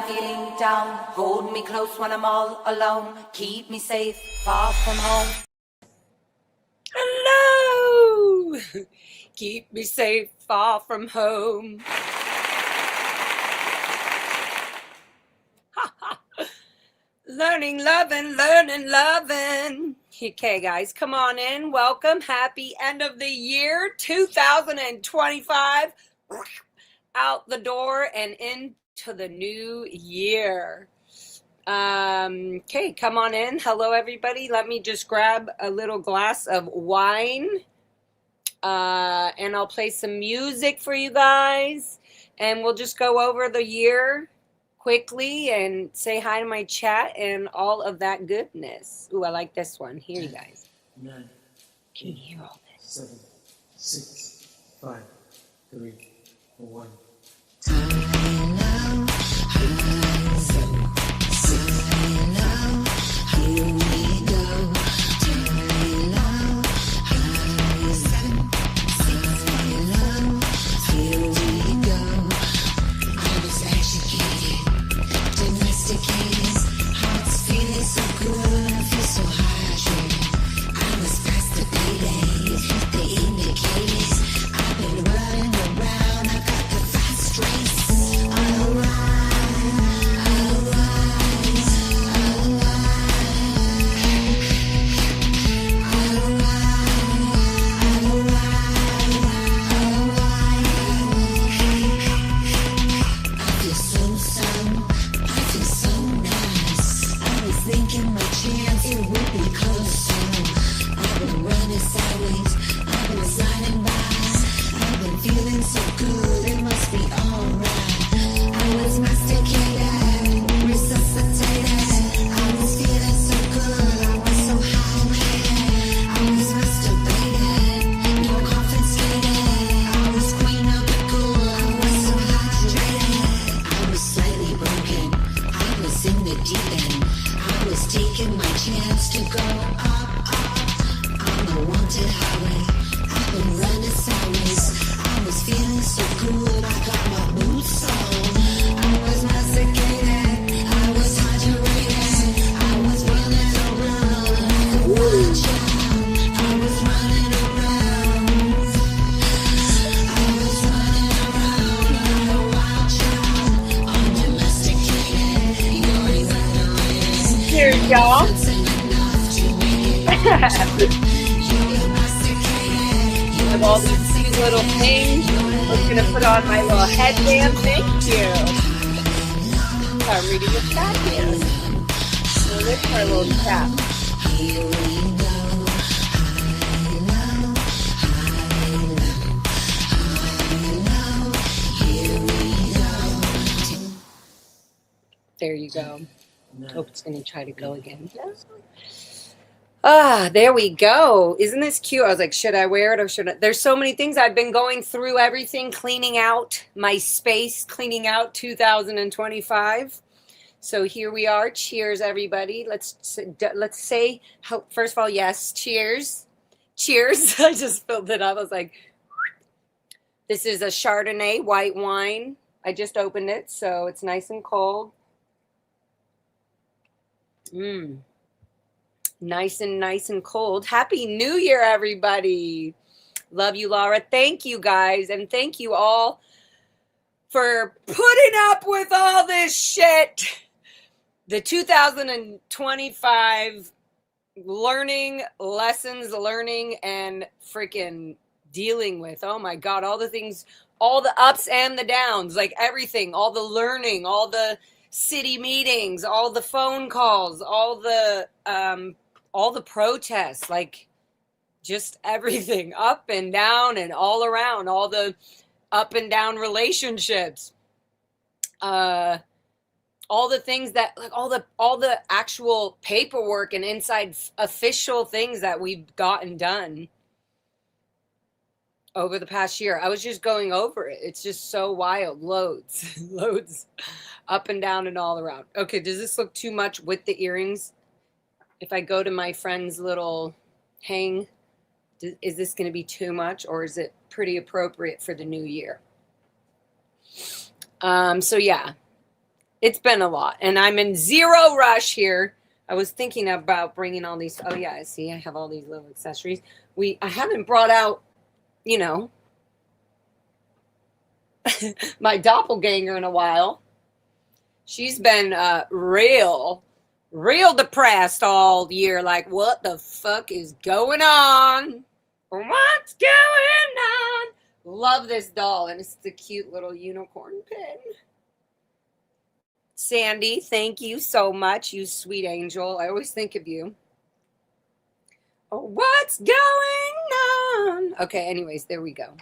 feeling down. Hold me close when I'm all alone. Keep me safe, far from home. Hello! Keep me safe, far from home. Learning, loving. Okay, guys, come on in. Welcome. Happy end of the year, 2025. Out the door and into the new year. Okay, come on in. Hello, everybody. Let me just grab a little glass of wine. And I'll play some music for you guys. And we'll just go over the year quickly and say hi to my chat and all of that goodness. Ooh, I like this one. Here, you guys. 9, Can you hear all this? 7, 6, 5, 3, 1. Y'all. Of all these cute little things, I'm gonna put on my little headband. Thank you. I'm reading the chat here. So look for a little chat. There you go. Hope it's going to try to go again. There we go. Isn't this cute? I was like, should I wear it or should I? There's so many things. I've been going through everything, cleaning out my space, cleaning out 2025. So here we are. Cheers, everybody. Let's say, first of all, yes, cheers. Cheers. I just filled it up. I was like, this is a Chardonnay white wine. I just opened it, so it's nice and cold. Nice and cold. Happy New Year, everybody. Love you, Laura. Thank you, guys. And thank you all for putting up with all this shit. The 2025 learning, and freaking dealing with. Oh, my God. All the things, all the ups and the downs, like everything, all the learning, all the city meetings, all the phone calls, all the protests, like just everything up and down and all around, all the up and down relationships, all the things that, like all the actual paperwork and inside official things that we've gotten done over the past year. I was just going over it. It's just so wild. Loads up and down and all around. Okay, does this look too much with the earrings? If I go to my friend's little hang, is this going to be too much, or is it pretty appropriate for the new year? So yeah, It's been a lot, and I'm in zero rush here. I was thinking about bringing all these. Oh yeah, see, I have all these little accessories. I haven't brought out, you know, my doppelganger in a while. She's been real depressed all year. Like, what the fuck is going on? What's going on? Love this doll, and it's the cute little unicorn pin. Sandy, thank you so much, you sweet angel. I always think of you. Oh, what's going on? Okay, anyways, there we go.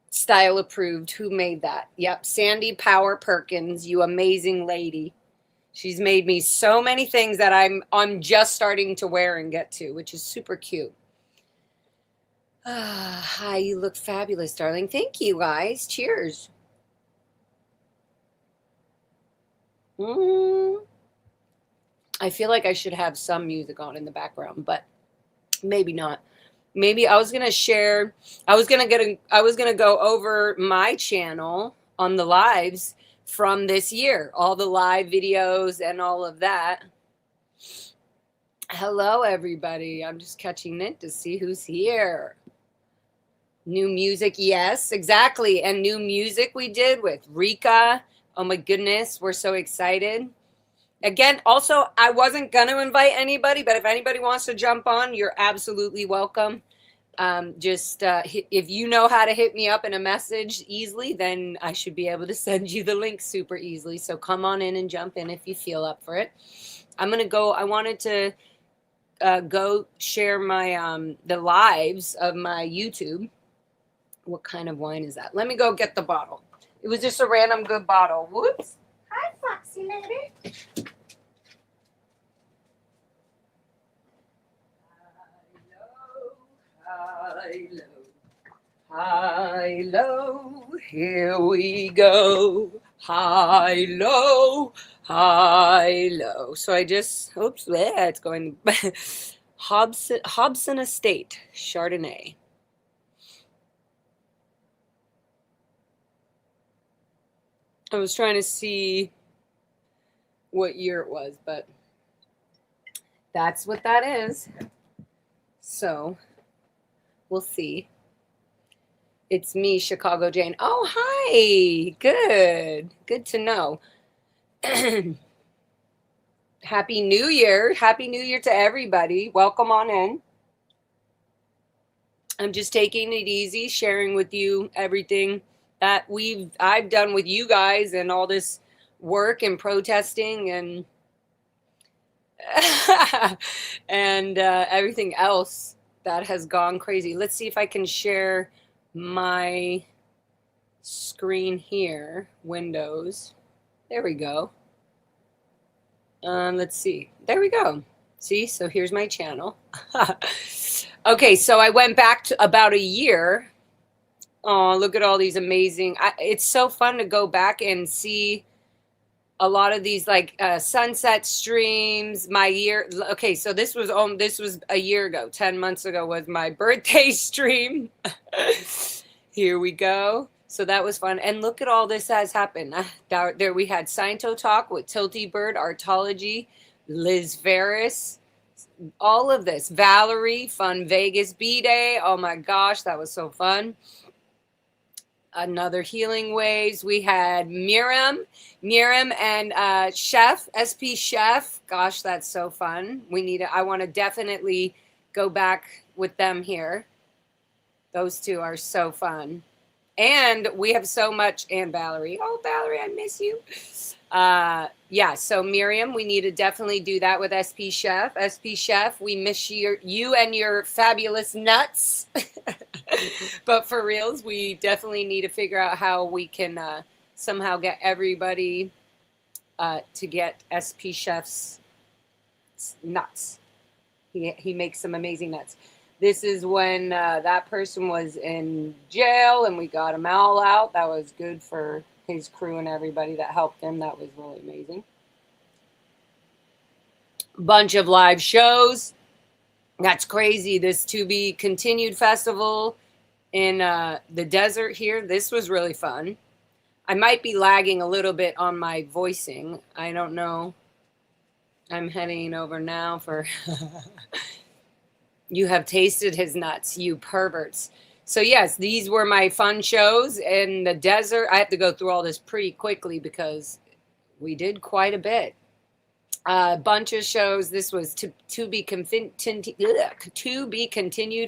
Style approved. Who made that? Yep, Sandy Power Perkins, you amazing lady. She's made me so many things that I'm just starting to wear and get to, which is super cute. Hi, you look fabulous, darling. Thank you, guys. Cheers. I feel like I should have some music on in the background, but maybe not. Maybe I was gonna share. I was gonna go over my channel on the lives from this year, all the live videos and all of that. Hello, everybody. I'm just catching it to see who's here. New music, yes, exactly. And new music we did with Rika. Oh my goodness, we're so excited. Again, also, I wasn't going to invite anybody, but if anybody wants to jump on, you're absolutely welcome. If you know how to hit me up in a message easily, then I should be able to send you the link super easily. So come on in and jump in if you feel up for it. I wanted to go share my the lives of my YouTube. What kind of wine is that? Let me go get the bottle. It was just a random good bottle. Whoops. Hi, Foxy Lady. High, low, here we go. High, low, high, low. So I just, it's going Hobson Estate, Chardonnay. I was trying to see what year it was, but that's what that is. So we'll see. It's me, Chicago Jane. Oh, hi. Good. Good to know. Happy New Year. Happy New Year to everybody. Welcome on in. I'm just taking it easy, sharing with you everything that I've done with you guys and all this work and protesting and and everything else that has gone crazy. Let's see if I can share my screen here. Windows. There we go. Let's see. There we go. See, so here's my channel. Okay, so I went back to about a year. Oh, look at all these amazing. It's so fun to go back and see a lot of these like sunset streams. My year. Okay, so this was a year ago. 10 months ago was my birthday stream. Here we go. So that was fun. And look at all this has happened. There we had Sciento Talk with Tilty Bird, Artology, Liz Ferris, all of this. Valerie, Fun Vegas B-Day. Oh my gosh, that was so fun. Another Healing Waves. We had Miriam and Chef, SP Chef. Gosh, that's so fun. I want to definitely go back with them here. Those two are so fun. And we have so much, and Valerie. Oh, Valerie, I miss you. Yeah, so Miriam, we need to definitely do that with SP Chef. SP Chef, we miss you and your fabulous nuts. But for reals, we definitely need to figure out how we can somehow get everybody to get SP Chef's nuts. He makes some amazing nuts. This is when that person was in jail and we got him all out. That was good for his crew and everybody that helped him. That was really amazing. Bunch of live shows. That's crazy. This To Be Continued festival in the desert here. This was really fun. I might be lagging a little bit on my voicing. I don't know. I'm heading over now for You have tasted his nuts, you perverts. So yes, these were my fun shows in the desert. I have to go through all this pretty quickly because we did quite a bit. A bunch of shows. This was to be continued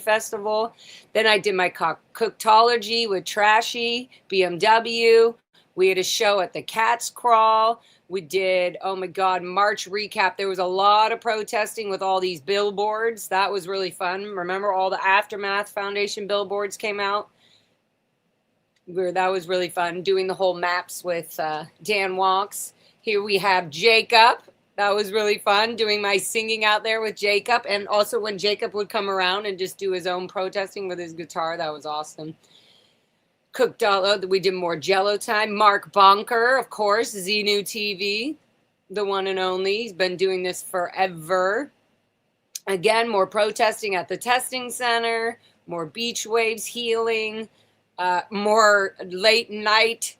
festival. Then I did my cooktology with Trashy BMW. We had a show at the Cat's Crawl. We did, oh my God, March recap. There was a lot of protesting with all these billboards. That was really fun. Remember all the Aftermath Foundation billboards came out? That was really fun. Doing the whole maps with Dan Walks. Here we have Jacob. That was really fun, doing my singing out there with Jacob. And also when Jacob would come around and just do his own protesting with his guitar, that was awesome. Cooked all, we did more Jello time. Mark Bonker, of course, Xenu TV, the one and only. He's been doing this forever. Again, more protesting at the testing center, more beach waves healing, more late night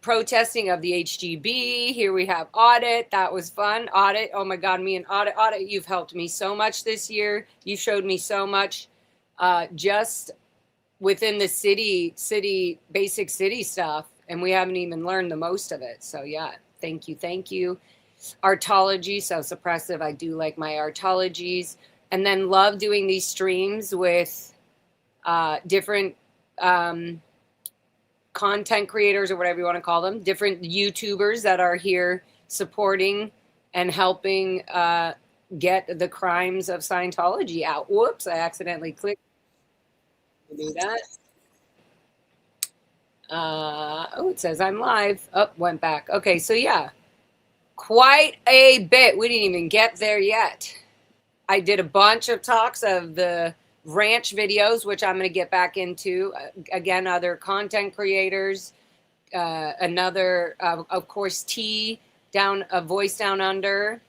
protesting of the HGB. Here we have Audit. That was fun. Audit. Oh my God, me and Audit, you've helped me so much this year. You showed me so much just within the basic city stuff. And we haven't even learned the most of it. So yeah, thank you. Thank you. Artology, so suppressive. I do like my artologies. And then love doing these streams with different content creators or whatever you want to call them, different YouTubers that are here supporting and helping get the crimes of Scientology out. Whoops, I accidentally clicked. Do that. Oh, it says I'm live. Oh, went back. Okay, so yeah, quite a bit. We didn't even get there yet. I did a bunch of talks of the ranch videos, which I'm going to get back into. Again, other content creators, another, of course, T down, a voice down under,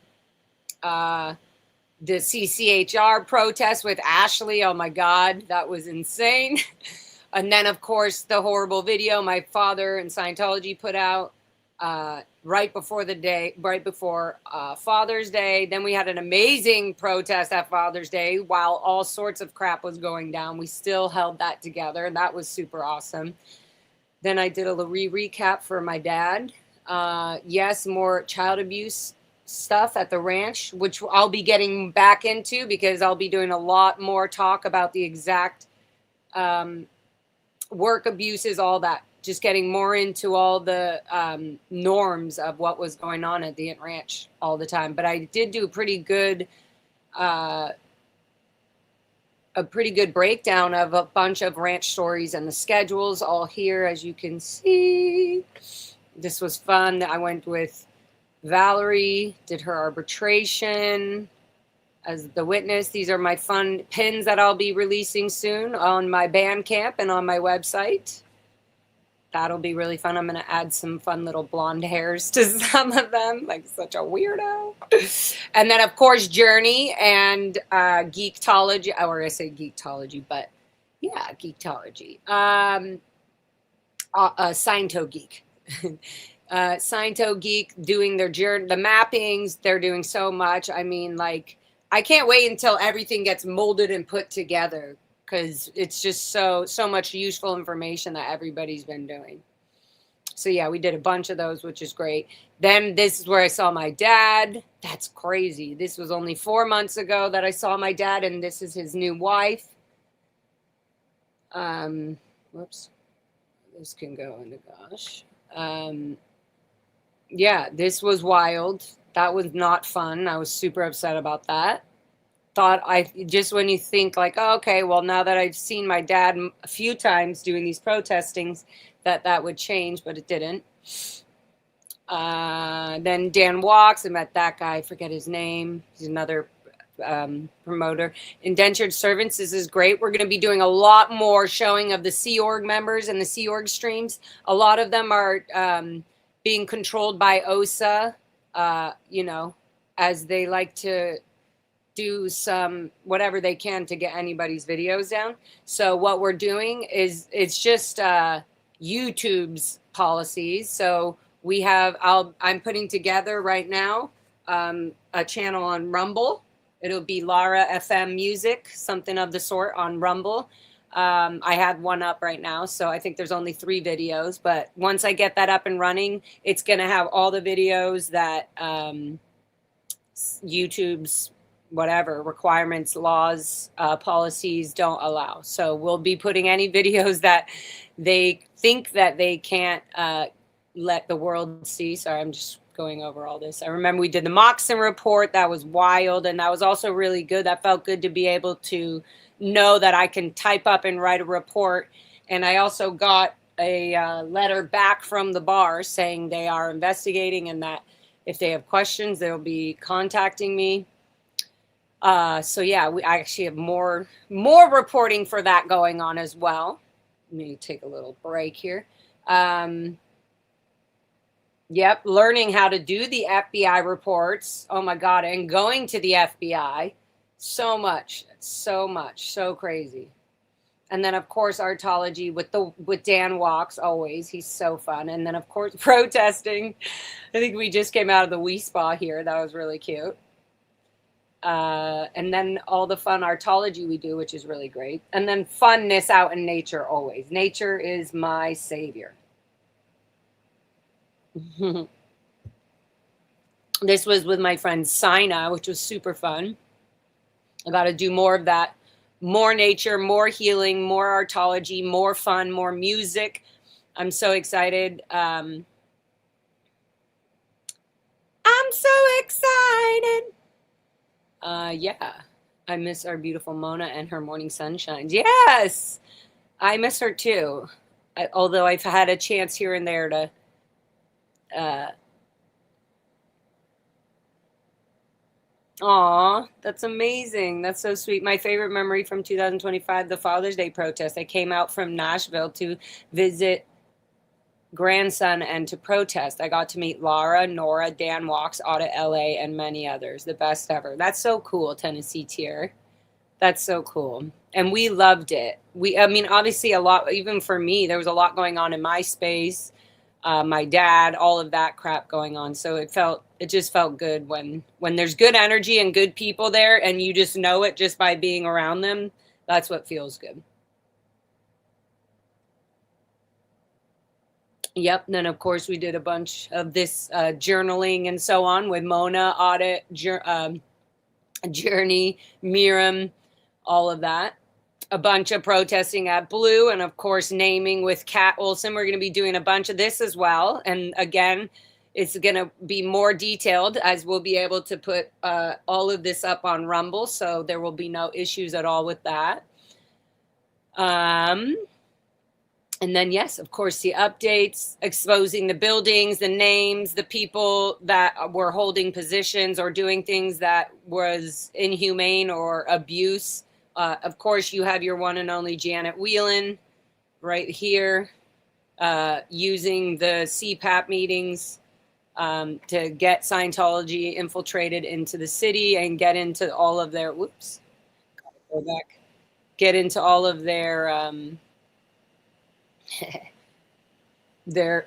the CCHR protest with Ashley. Oh my God, that was insane. And then, of course, the horrible video my father and Scientology put out right before Father's Day. Then we had an amazing protest at Father's Day while all sorts of crap was going down. We still held that together, and that was super awesome. Then I did a recap for my dad. Yes, more child abuse stuff at the ranch, which I'll be getting back into because I'll be doing a lot more talk about the exact work abuses, all that. Just getting more into all the norms of what was going on at the ranch all the time. But I did do a pretty good breakdown of a bunch of ranch stories and the schedules all here, as you can see. This was fun. I went with Valerie, did her arbitration as the witness. These are my fun pins that I'll be releasing soon on my Bandcamp and on my website. That'll be really fun. I'm going to add some fun little blonde hairs to some of them, like such a weirdo. And then, of course, Journey and Geektology. Or I say Geektology, but yeah, Geektology. Sciento Geek. Sciento Geek doing their journey, the mappings. They're doing so much. I mean, like, I can't wait until everything gets molded and put together, because it's just so much useful information that everybody's been doing. So yeah, we did a bunch of those, which is great. Then this is where I saw my dad. That's crazy. This was only 4 months ago that I saw my dad, and this is his new wife. Whoops. This can go in the gosh. Yeah, this was wild. That was not fun. I was super upset about that. Just when you think like, oh, okay, well, now that I've seen my dad a few times doing these protestings, that would change, but it didn't. Then Dan Walks, I met that guy, I forget his name. He's another promoter. Indentured Servants, this is great. We're going to be doing a lot more showing of the Sea Org members and the Sea Org streams. A lot of them are being controlled by OSA, as they like to do some whatever they can to get anybody's videos down. So what we're doing is it's just YouTube's policies. So I'm putting together right now a channel on Rumble. It'll be Lara FM Music, something of the sort on Rumble. I had one up right now, so I think there's only 3 videos. But once I get that up and running, it's going to have all the videos that YouTube's whatever requirements, laws, policies don't allow. So we'll be putting any videos that they think that they can't let the world see. Sorry, I'm just going over all this. I remember we did the Moxon report. That was wild. And that was also really good. That felt good to be able to know that I can type up and write a report. And I also got a letter back from the bar saying they are investigating and that if they have questions, they'll be contacting me. So yeah, I actually have more reporting for that going on as well. Let me take a little break here. Yep, learning how to do the FBI reports. Oh my God, and going to the FBI. So much, so crazy. And then of course Artology with Dan Walks always. He's so fun. And then of course protesting. I think we just came out of the Wii Spa here. That was really cute. And then all the fun Artology we do, which is really great. And then funness out in nature always. Nature is my savior. This was with my friend Sina, which was super fun. I got to do more of that. More nature, more healing, more Artology, more fun, more music. I'm so excited. I'm so excited. Yeah, I miss our beautiful Mona and her morning sunshines. Yes, I miss her too. Although I've had a chance here and there to aw, that's amazing. That's so sweet. My favorite memory from 2025, the Father's Day protest. I came out from Nashville to visit grandson and to protest. I got to meet Lara, Nora, Dan Walks, Audit LA, and many others. The best ever. That's so cool, Tennessee Tier. That's so cool. And we loved it. I mean, obviously a lot, even for me, there was a lot going on in my space. My dad, all of that crap going on. So it just felt good when there's good energy and good people there and you just know it just by being around them. That's what feels good. Yep. And then of course we did a bunch of this journaling and so on with Mona, Audit, Journey, Miriam, all of that. A bunch of protesting at Blue and of course naming with Kat Olson. We're going to be doing a bunch of this as well. And again, it's going to be more detailed as we'll be able to put all of this up on Rumble. So there will be no issues at all with that. And then, yes, of course, the updates, exposing the buildings, the names, the people that were holding positions or doing things that was inhumane or abuse. Of course, you have your one and only Janet Whelan right here using the CPAP meetings to get Scientology infiltrated into the city and get into all of their, whoops, gotta go back, get into all of their,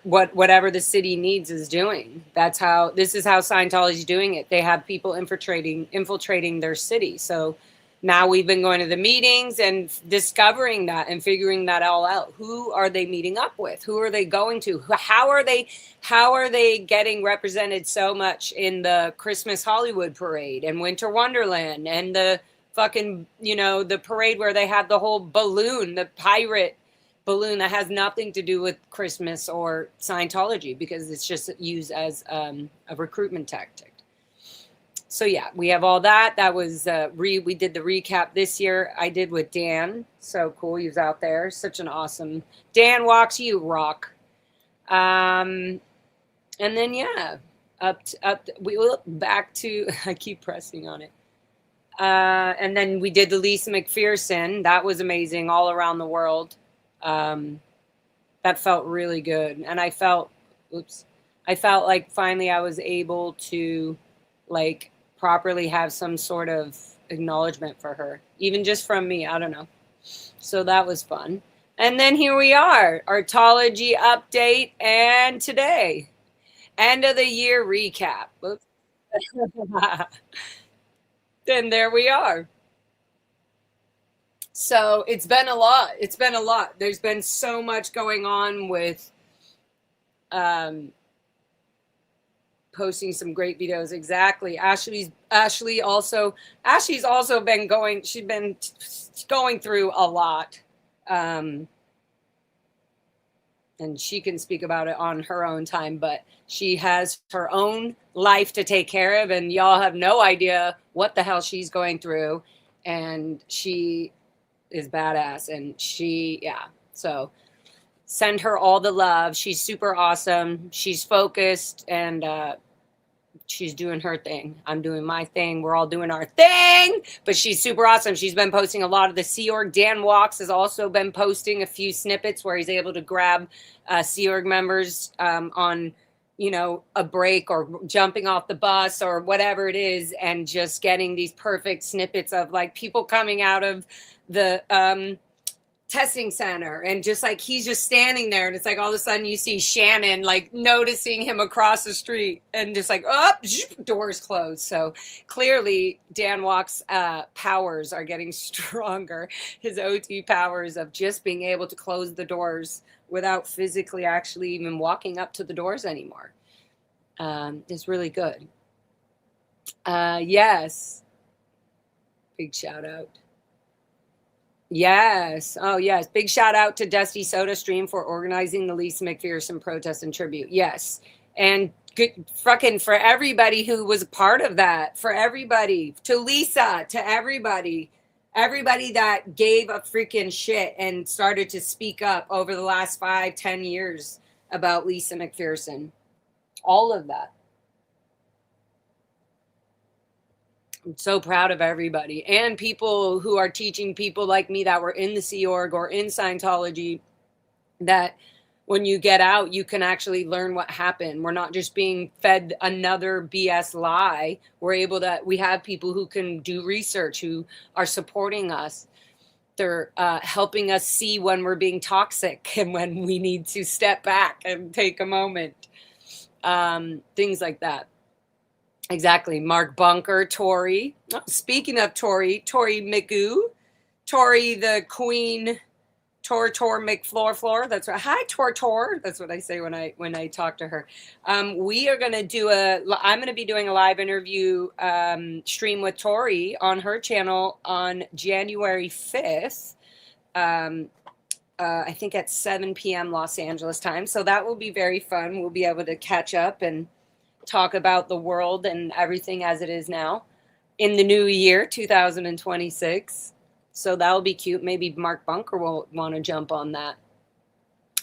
whatever the city needs is doing. This is how Scientology is doing it. They have people infiltrating their city. So now we've been going to the meetings and discovering that and figuring that all out. Who are they meeting up with? Who are they going to? How are they getting represented so much in the Christmas Hollywood parade and Winter Wonderland and the fucking, the parade where they have the whole balloon, the pirate balloon that has nothing to do with Christmas or Scientology because it's just used as a recruitment tactic. So yeah, we have all that. That was we did the recap this year. I did with Dan. So cool, he was out there. Such an awesome Dan Walks, you rock. And then yeah, we look back to I keep pressing on it. And then we did the Lisa McPherson. That was amazing all around the world. That felt really good. And I felt like finally I was able to like properly have some sort of acknowledgement for her, even just from me. I don't know. So that was fun. And then here we are, Artology update, and today, end of the year recap. Oops. Then there we are. So it's been a lot. It's been a lot. There's been so much going on with posting some great videos. Exactly. Ashley's also been going, she's been going through a lot. And she can speak about it on her own time, but she has her own life to take care of, and y'all have no idea what the hell she's going through. And she is badass, and so send her all the love. She's super awesome. She's focused, and she's doing her thing. I'm doing my thing. We're all doing our thing, but she's super awesome. She's been posting a lot of the Sea Org. Dan Walks has also been posting a few snippets where he's able to grab Sea Org members on, a break or jumping off the bus or whatever it is, and just getting these perfect snippets of like people coming out of the testing center, and just like he's just standing there, and it's like all of a sudden you see Shannon like noticing him across the street, and just like doors closed. So clearly Dan Walk's powers are getting stronger. His OT powers of just being able to close the doors without physically actually even walking up to the doors anymore is really good. Yes, big shout out. Yes. Oh, yes. Big shout out to Dusty Soda Stream for organizing the Lisa McPherson protest and tribute. Yes. And good fucking for everybody who was a part of that, for everybody, to Lisa, to everybody that gave a freaking shit and started to speak up over the last 5-10 years about Lisa McPherson. All of that. I'm so proud of everybody, and people who are teaching people like me that were in the Sea Org or in Scientology, that when you get out, you can actually learn what happened. We're not just being fed another BS lie. We have people who can do research, who are supporting us. They're helping us see when we're being toxic and when we need to step back and take a moment. Things like that. Exactly. Mark Bunker, Tori. Oh, speaking of Tori McGoo, Tori the Queen, Tor McFloor. That's right. Hi, Tor. That's what I say when I talk to her. We are going to I'm going to be doing a live interview stream with Tori on her channel on January 5th. I think at 7 p.m. Los Angeles time. So that will be very fun. We'll be able to catch up and talk about the world and everything as it is now in the new year, 2026. So that'll be cute. Maybe Mark Bunker will want to jump on that.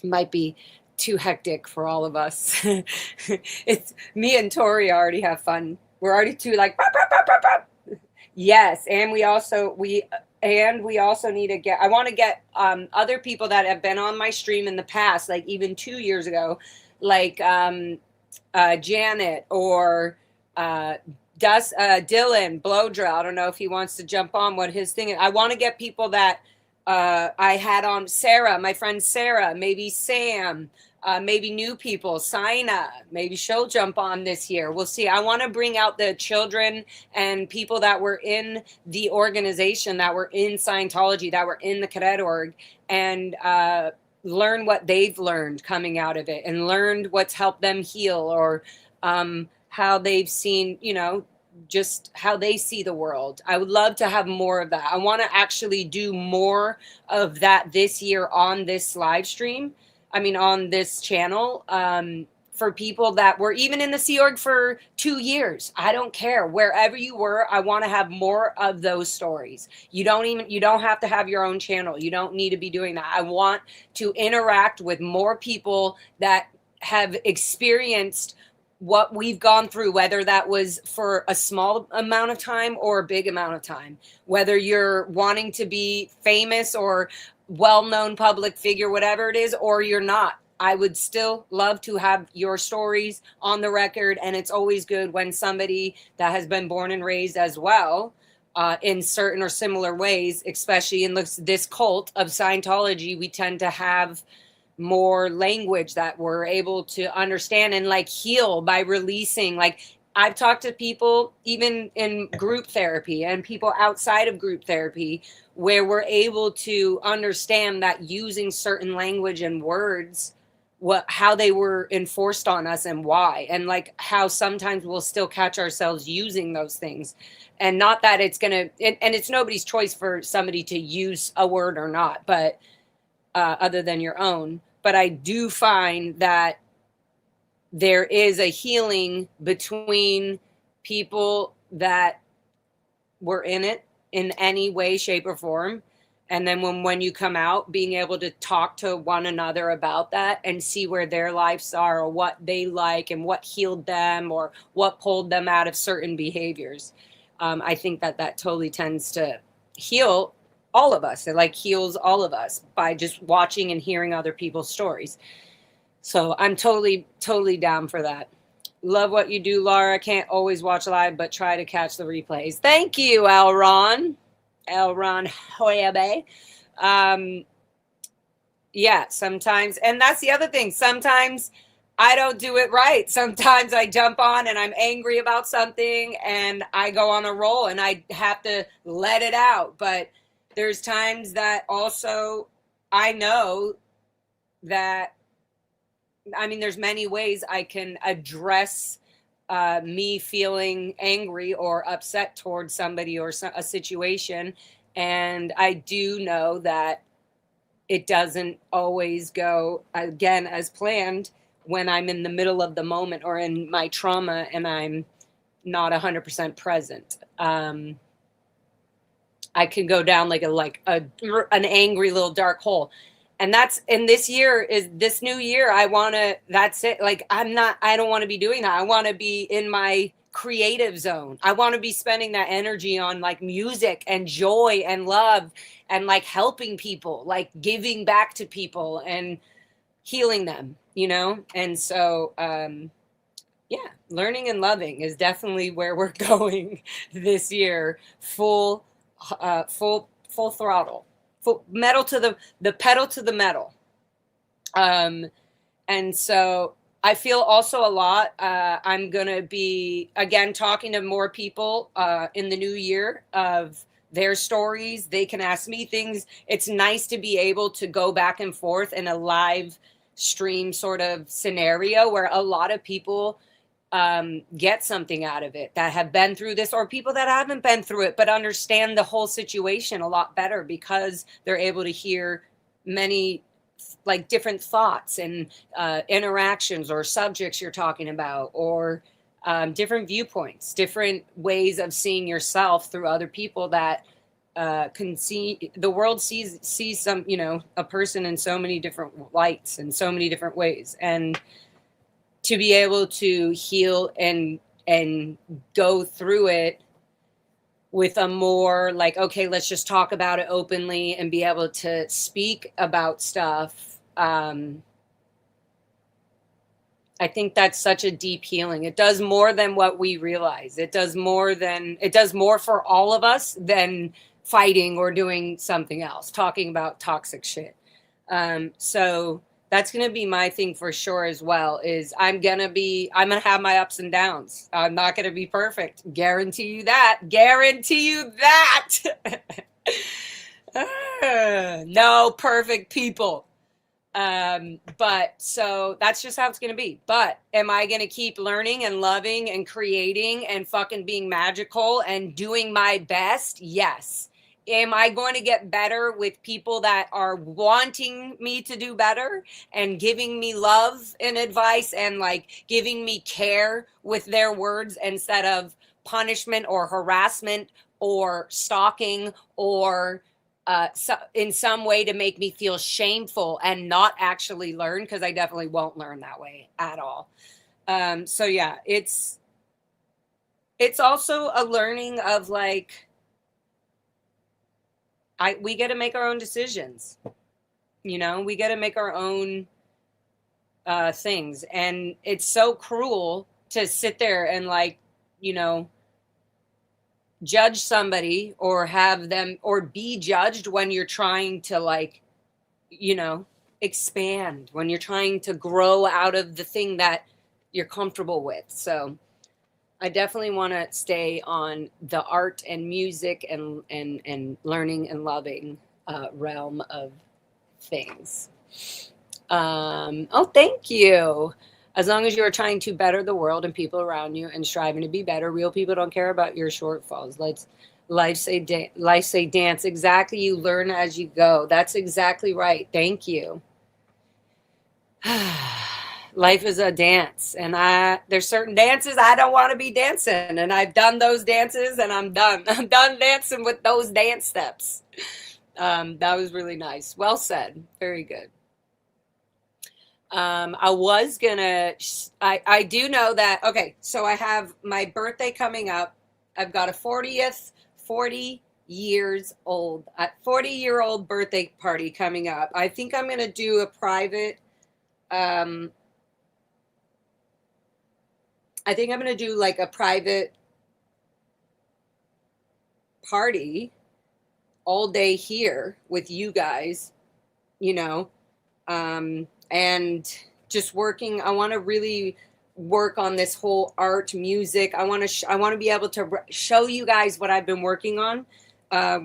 Might be too hectic for all of us. It's me and Tori already have fun. We're already too like, bah, bah, bah, bah, bah. Yes. And we also need to get, I want to get other people that have been on my stream in the past, like even 2 years ago, like, Janet or Dylan Blowdrill. I don't know if he wants to jump on what his thing is. I want to get people that I had on. Sarah, my friend Sarah, maybe Sam, maybe new people, Sina, maybe she'll jump on this year. We'll see. I want to bring out the children and people that were in the organization, that were in Scientology, that were in the cadet org, and learn what they've learned coming out of it, and learned what's helped them heal, or how they've seen, just how they see the world. I would love to have more of that. I want to actually do more of that this year on this live stream. On this channel, for people that were even in the Sea Org for 2 years. I don't care. Wherever you were, I want to have more of those stories. You don't have to have your own channel. You don't need to be doing that. I want to interact with more people that have experienced what we've gone through, whether that was for a small amount of time or a big amount of time, whether you're wanting to be famous or well-known public figure, whatever it is, or you're not. I would still love to have your stories on the record. And it's always good when somebody that has been born and raised as well in certain or similar ways, especially in this cult of Scientology. We tend to have more language that we're able to understand and like heal by releasing. Like, I've talked to people even in group therapy and people outside of group therapy where we're able to understand that using certain language and words, how they were enforced on us and why, and like how sometimes we'll still catch ourselves using those things. And not that it's gonna, and it's nobody's choice for somebody to use a word or not, but other than your own. But I do find that there is a healing between people that were in it in any way, shape, or form. And then when you come out, being able to talk to one another about that and see where their lives are or what they like and what healed them or what pulled them out of certain behaviors. I think that totally tends to heal all of us. It like heals all of us by just watching and hearing other people's stories. So I'm totally, totally down for that. Love what you do, Laura. Can't always watch live, but try to catch the replays. Thank you, Elron Hoyabe. Yeah, sometimes, and that's the other thing. Sometimes I don't do it right. Sometimes I jump on and I'm angry about something and I go on a roll and I have to let it out. But there's times that also I know that, I mean, there's many ways I can address me feeling angry or upset towards somebody or a situation. And I do know that it doesn't always go, again, as planned when I'm in the middle of the moment or in my trauma and I'm not 100% present. I can go down like an angry little dark hole. And that's, in this new year, that's it. Like, I don't want to be doing that. I want to be in my creative zone. I want to be spending that energy on like music and joy and love and like helping people, like giving back to people and healing them, you know? And so, yeah, learning and loving is definitely where we're going this year. Full throttle. Metal to the pedal to the metal. And so I feel also a lot. I'm going to be, again, talking to more people in the new year of their stories. They can ask me things. It's nice to be able to go back and forth in a live stream sort of scenario where a lot of people get something out of it that have been through this, or people that haven't been through it but understand the whole situation a lot better because they're able to hear many like different thoughts and interactions or subjects you're talking about, or different viewpoints, different ways of seeing yourself through other people that can see the world, sees some, you know, a person in so many different lights and so many different ways. And to be able to heal and go through it with a more like, okay, let's just talk about it openly and be able to speak about stuff. I think that's such a deep healing. It does more than what we realize. It does more for all of us than fighting or doing something else, talking about toxic shit. So that's going to be my thing for sure as well, is I'm going to have my ups and downs. I'm not going to be perfect. Guarantee you that. No perfect people. But so that's just how it's going to be. But am I going to keep learning and loving and creating and fucking being magical and doing my best? Yes. Am I going to get better with people that are wanting me to do better and giving me love and advice and like giving me care with their words instead of punishment or harassment or stalking or in some way to make me feel shameful and not actually learn? Because I definitely won't learn that way at all. So yeah, it's also a learning of like, we get to make our own decisions, you know, we get to make our own things. And it's so cruel to sit there and like, you know, judge somebody or have them or be judged when you're trying to, like, you know, expand, when you're trying to grow out of the thing that you're comfortable with. So I definitely want to stay on the art and music and learning and loving realm of things. Oh, thank you. As long as you are trying to better the world and people around you and striving to be better, real people don't care about your shortfalls. Life say dance. Exactly. You learn as you go. That's exactly right. Thank you. Life is a dance, and there's certain dances I don't want to be dancing, and I've done those dances, and I'm done. I'm done dancing with those dance steps. That was really nice. Well said. Very good. I was gonna, I do know that, okay, so I have my birthday coming up. I've got a 40 years old, 40-year-old birthday party coming up. I think I'm gonna do a private, I think I'm gonna do like a private party all day here with you guys, you know, and just working. I want to really work on this whole art, music. I want to be able to show you guys what I've been working on,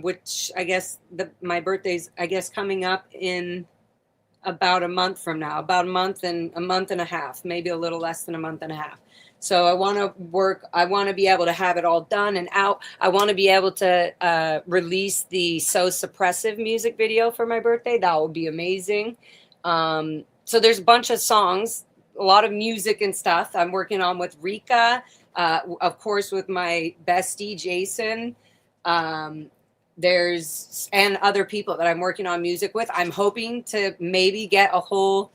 which I guess my birthday's, I guess, coming up in about a month from now, about a month and a half, maybe a little less than a month and a half. So I want to be able to have it all done and out. I want to be able to release the So Suppressive music video for my birthday. That would be amazing. So there's a bunch of songs, a lot of music and stuff I'm working on with Rika, of course, with my bestie, Jason. There's, and other people that I'm working on music with. I'm hoping to maybe get a whole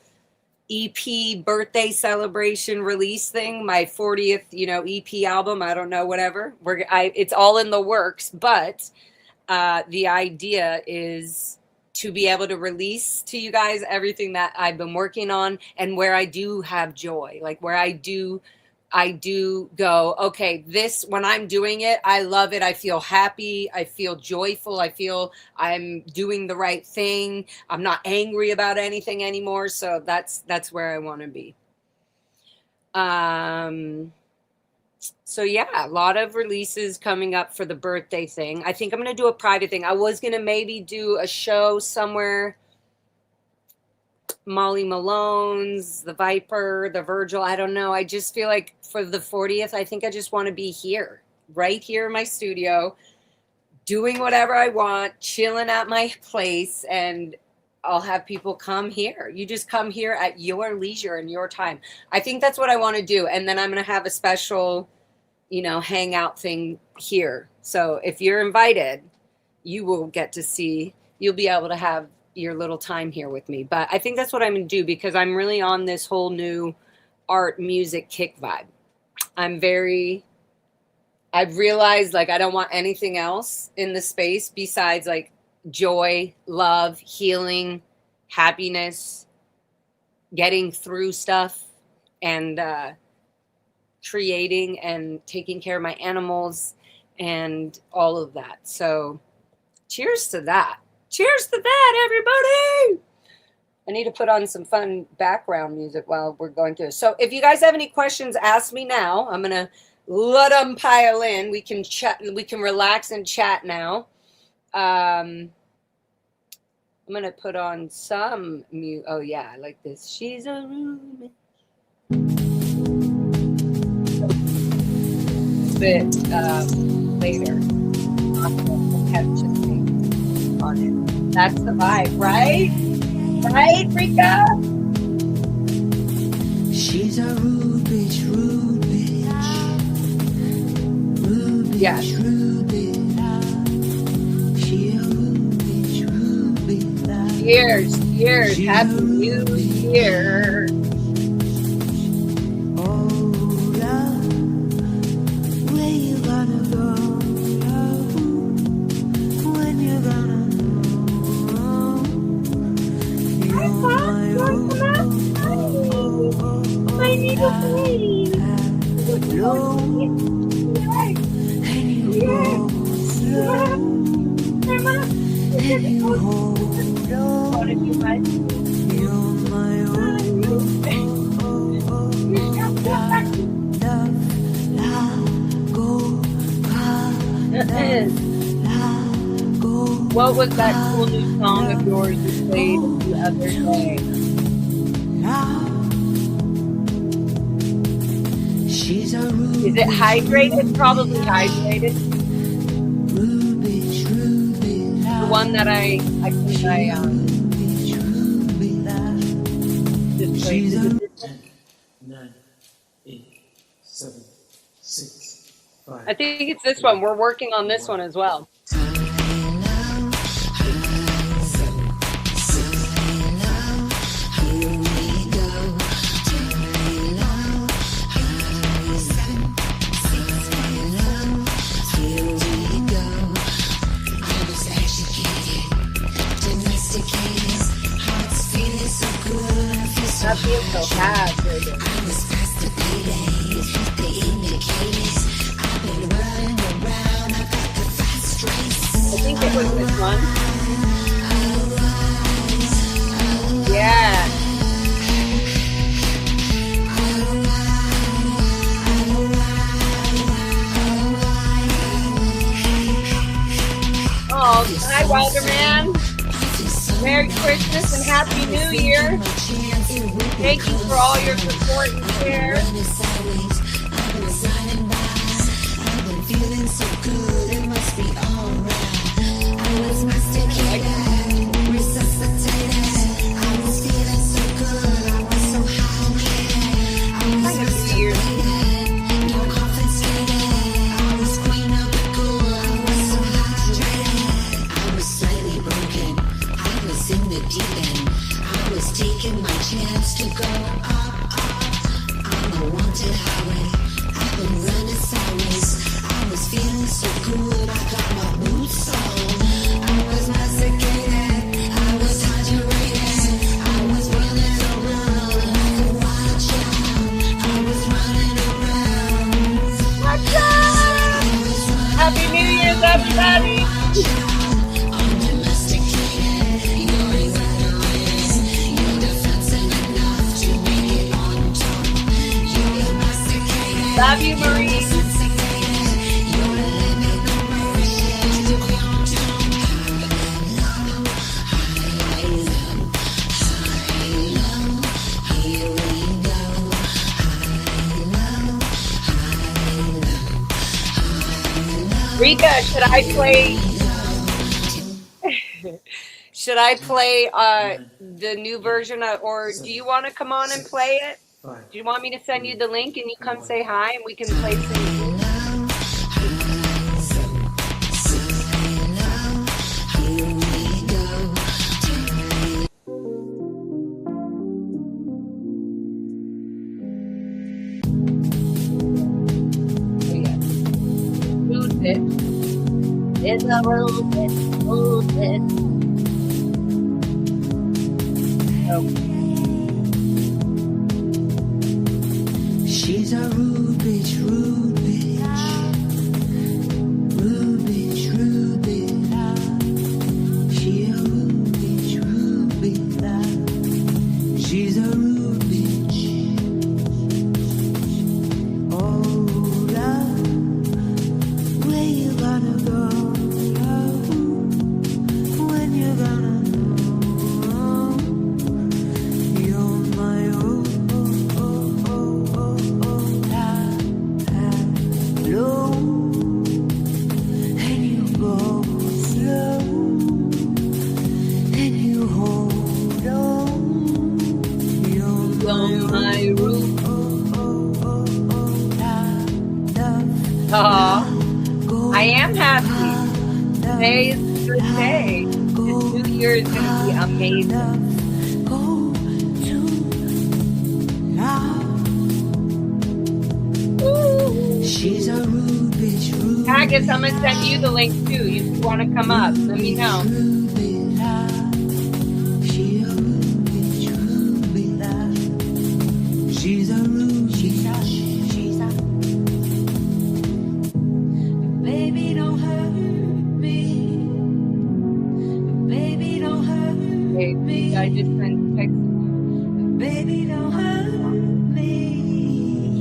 EP birthday celebration release thing, my 40th, EP album. I don't know, whatever. It's all in the works, but the idea is to be able to release to you guys everything that I've been working on, and where I do have joy, like where I do go, okay, this, when I'm doing it, I love it. I feel happy. I feel joyful. I feel I'm doing the right thing. I'm not angry about anything anymore. So that's where I want to be. So yeah, a lot of releases coming up for the birthday thing. I think I'm going to do a private thing. I was going to maybe do a show somewhere, Molly Malone's, the Viper, the Virgil. I don't know. I just feel like for the 40th, I think I just want to be here, right here in my studio, doing whatever I want, chilling at my place, and I'll have people come here. You just come here at your leisure and your time. I think that's what I want to do. And then I'm going to have a special, hangout thing here. So if you're invited, you will get to see, you'll be able to have your little time here with me. But I think that's what I'm going to do, because I'm really on this whole new art music kick vibe. I've realized, like, I don't want anything else in the space besides like joy, love, healing, happiness, getting through stuff, and creating and taking care of my animals and all of that. So cheers to that. Cheers to that, everybody. I need to put on some fun background music while we're going through. So if you guys have any questions, ask me now. I'm going to let them pile in. We can chat, we can relax and chat now. I'm going to put on some music. Oh yeah, I like this. She's a roommate. A bit later. I'll have just on it. That's the vibe, right? Right, Rika? She's a rude bitch, rude bitch. Rude bitch, Yes. rude bitch. She a rude bitch, rude bitch. Cheers. Happy New Year. Oh, love, where you gonna go? When you gonna know? You're my and you go slow, and you hold on. You're my own, What was that cool new song of yours you played the other day? She's a Is it hydrated? Probably hydrated. The one that I think I just played. 10, 9, 8, 7, 6, 5. I think it's this one. We're working on this one as well. That feels so hydrated. I think it was this one. Yeah. Oh, hi, Wilderman. Merry Christmas and Happy New Year. Thank you for all your support and care. Taking my chance to go up, on a wanted highway. I've been running sideways. I was feeling so good. I got my boots on. I was masticated. I was hydrated. I was running around like a wild child. I was running around. What's up? Happy New Year's, everybody. Love you, Marie. Rika, should I play? Should I play the new version, or do you want to come on and play it? Do you want me to send you the link and you come say hi and we can play some? It's a little bit. Okay. She's a rude bitch, rude bitch. Rude bitch, rude bitch. She a rude bitch, rude bitch. She's a rude bitch. Oh, love, where you gonna go? Love, when you gonna know? You're my own. I am happy. Today is a good day. This new year is going to be amazing. She's a rude bitch, rude. I guess I'm going to send you the link too. If you want to come up, let me know. She's a rude bitch.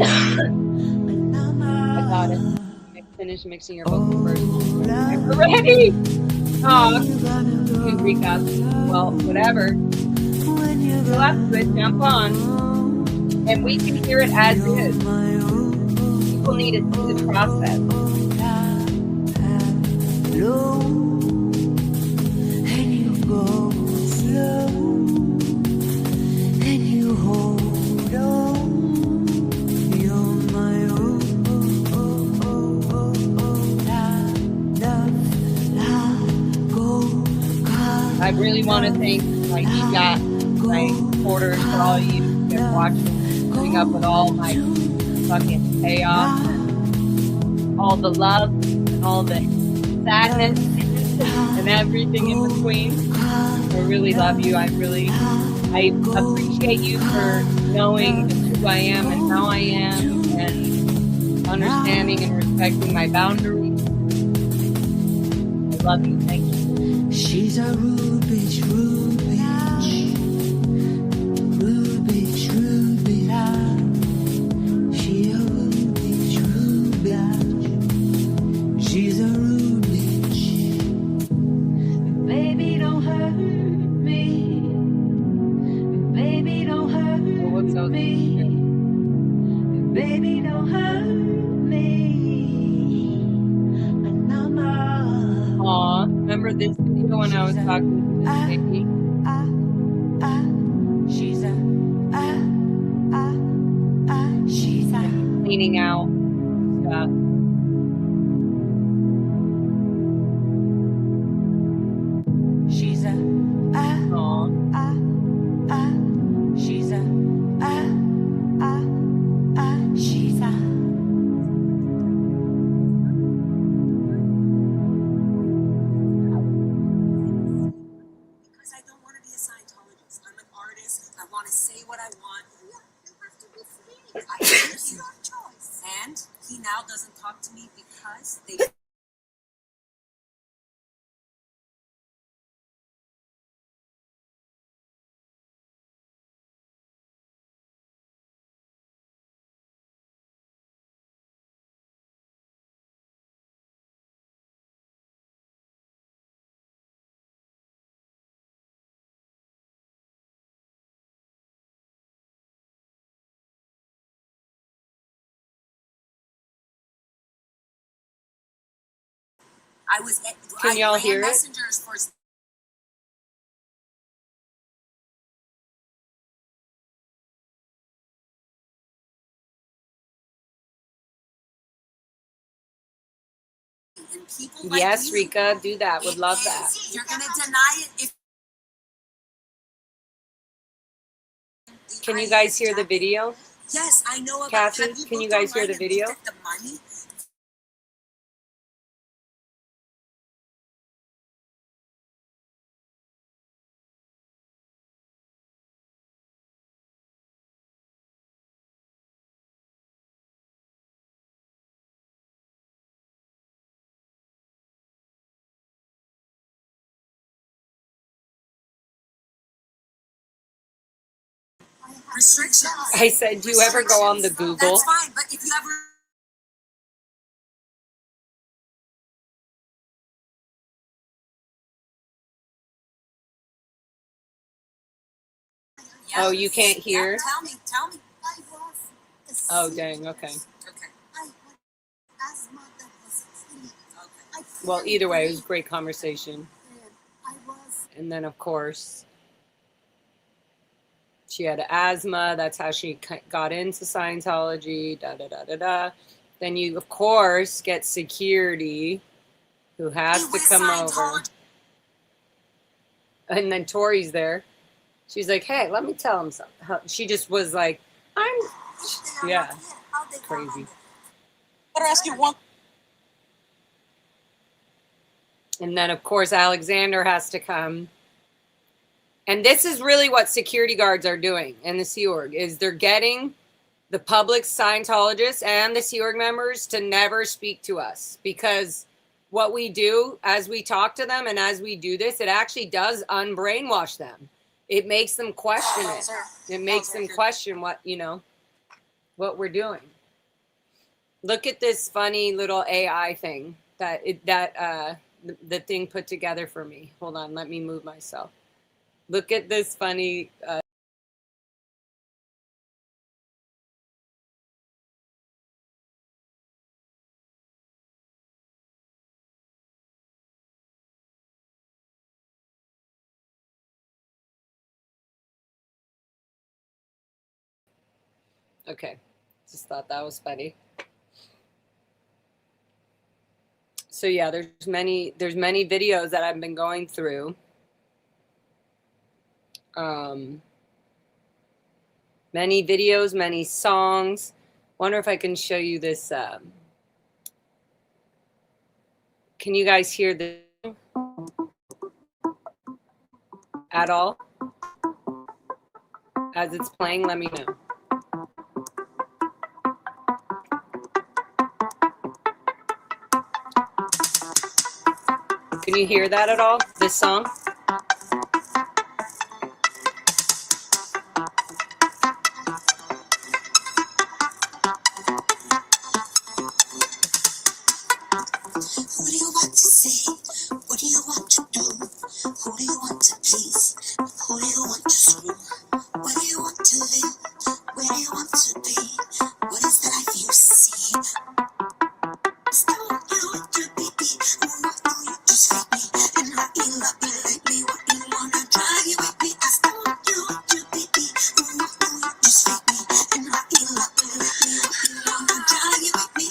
I got it. Finish mixing your vocal first. We're ready. Oh, cute Rika. Well, whatever. Fill up to it, jump on. And we can hear it as is. People need to see the process. And you go slow, and you hold on. You're my I really want to thank my EGOT, my supporters, for all you who've been watching, putting up with all my fucking chaos, and all the love, and all the sadness, and everything in between. I really love you. I appreciate you for knowing who I am and how I am, and understanding and respecting my boundaries. I love you. Thank you. She's a rude bitch, rude bitch. Rude bitch, rude bitch. She a rude bitch, rude bitch. She's a rude bitch. Baby, don't hurt me. Baby, don't hurt me. Baby, don't hurt me. Aw, remember this video when I was talking to this baby? She's Cleaning out stuff. She's Aw. She's she's Because I don't want to be a Scientologist. I'm an artist. I want to say what I want. Yeah, you have to be free. It's your choice. And he now doesn't talk to me because they. Can y'all hear it? Messengers for. And people like Yes, you, Rika, do that. Would love that. You're gonna deny it if. Can you guys hear the video? Yes, I know about. Kathy, can you guys hear the video? The money. Restrictions. I said, do you ever go on the Google? That's fine, but if you ever. Oh, you can't hear? Yeah, tell me. Oh, dang, okay. Okay. Well, either way, it was a great conversation. And then, of course, she had asthma. That's how she got into Scientology, da-da-da-da-da. Then you, of course, get security, who has to come over. And then Tori's there. She's like, hey, let me tell him something. She just was like, yeah, crazy. I'll ask you one. And then, of course, Alexander has to come. And this is really what security guards are doing in the Sea Org, is they're getting the public Scientologists and the Sea Org members to never speak to us. Because what we do as we talk to them and as we do this, it actually does unbrainwash them. It makes them question it. It makes them question what, you know. what we're doing. Look at this funny little AI thing that the thing put together for me. Hold on, let me move myself. Look at this funny. Okay, just thought that was funny. So yeah, there's many videos that I've been going through. Many videos, many songs. Wonder if I can show you this. Can you guys hear this at all? As it's playing, let me know. Can you hear that at all, this song? Who do you want to see? What do you want to do? Who do you want to please? Who do you want to screw? Where do you want to live? Where do you want to be? What is the life you see? Stop you want to be. What do you just fake me? And how you love me lately? What you wanna drive you with me? I stop you want to be. What do you just fake me? And how you love me lately? What you wanna drive you with me?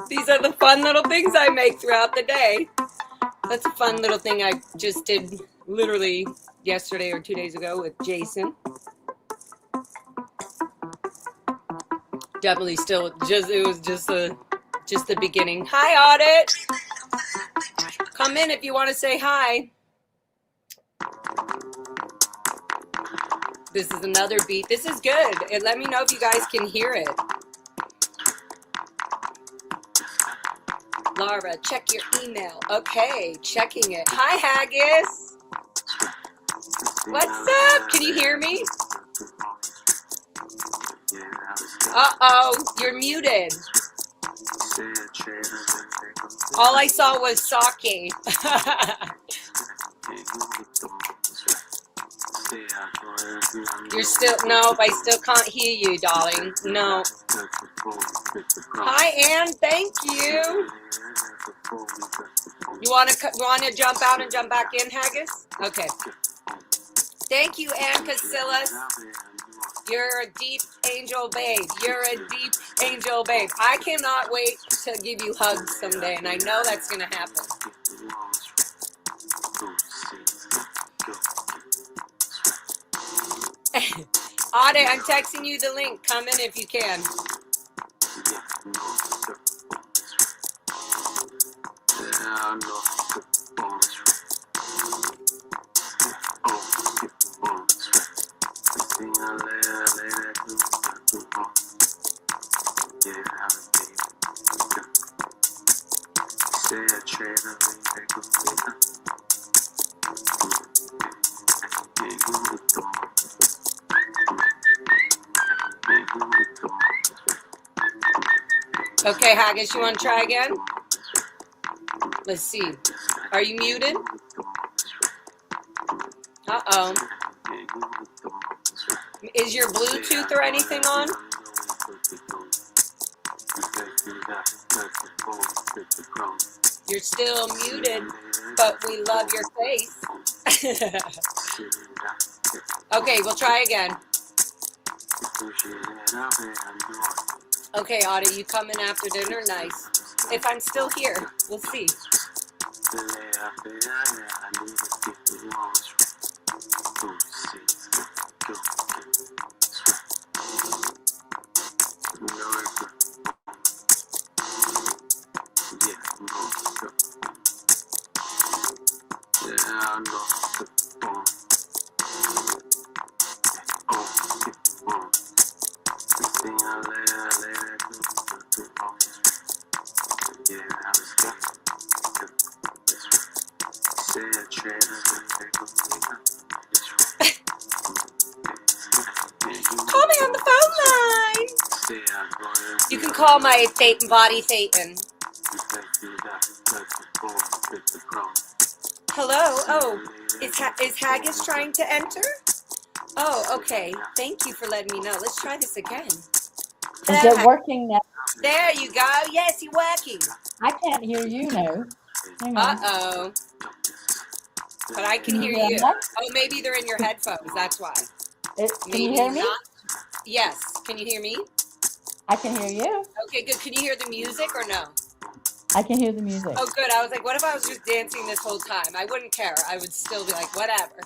These are the fun little things I make throughout the day. That's a fun little thing I just did literally yesterday or 2 days ago with Jason. Definitely still it was just the beginning. Hi, Audit. Come in if you want to say hi. This is another beat. This is good. And let me know if you guys can hear it. Laura, check your email. Okay, checking it. Hi, Haggis. What's up? Can you hear me? Uh-oh, you're muted. All I saw was sake. You're still, no, I still can't hear you, darling. No. Hi, Ann, thank you. You want to jump out and jump back in, Haggis? Okay. Thank you, Ann Casillas. You're a deep angel babe. You're a deep angel babe. I cannot wait to give you hugs someday, and I know that's going to happen. Ade, I'm texting you the link. Come in if you can. Okay, Haggis, you want to try again? Let's see. Are you muted? Uh-oh. Is your Bluetooth or anything on? You're still muted, but we love your face. Okay, we'll try again. Okay, Audie, you coming after dinner? Nice. If I'm still here, we'll see. Call me on the phone line. You can call my body Satan. Hello. Oh, is Haggis trying to enter? Oh, okay. Thank you for letting me know. Let's try this again. Is it working now? There you go. Yes, you're working. I can't hear you now. Hang on. Uh-oh. But I can hear you. Oh, maybe they're in your headphones. That's why. Can you hear me? Not. Yes. Can you hear me? I can hear you. Okay, good. Can you hear the music or no? I can hear the music. Oh, good. I was like, what if I was just dancing this whole time? I wouldn't care. I would still be like, whatever.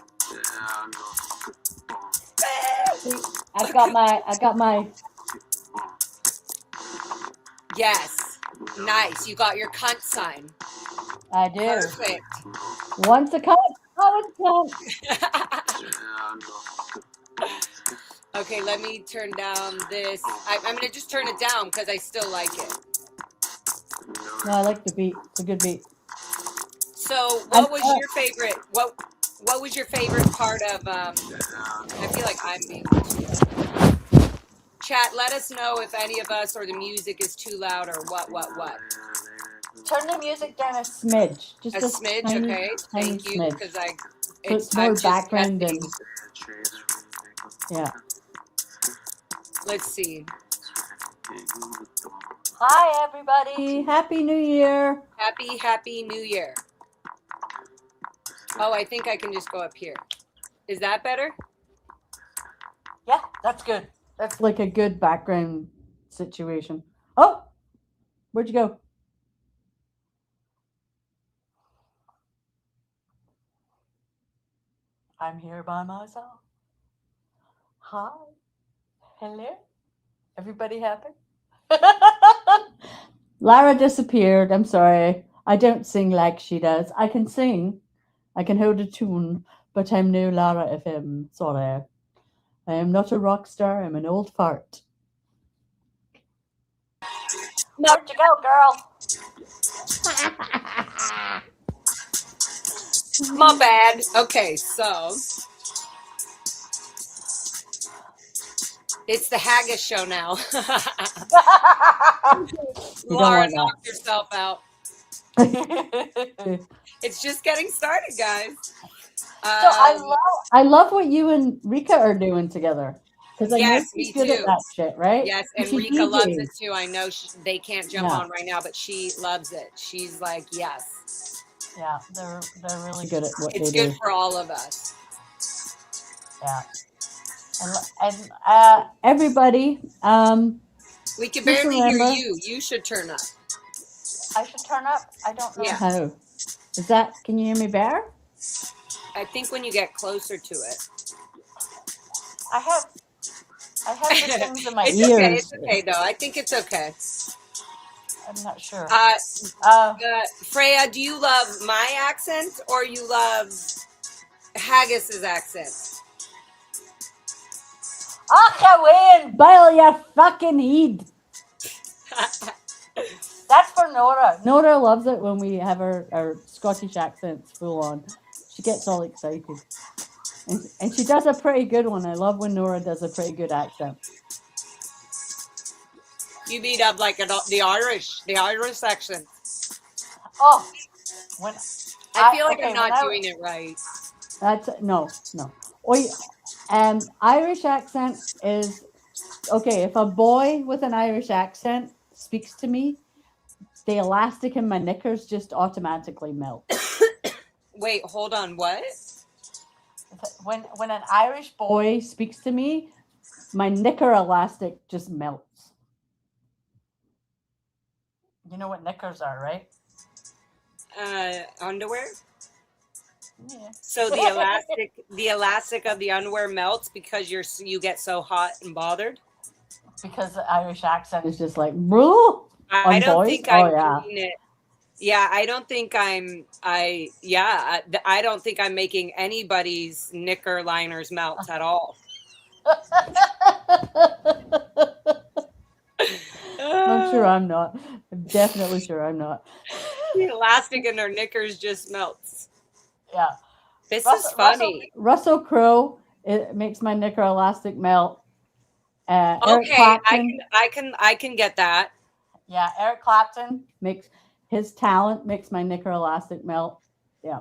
I got my. Yes. Nice. You got your cunt sign. I do. Perfect. Once a cunt, always a cunt. Okay, let me turn down this. I'm going to just turn it down because I still like it. No, I like the beat. It's a good beat. So, what was your favorite? What was your favorite part of? I feel like I'm being. Chat, let us know if any of us or the music is too loud or what. Turn the music down a smidge. Just A smidge, tiny, okay. tiny Thank you, smidge. because So it's more background than. Yeah. Let's see. Hi, everybody. Happy New Year. Happy New Year. Oh, I think I can just go up here. Is that better? Yeah, that's good. That's like a good background situation. Oh, where'd you go? I'm here by myself. Hi. Hello. Everybody happy? Lara disappeared. I'm sorry. I don't sing like she does. I can sing. I can hold a tune, but I'm no Lara FM. Sorry. I am not a rock star. I'm an old fart. No. Where'd you go, girl? My bad. Okay, so it's the Haggis show now. Laura knocked herself out. It's just getting started, guys. So I love what you and Rika are doing together. Because I know she's good at that shit, right? Yes, and Rika loves it too. I know they can't jump on right now, but she loves it. She's like, yes. Yeah, they're really good at what they do. It's good for all of us. Yeah. And everybody, we can barely hear you. You should turn up. I should turn up? I don't know how. Is that, can you hear me better? I think when you get closer to it. I have the things in my ears. Okay, it's okay though. I think it's okay. I'm not sure. Freya, do you love my accent or you love Haggis's accent? Wayne, boil your fucking head. That's for Nora. Nora loves it when we have our Scottish accents full on. She gets all excited. And she does a pretty good one. I love when Nora does a pretty good accent. You beat up like the Irish accent. Oh, I feel like I'm not doing it right. That's no. Irish accent is okay. If a boy with an Irish accent speaks to me, the elastic in my knickers just automatically melt. Wait, hold on. What? When an Irish boy speaks to me, my knicker elastic just melts. You know what knickers are, right? Underwear. Yeah. So the elastic of the underwear melts because you get so hot and bothered. Because the Irish accent is just like, bro. I don't boys? think Oh, I'm yeah. doing it. Yeah, I don't think I don't think I'm making anybody's knicker liners melt at all. I'm sure I'm not. I'm definitely sure I'm not. The elastic in their knickers just melts. Yeah. This is funny. Russell Crowe, it makes my knicker elastic melt. Eric Okay, Clapton, I can get that. yeah, Eric Clapton makes his talent makes my knicker elastic melt. Yeah.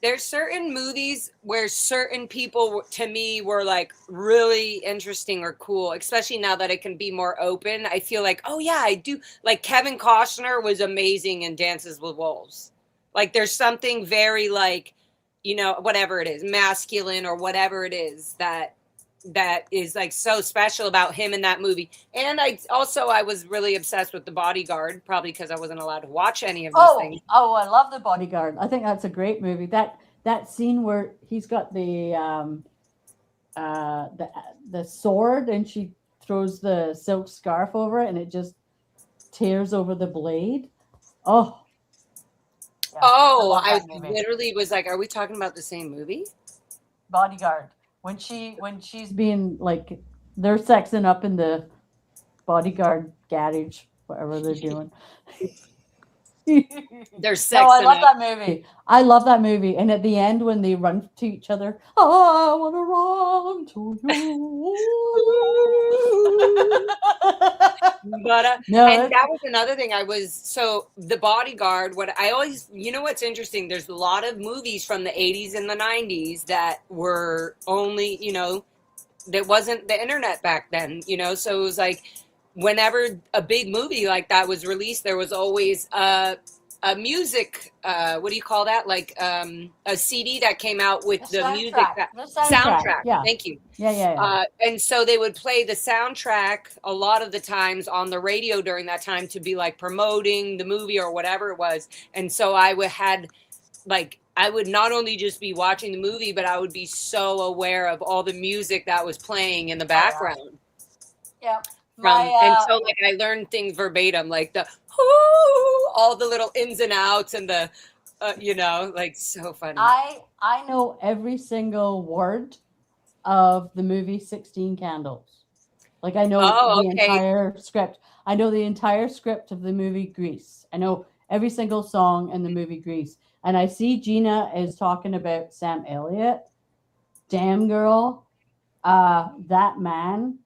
There's certain movies where certain people to me were like really interesting or cool, especially now that it can be more open. I feel like, oh yeah, I do. Like Kevin Costner was amazing in Dances with Wolves. Like there's something very like, you know, whatever it is, masculine or whatever it is that is like so special about him in that movie. And I was really obsessed with The Bodyguard, probably because I wasn't allowed to watch any of these things. Oh, I love The Bodyguard. I think that's a great movie. That scene where he's got the sword and she throws the silk scarf over it and it just tears over the blade. Oh. Yeah, I literally was like, are we talking about the same movie? Bodyguard. When she's being like, they're sexing up in the bodyguard garage, whatever they're doing. They're sexing No, I love up. that movie. I love that movie. And at the end, when they run to each other, I want to run to you. But No, and that was another thing. The Bodyguard. What I always, you know, what's interesting? There's a lot of movies from the 80s and the 90s that were only, you know, there wasn't the internet back then, you know, so it was like whenever a big movie like that was released, there was always a music, what do you call that? Like a CD that came out with the music. Soundtrack. Yeah. Thank you. Yeah. And so they would play the soundtrack a lot of the times on the radio during that time to be like promoting the movie or whatever it was. And so I would not only just be watching the movie, but I would be so aware of all the music that was playing in the background. Yeah. And so like I learned things verbatim, like all the little ins and outs and the, you know, like so funny. I know every single word of the movie 16 Candles. Like I know entire script. I know the entire script of the movie Grease. I know every single song in the movie Grease. And I see Gina is talking about Sam Elliott. Damn girl. That man.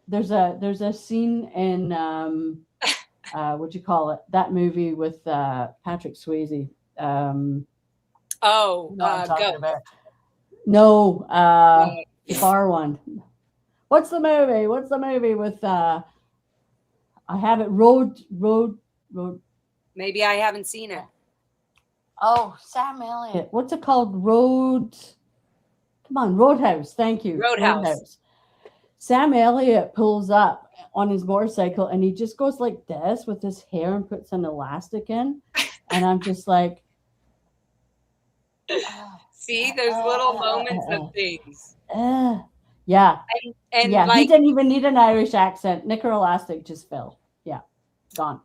There's a scene in what you call it? That movie with Patrick Swayze. No, far one. What's the movie with I have it road. Maybe I haven't seen it. Oh, Sam Elliott. What's it called? Come on, Roadhouse. Thank you. Roadhouse. Sam Elliott pulls up on his motorcycle and he just goes like this with his hair and puts an elastic in. And I'm just like, see, there's little moments of things. Yeah. And yeah, like, he didn't even need an Irish accent. Knicker elastic just fell. Yeah. Gone.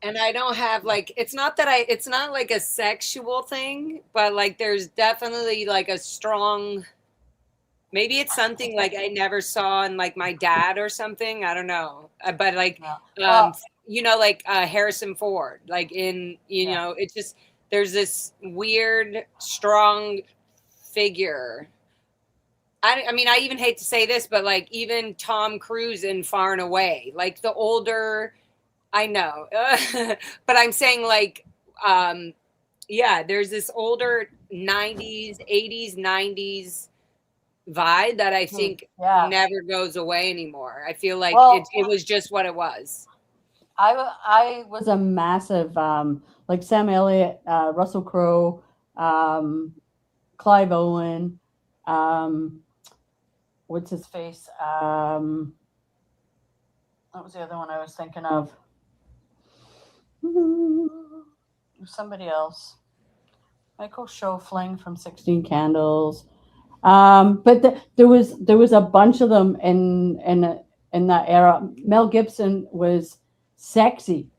And I don't have like, it's not like a sexual thing, but like there's definitely like a strong, maybe it's something like I never saw in like my dad or something. I don't know. But like, you know, like Harrison Ford, like in, you know, it's just, there's this weird, strong figure. I mean, I even hate to say this, but like even Tom Cruise in Far and Away, like the older, I know, but I'm saying like, yeah, there's this older 90s, 80s, 90s vibe that I think Yeah. never goes away anymore. I feel like Well, it was just what it was. I was a massive like Sam Elliott, Russell Crowe, Clive Owen, um, what's his face? What was the other one I was thinking of? Somebody else. Michael Schofling from 16 Candles. But there was a bunch of them in that era. Mel Gibson was sexy.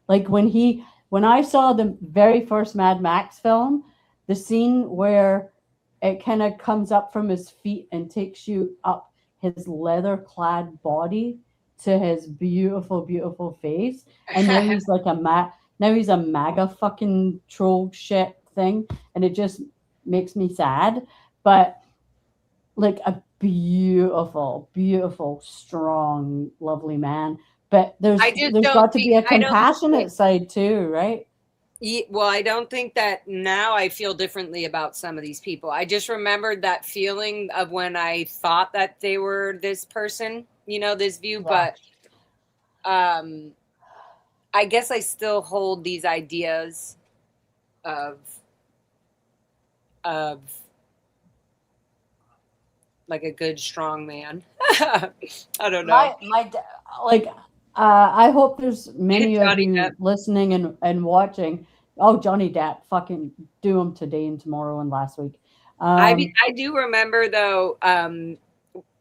Like when I saw the very first Mad Max film, the scene where it kind of comes up from his feet and takes you up his leather clad body to his beautiful, beautiful face. And now he's like now he's a MAGA fucking troll shit thing. And it just makes me sad. But like a beautiful, beautiful, strong, lovely man. But there's got to be a compassionate side too, right? Well, I don't think that now I feel differently about some of these people. I just remembered that feeling of when I thought that they were this person, this view. Yeah. But I guess I still hold these ideas of like a good, strong man. I don't know. I hope there's many of Johnny you Depp. listening and watching. Oh, Johnny Depp, fucking do him today and tomorrow and last week. I do remember though,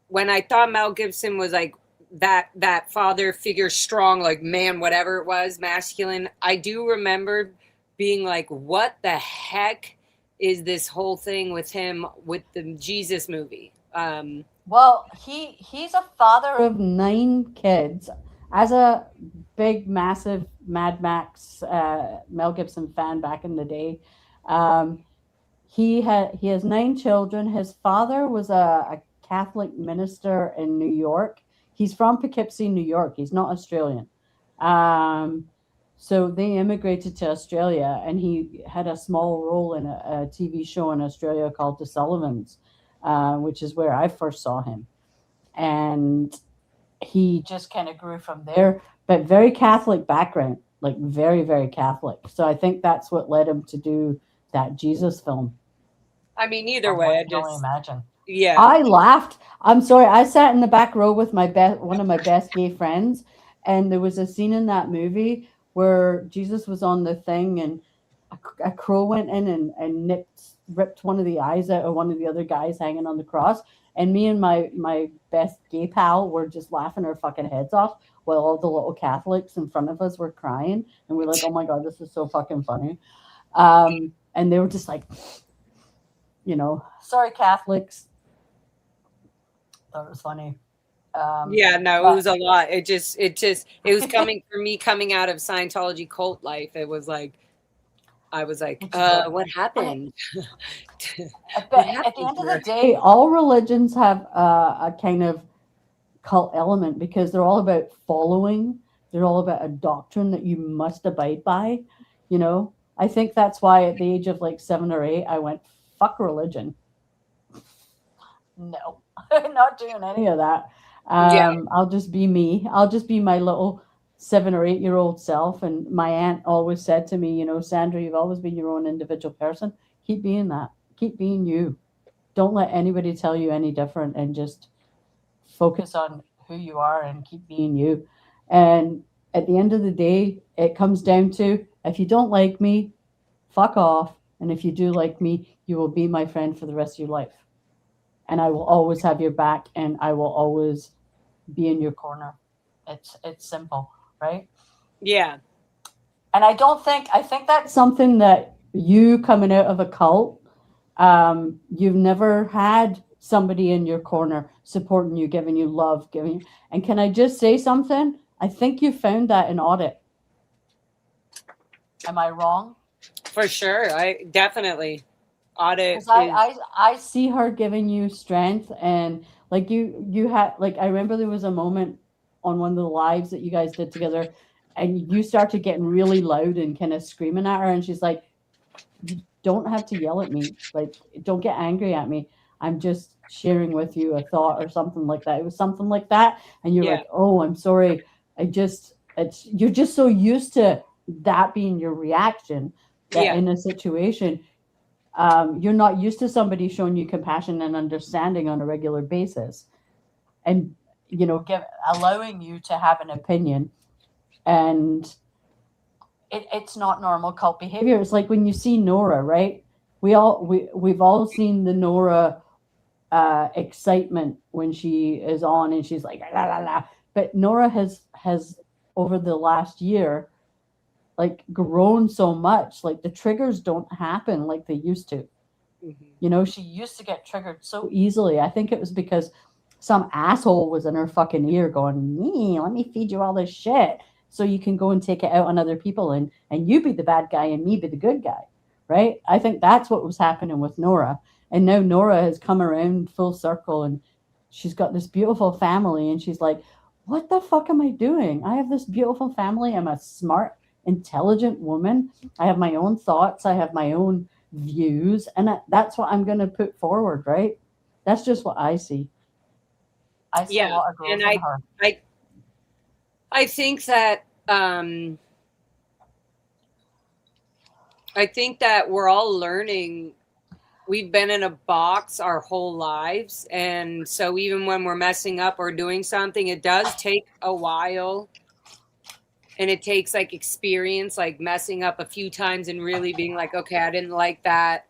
when I thought Mel Gibson was like that father figure, strong, like man, whatever it was, masculine. I do remember being like, what the heck is this whole thing with him with the Jesus movie? Well, he's a father of 9 kids. As a big, massive Mad Max Mel Gibson fan back in the day, he has 9 children. His father was a Catholic minister in New York. He's from Poughkeepsie, New York. He's not Australian. So they immigrated to Australia, and he had a small role in a TV show in Australia called The Sullivans, which is where I first saw him. And he just kind of grew from there, but very Catholic background, like very, very Catholic. So I think that's what led him to do that Jesus film. I mean, either way, I just imagine. Yeah. I laughed. I'm sorry. I sat in the back row with one of my best gay friends, and there was a scene in that movie where Jesus was on the thing, and a crow went in and ripped one of the eyes out of one of the other guys hanging on the cross. And me and my best gay pal were just laughing our fucking heads off while all the little Catholics in front of us were crying. And we're like, oh my God, this is so fucking funny. And they were just like, sorry, Catholics. Thought it was funny. Yeah, no, it was a lot. It was coming out of Scientology cult life. It was like, I was like, what happened? At the end of the day, all religions have a kind of cult element because they're all about following. They're all about a doctrine that you must abide by. I think that's why at the age of like 7 or 8, I went, fuck religion. No, I'm not doing any of that. I'll just be me. I'll just be my little 7 or 8-year-old self. And my aunt always said to me, Sandra, you've always been your own individual person. Keep being that. Keep being you. Don't let anybody tell you any different, and just focus on who you are and keep being you. And at the end of the day, it comes down to, if you don't like me, fuck off. And if you do like me, you will be my friend for the rest of your life. And I will always have your back, and I will always be in your corner. It's simple, right? Yeah. And I think that's something that you coming out of a cult, you've never had somebody in your corner supporting you, giving you love, and can I just say something? I think you found that in Audit. Am I wrong? For sure. I definitely. Audit. I see her giving you strength, and like you had, like, I remember there was a moment on one of the lives that you guys did together, and you started getting really loud and kind of screaming at her, and she's like, don't have to yell at me. Like, don't get angry at me. I'm just sharing with you a thought or something like that. It was something like that. And you're Yeah. like, oh, I'm sorry. You're just so used to that being your reaction that Yeah. in a situation, you're not used to somebody showing you compassion and understanding on a regular basis, and allowing you to have an opinion. And it's not normal cult behavior. It's like when you see Nora, right? We've all seen the Nora excitement when she is on and she's like la la la. But Nora has over the last year like grown so much. Like the triggers don't happen like they used to. She used to get triggered so easily. I think it was because some asshole was in her fucking ear going, let me feed you all this shit so you can go and take it out on other people and you be the bad guy and me be the good guy, right? I think that's what was happening with Nora. And now Nora has come around full circle and she's got this beautiful family and she's like, what the fuck am I doing? I have this beautiful family. I'm a smart, intelligent woman. I have my own thoughts. I have my own views, and that's what I'm going to put forward, right? That's just what I see. I see a lot of growth and in her. I think that we're all learning. We've been in a box our whole lives, and so even when we're messing up or doing something, it does take a while. And it takes like experience, like messing up a few times and really being like, okay, I didn't like that.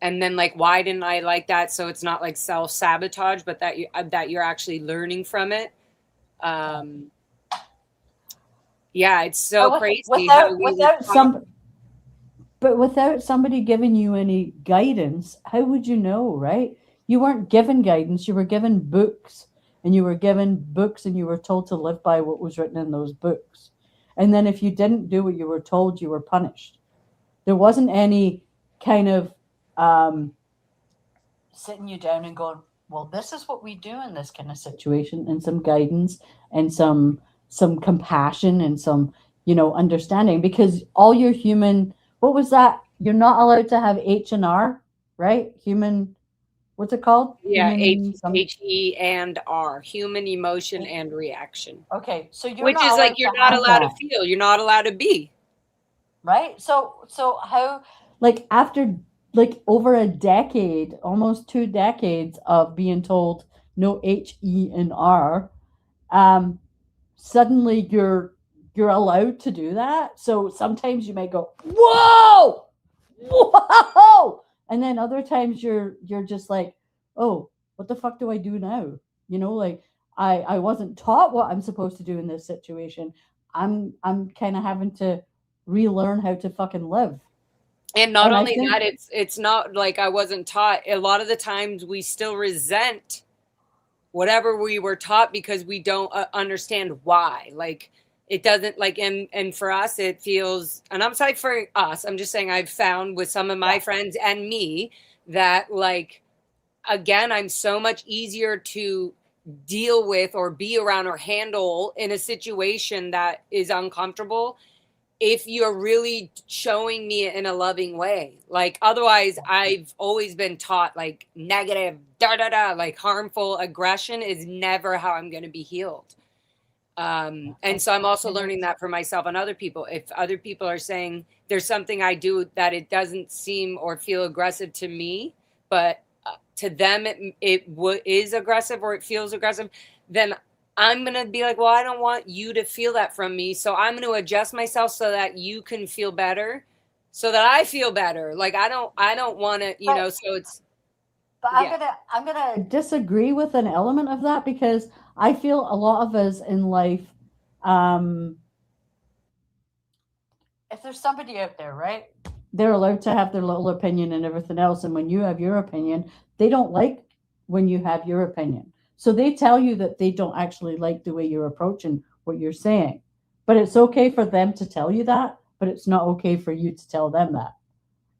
And then like, why didn't I like that? So it's not like self-sabotage, but that you're actually learning from it. Yeah, it's so crazy. Without somebody giving you any guidance, how would you know, right? You weren't given guidance. You were given books, and you were told to live by what was written in those books. And then if you didn't do what you were told, you were punished. There wasn't any kind of sitting you down and going, well, this is what we do in this kind of situation, and some guidance and some compassion and some, understanding, because all your human, what was that? You're not allowed to have H&R, right? Human, what's it called? Yeah, Human, H-E and R, human emotion and reaction. Okay, so which is like you're not allowed to feel. You're not allowed to be. Right? So how, like, after like over a decade, almost 2 decades of being told no H-E and R, suddenly you're allowed to do that. So sometimes you may go, whoa, and then other times you're just like, oh, what the fuck do I do now? Like I wasn't taught what I'm supposed to do in this situation. I'm kind of having to relearn how to fucking live. And not only that, it's not like I wasn't taught. A lot of the times we still resent whatever we were taught because we don't understand why. Like it doesn't like, and for us, it feels, and I'm sorry for us, I'm just saying I've found with some of my friends and me that like, again, I'm so much easier to deal with or be around or handle in a situation that is uncomfortable if you're really showing me in a loving way. Like otherwise I've always been taught like negative like harmful aggression is never how I'm going to be healed. And so I'm also learning that for myself and other people. If other people are saying there's something I do that it doesn't seem or feel aggressive to me, but to them it is aggressive or it feels aggressive, then I'm going to be like, well, I don't want you to feel that from me. So I'm going to adjust myself so that you can feel better, so that I feel better. Like, I don't want to, so it's. But I'm going to disagree with an element of that, because I feel a lot of us in life, if there's somebody out there, right, they're allowed to have their little opinion and everything else. And when you have your opinion, they don't like when you have your opinion. So they tell you that they don't actually like the way you're approaching what you're saying. But it's okay for them to tell you that, but it's not okay for you to tell them that.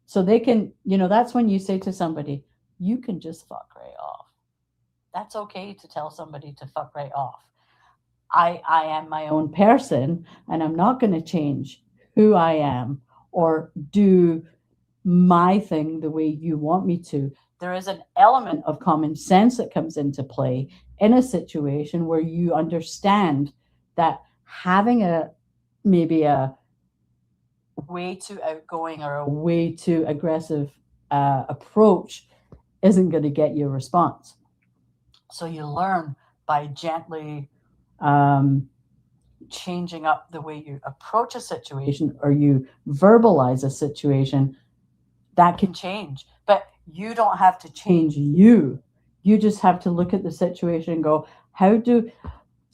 So they can, that's when you say to somebody, you can just fuck right off. That's okay to tell somebody to fuck right off. I am my own person, and I'm not going to change who I am or do my thing the way you want me to. There is an element of common sense that comes into play in a situation where you understand that having maybe a way too outgoing or a way too aggressive approach isn't going to get you a response. So you learn by gently changing up the way you approach a situation or you verbalize a situation. That can change, but you don't have to change you. You just have to look at the situation and go, how do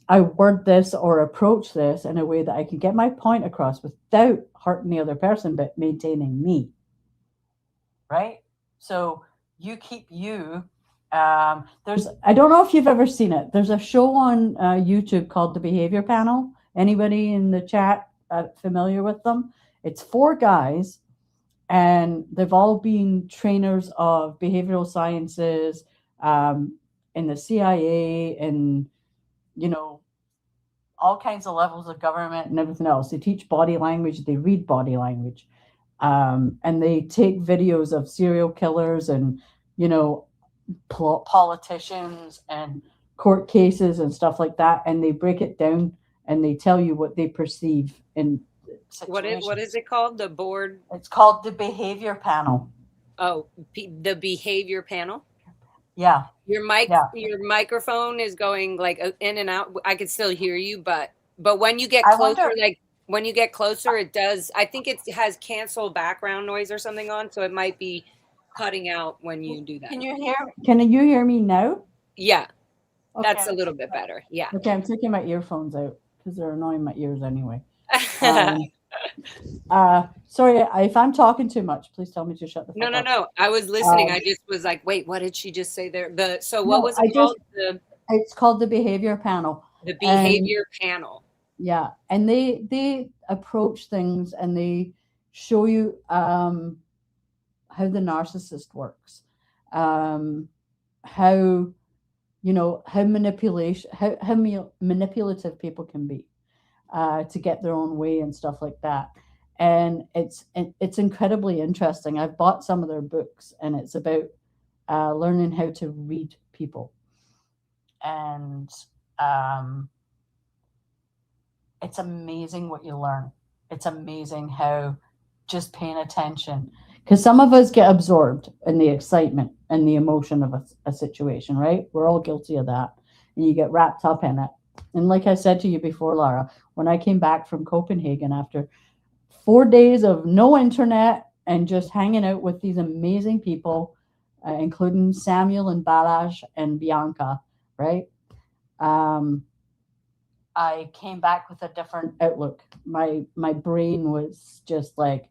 I word this or approach this in a way that I can get my point across without hurting the other person, but maintaining me? Right? So you keep you. I don't know if you've ever seen it. There's a show on YouTube called The Behavior Panel. Anybody in the chat familiar with them? It's 4 guys, and they've all been trainers of behavioral sciences in the CIA and, all kinds of levels of government and everything else. They teach body language. They read body language. And they take videos of serial killers and, politicians and court cases and stuff like that. And they break it down and they tell you what they perceive in situations. What is it called? The board? It's called the Behavior Panel. Oh, the Behavior Panel? Yeah. Your microphone is going like in and out. I can still hear you, but when you get closer, it does. I think it has cancel background noise or something on, so it might be cutting out when you do that. Can you hear me now? Yeah. Okay. That's a little bit better. Yeah. Okay, I'm taking my earphones out because they're annoying my ears anyway. Sorry, if I'm talking too much, please tell me to shut the fuck up. No. I was listening. I just was like, wait, what did she just say there? What was it called? It's called the Behavior Panel. The Behavior Panel. Yeah, and they approach things and they show you how the narcissist works, how manipulative people can be to get their own way and stuff like that. And it's incredibly interesting. I've bought some of their books, and it's about learning how to read people. And it's amazing what you learn. It's amazing how just paying attention, because some of us get absorbed in the excitement and the emotion of a situation, right? We're all guilty of that. And you get wrapped up in it. And like I said to you before, Lara, when I came back from Copenhagen after 4 days of no internet and just hanging out with these amazing people, including Samuel and Balázs and Bianca, right? I came back with a different outlook. My brain was just like,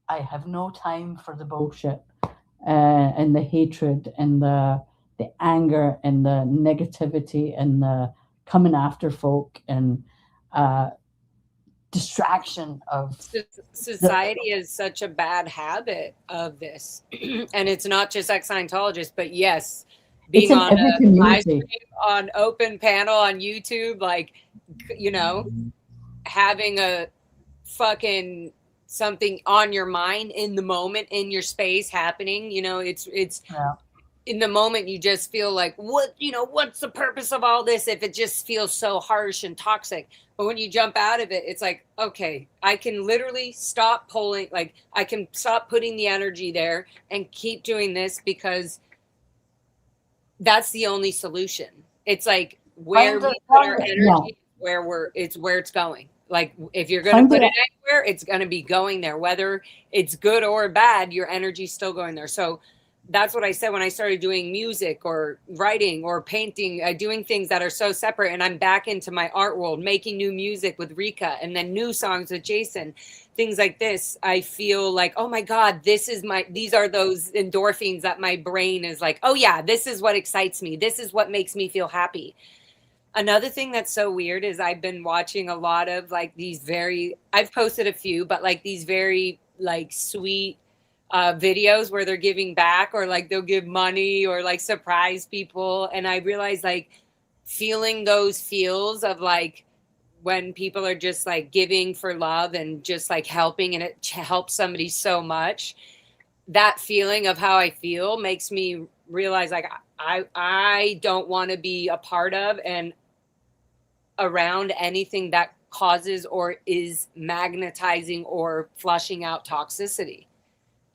I have no time for the bullshit and the hatred and the anger and the negativity and the coming after folk and distraction of society is such a bad habit of this. And it's not just ex-Scientologists, but yes, being on a live stream, on open panel on YouTube, like, having a fucking something on your mind in the moment, in your space happening, it's in the moment you just feel like, what's the purpose of all this if it just feels so harsh and toxic? But when you jump out of it, it's like, okay, I can literally stop pulling, like I can stop putting the energy there and keep doing this, because that's the only solution. It's like where we put our energy, where it's going. Like if you're going to put it anywhere, it's going to be going there, whether it's good or bad, your energy's still going there. So that's what I said when I started doing music or writing or painting, doing things that are so separate. And I'm back into my art world, making new music with Rika and then new songs with Jason, things like this. I feel like, oh my God, these are those endorphins that my brain is like, oh yeah, this is what excites me. This is what makes me feel happy. Another thing that's so weird is I've been watching a lot of like I've posted a few, but like these very like sweet videos where they're giving back, or like they'll give money or like surprise people. And I realized like feeling those feels of like when people are just like giving for love and just like helping, and it helps somebody so much, that feeling of how I feel makes me realize like I don't want to be a part of and around anything that causes or is magnetizing or flushing out toxicity.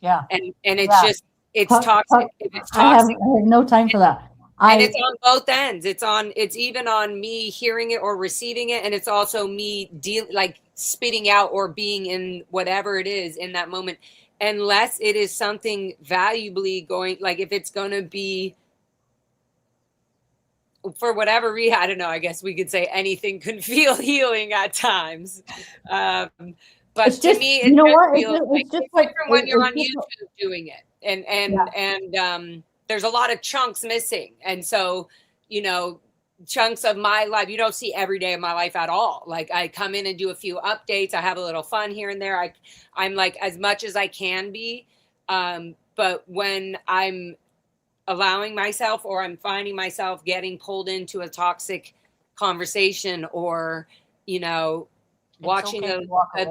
Yeah. And it's Yeah. just, it's toxic. It's I have toxic. no time for that. And it's on both ends. It's even on me hearing it or receiving it. And it's also me like spitting out or being in whatever it is in that moment. Unless it is something valuably going, like if it's going to be for whatever reason, I don't know, I guess we could say anything can feel healing at times. But it's to just, me, you know what? it's just like different when you're on YouTube doing it. And there's a lot of chunks missing. And so, you know, chunks of my life, you don't see every day of my life at all. Like I come in and do a few updates. I have a little fun here and there. I'm like as much as I can be. But when I'm allowing myself or I'm finding myself getting pulled into a toxic conversation or, you know, watching a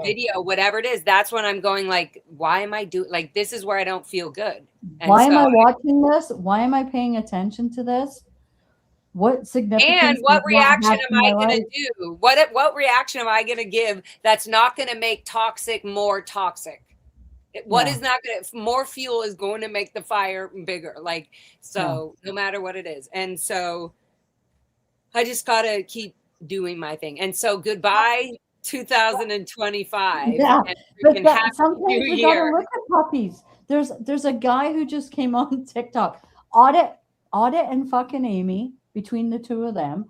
video, whatever it is, that's when I'm going like, why am I doing, like, this is where I don't feel good. And why am I watching this? Why am I paying attention to this? What significance? And what reaction am I going to do? What reaction am I going to give that's not going to make toxic more toxic? What is not going to, more fuel is going to make the fire bigger. Like, so no matter what it is. And so I just got to keep doing my thing. And so goodbye 2025. Yeah, and but sometimes we got to look at puppies. There's a guy who just came on TikTok. Audit and fucking Amy, between the two of them,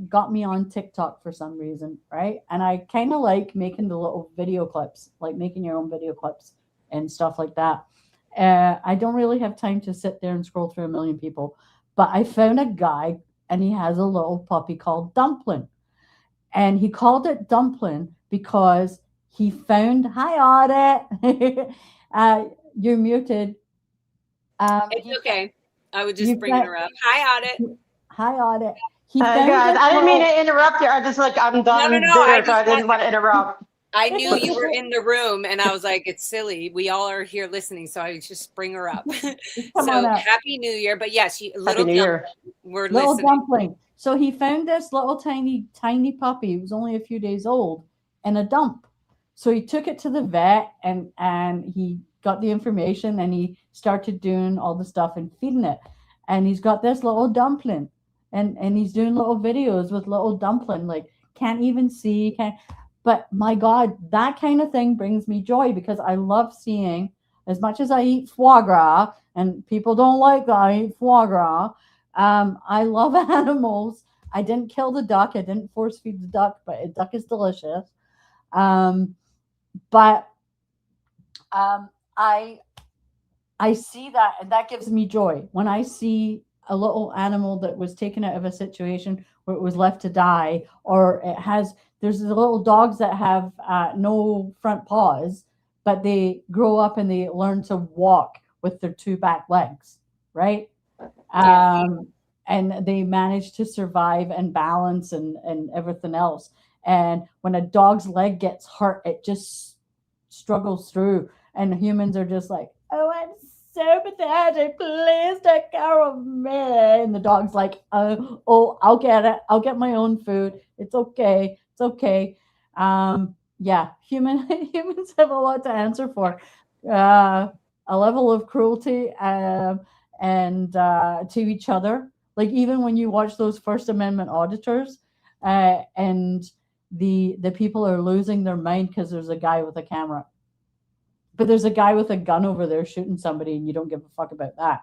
got me on TikTok for some reason, right? And I kind of like making the little video clips, like making your own video clips and stuff like that. I don't really have time to sit there and scroll through a million people, but I found a guy and he has a little puppy called Dumpling. And he called it Dumpling because he found, hi Audit, you're muted. It's okay. I would just bring her up. Hi Audit. Hi Audit. Guys, I didn't mean to interrupt you. I just like, I'm done dinner, so I didn't want to interrupt. I knew you were in the room and I was like, it's silly. We all are here listening. So I just bring her up. So happy New Year. But yes, Happy New Year. We're little listening. Dumpling. So he found this little tiny puppy. He was only a few days old in a dump. So he took it to the vet and he got the information and he started doing all the stuff and feeding it. And he's got this little Dumpling and he's doing little videos with little Dumpling, like can't even see, but my God, that kind of thing brings me joy because I love seeing, as much as I eat foie gras and people don't like that I eat foie gras, I love animals. I didn't kill the duck. I didn't force feed the duck, but a duck is delicious. But I see that, and that gives me joy when I see a little animal that was taken out of a situation where it was left to die, or there's the little dogs that have no front paws, but they grow up and they learn to walk with their two back legs, right? And they manage to survive and balance and everything else. And when a dog's leg gets hurt, it just struggles through. And humans are just like, oh, I'm so pathetic. Please take care of me. And the dog's like, oh, I'll get it. I'll get my own food. It's okay. It's okay. Yeah, humans have a lot to answer for. A level of cruelty and to each other. Like even when you watch those First Amendment auditors and the people are losing their mind because there's a guy with a camera. But there's a guy with a gun over there shooting somebody and you don't give a fuck about that.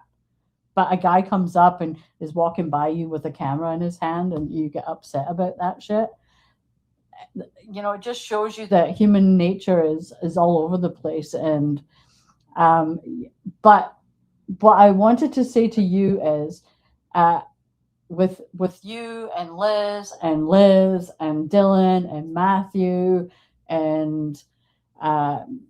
But a guy comes up and is walking by you with a camera in his hand and you get upset about that shit. You know, it just shows you that human nature is all over the place. And but what I wanted to say to you is with you and Liz and Dylan and Matthew and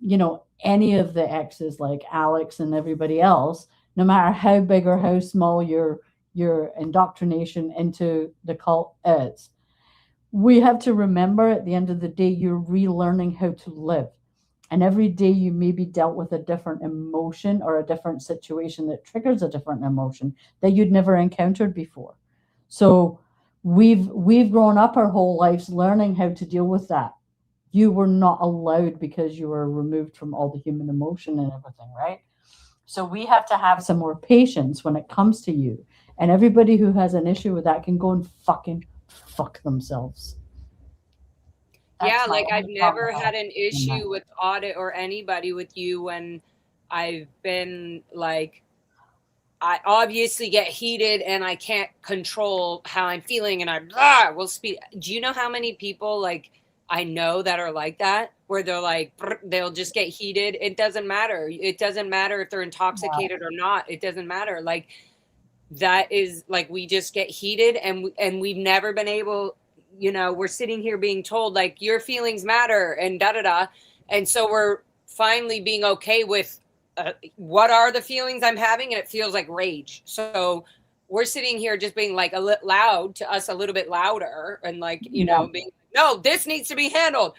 you know, any of the exes like Alex and everybody else, no matter how big or how small your indoctrination into the cult is, we have to remember at the end of the day, you're relearning how to live. And every day you maybe dealt with a different emotion or a different situation that triggers a different emotion that you'd never encountered before. So we've grown up our whole lives learning how to deal with that. You were not allowed because you were removed from all the human emotion and everything, right? So we have to have some more patience when it comes to you. And everybody who has an issue with that can go and fucking fuck themselves. Yeah, like I've never had an issue with Audit or anybody with you when I've been like, I obviously get heated and I can't control how I'm feeling and I will speak. Do you know how many people like I know that are like that, where they're like, they'll just get heated? It doesn't matter. It doesn't matter if they're intoxicated or not. It doesn't matter. Like that is like, we just get heated and we've never been able, we're sitting here being told like your feelings matter and da-da-da. And so we're finally being okay with what are the feelings I'm having? And it feels like rage. So we're sitting here just being like loud to us, a little bit louder and like, being, no, this needs to be handled.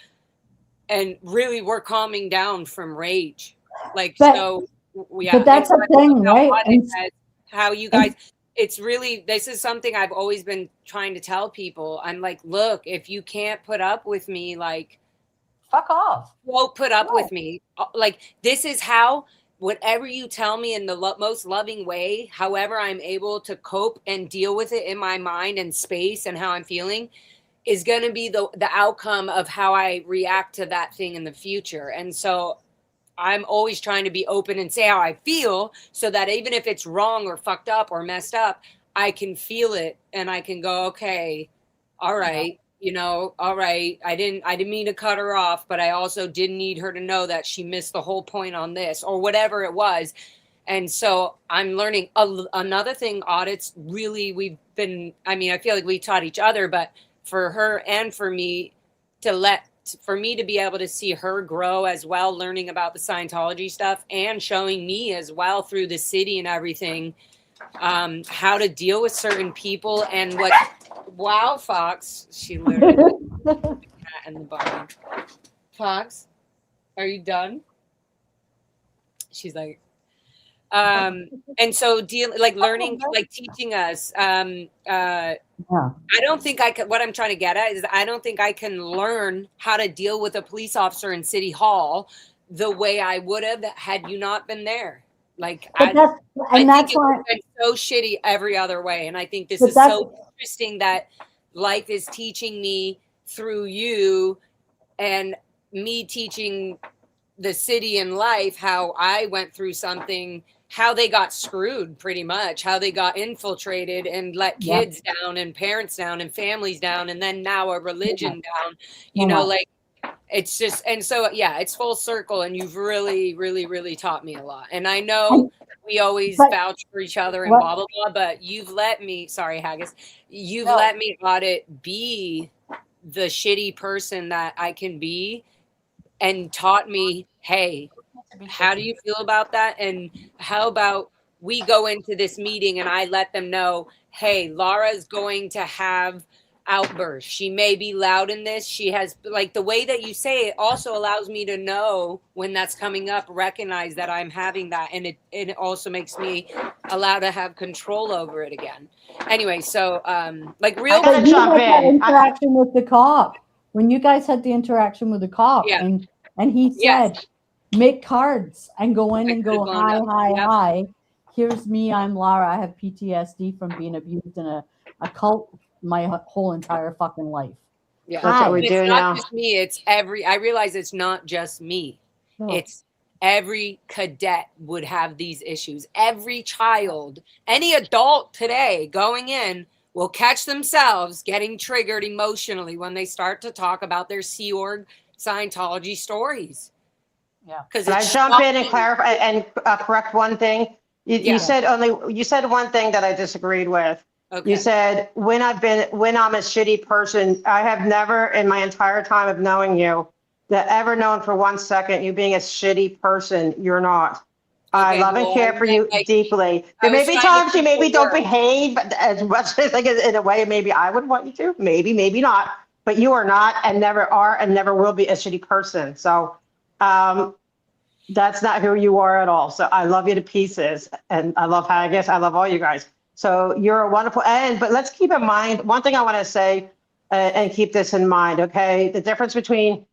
And really we're calming down from rage. Like, so yeah. But that's the thing, right? How you guys, it's really, this is something I've always been trying to tell people. I'm like, look, if you can't put up with me, like, fuck off. Won't put up with me. Like, this is how, whatever you tell me in the most loving way, however I'm able to cope and deal with it in my mind and space and how I'm feeling is going to be the outcome of how I react to that thing in the future. And so I'm always trying to be open and say how I feel so that even if it's wrong or fucked up or messed up, I can feel it and I can go, okay, all right, all right. I didn't mean to cut her off, but I also didn't need her to know that she missed the whole point on this or whatever it was. And so I'm learning another thing. Audits really, I feel like we taught each other, but for her and for me for me to be able to see her grow as well, learning about the Scientology stuff and showing me as well through the city and everything, how to deal with certain people and what, wow, Fox, she literally put the cat in the bottom. Fox, are you done? She's like, and so learning, like teaching us, I don't think what I'm trying to get at is I don't think I can learn how to deal with a police officer in City Hall the way I would have had you not been there. Like, I think it's been so shitty every other way. And I think this is so interesting that life is teaching me through you and me teaching the city and life how I went through something, how they got screwed pretty much, how they got infiltrated and let kids down and parents down and families down. And then now a religion down, like it's just, and so, yeah, it's full circle. And you've really, really, really taught me a lot. And I know we always vouch for each other and blah, blah, blah, but you've let me, sorry, Haggis, let me Audit be the shitty person that I can be and taught me, hey, how do you feel about that? And how about we go into this meeting and I let them know, hey, Laura's going to have outbursts. She may be loud in this. She has, like, the way that you say it also allows me to know when that's coming up, recognize that I'm having that. And it also makes me allow to have control over it again. Anyway, so like real interaction with the cop. When you guys had the interaction with the cop and he said, make cards and go in and go, hi. Here's me. I'm Lara. I have PTSD from being abused in a cult my whole entire fucking life. Yeah, that's what we do now. It's not just me. It's I realize it's not just me. No. It's every cadet would have these issues. Every child, any adult today going in will catch themselves getting triggered emotionally when they start to talk about their Sea Org Scientology stories. Yeah. Can I jump in and clarify and correct one thing? You said one thing that I disagreed with. Okay. You said when I'm a shitty person, I have never in my entire time of knowing you that ever known for 1 second you being a shitty person. You're not. I love and care for you deeply. There may be times you maybe don't behave as much as like in a way maybe I would want you to. Maybe not. but you are not and never are and never will be a shitty person. So that's not who you are at all. So I love you to pieces. And I love Haggis. I love all you guys. So you're a wonderful, but let's keep in mind, one thing I want to say and keep this in mind, okay? The difference between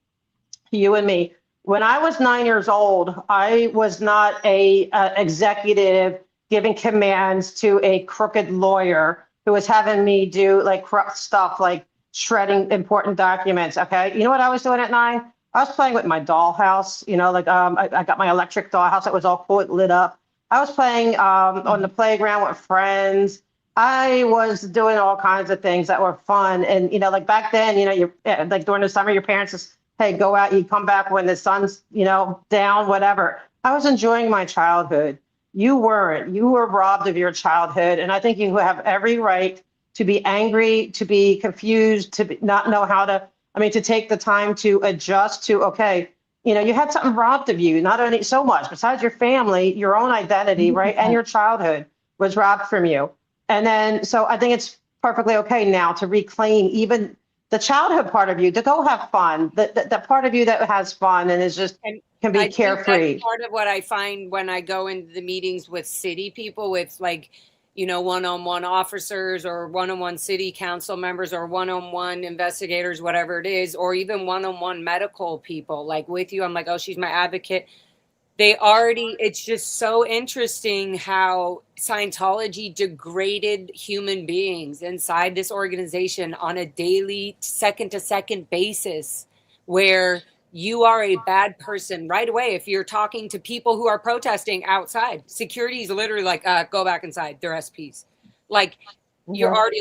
you and me. When I was 9 years old, I was not a executive giving commands to a crooked lawyer who was having me do like corrupt stuff, like shredding important documents. Okay. You know what I was doing at 9? I was playing with my dollhouse, like I got my electric dollhouse that was all cool, it lit up. I was playing on the playground with friends. I was doing all kinds of things that were fun. And, like back then, you're like during the summer, your parents just, hey, go out, you come back when the sun's, down, whatever. I was enjoying my childhood. You weren't. You were robbed of your childhood. And I think you have every right to be angry, to be confused, to not know how to, to take the time to adjust to, okay, you had something robbed of you, not only so much, besides your family, your own identity, right? And your childhood was robbed from you. And then, so I think it's perfectly okay now to reclaim even the childhood part of you, to go have fun, the part of you that has fun and is just can be carefree. That's part of what I find when I go into the meetings with city people, with like, one-on-one officers or one-on-one city council members or one-on-one investigators, whatever it is, or even one-on-one medical people, like with you, I'm like, oh, she's my advocate. It's just so interesting how Scientology degraded human beings inside this organization on a daily, second-to-second basis, where you are a bad person right away. If you're talking to people who are protesting outside, security is literally like, go back inside, they're SPs. Like, you're already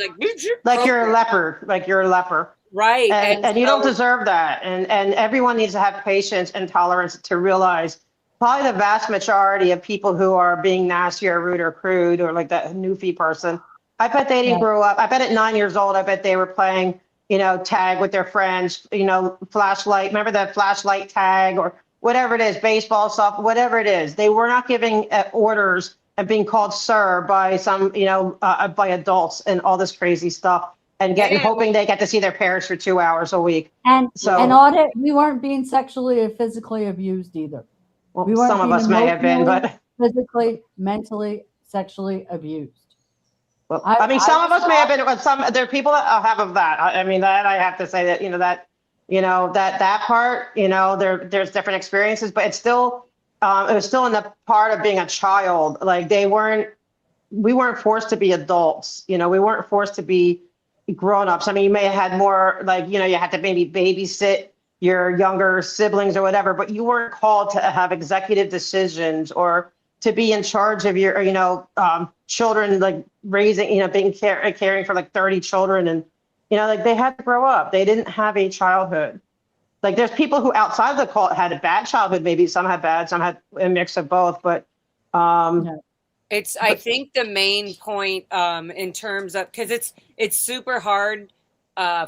like you're a leper, Right. And you don't deserve that. And everyone needs to have patience and tolerance to realize probably the vast majority of people who are being nasty or rude or crude or like that newfie person, I bet they didn't grow up. I bet at 9 years old, I bet they were playing, tag with their friends, flashlight. Remember that flashlight tag or whatever it is, baseball stuff, whatever it is. They were not giving orders and being called sir by some, by adults and all this crazy stuff and hoping they get to see their parents for 2 hours a week. And audit, we weren't being sexually or physically abused either. Well, some of us may have been, but physically, mentally, sexually abused. Well, some of us may have been, but there are people that have of that. That I have to say that, that part, there's different experiences, but it's still, it was still in the part of being a child. Like we weren't forced to be adults. We weren't forced to be grown-ups. You may have had more, like, you had to maybe babysit your younger siblings or whatever, but you weren't called to have executive decisions or to be in charge of your, children, like raising, being caring for like 30 children. And, like they had to grow up. They didn't have a childhood. Like there's people who outside of the cult had a bad childhood. Maybe some had bad, some had a mix of both, but I think the main point in terms of, because it's super hard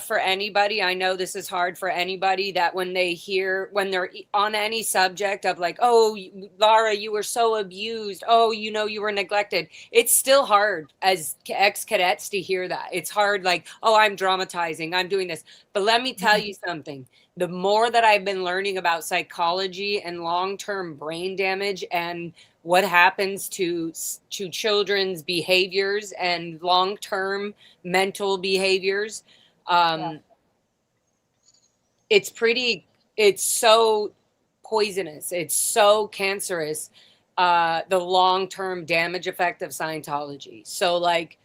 for anybody. I know this is hard for anybody that when they're on any subject of like, oh, Lara, you were so abused. Oh, you were neglected. It's still hard as ex-cadets to hear that. It's hard, like, oh, I'm dramatizing, I'm doing this. But let me tell you something. The more that I've been learning about psychology and long-term brain damage and what happens to children's behaviors and long-term mental behaviors, it's so poisonous. It's so cancerous, the long-term damage effect of Scientology. So like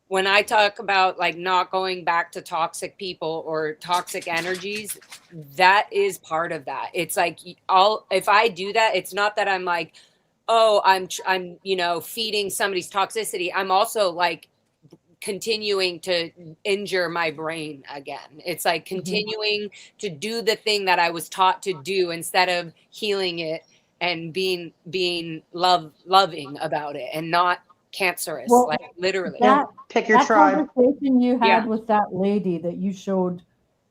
when I talk about like not going back to toxic people or toxic energies, that is part of that. It's like if I do that, it's not that I'm like, oh, I'm feeding somebody's toxicity. I'm also like continuing to injure my brain again. It's like continuing to do the thing that I was taught to do instead of healing it and being loving about it and not cancerous, like literally. Pick your tribe. Conversation you had with that lady that you showed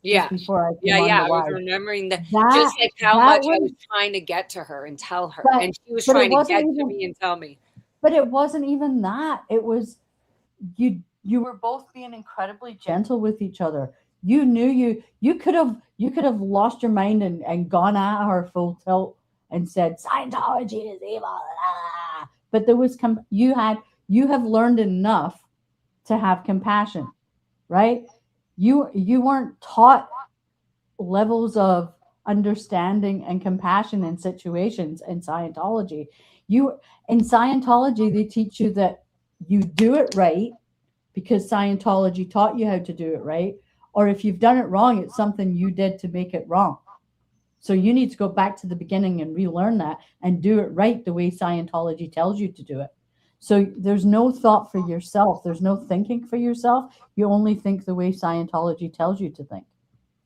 before I came on the I was live. remembering that just like how much I was trying to get to her and tell her, and she was trying to get to me and tell me. But it wasn't even that. It was you were both being incredibly gentle with each other. You knew you could have lost your mind and gone at her full tilt and said Scientology is evil. Ah. But there was you have learned enough to have compassion, right? You weren't taught levels of understanding and compassion in situations in Scientology. In Scientology, they teach you that you do it right because Scientology taught you how to do it right. Or if you've done it wrong, it's something you did to make it wrong. So you need to go back to the beginning and relearn that and do it right the way Scientology tells you to do it. So there's no thought for yourself. There's no thinking for yourself. You only think the way Scientology tells you to think,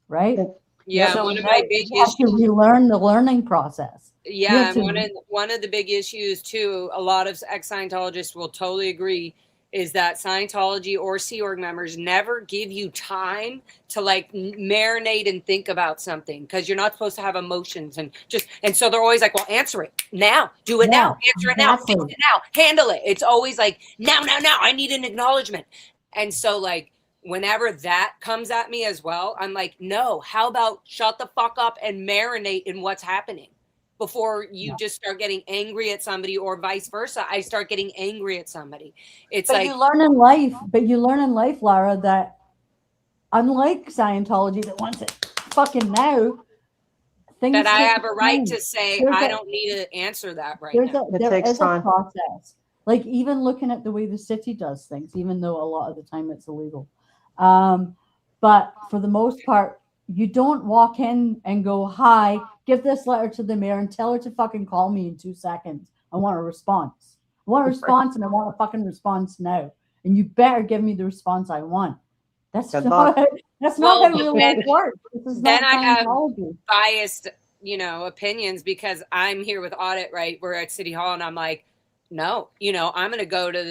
right? Yeah, So one of my big issues. You relearn the learning process. Yeah, and one of the big issues too, a lot of ex-Scientologists will totally agree, is that Scientology or Sea Org members never give you time to like marinate and think about something, because you're not supposed to have emotions and so they're always like, well, answer it now, do it now, answer it now, fix it now, handle it. It's always like now, I need an acknowledgement. And so like whenever that comes at me as well, I'm like, no, how about shut the fuck up and marinate in what's happening before you just start getting angry at somebody, or vice versa. I start getting angry at somebody. It's but like you learn in life, Lara, that unlike Scientology that wants it fucking now, things that I take have a right time. to say, I don't need to answer that right now. There is a process. Like even looking at the way the city does things, even though a lot of the time it's illegal. But for the most part, you don't walk in and go, hi, give this letter to the mayor and tell her to fucking call me in 2 seconds. I want a response. I want a response, and I want a fucking response now. And you better give me the response I want. That's not how real life works. This is then I have Scientology. biased, opinions, because I'm here with audit, right? We're at City Hall, and I'm like, no, I'm going to go to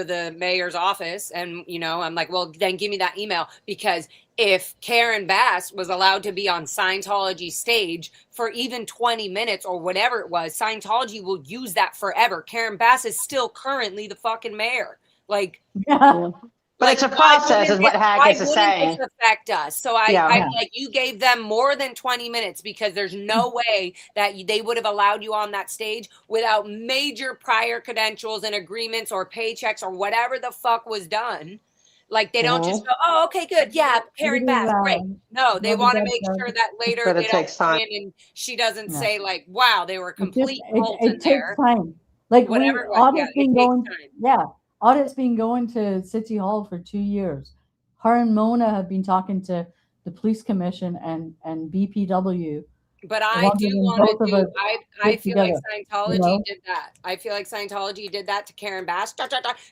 the mayor's office, and, I'm like, well, then give me that email, because if Karen Bass was allowed to be on Scientology stage for even 20 minutes or whatever it was, Scientology will use that forever. Karen Bass is still currently the fucking mayor. Like, yeah. But it's a process, is what Haggis is saying. Why wouldn't this affect us? So I'm like, you gave them more than 20 minutes, because there's no way that they would have allowed you on that stage without major prior credentials and agreements or paychecks or whatever the fuck was done. Like, they don't just go, oh, okay, good. Yeah, Karen Bass, great. No, they want to make sure that later they don't come in and she doesn't say like, wow, they were complete holes in there. It takes time. Like whatever. Audit's been going, Audit's been going to City Hall for 2 years. Her and Mona have been talking to the police commission and BPW. But I do want to do, I feel like Scientology did that. I feel like Scientology did that to Karen Bass.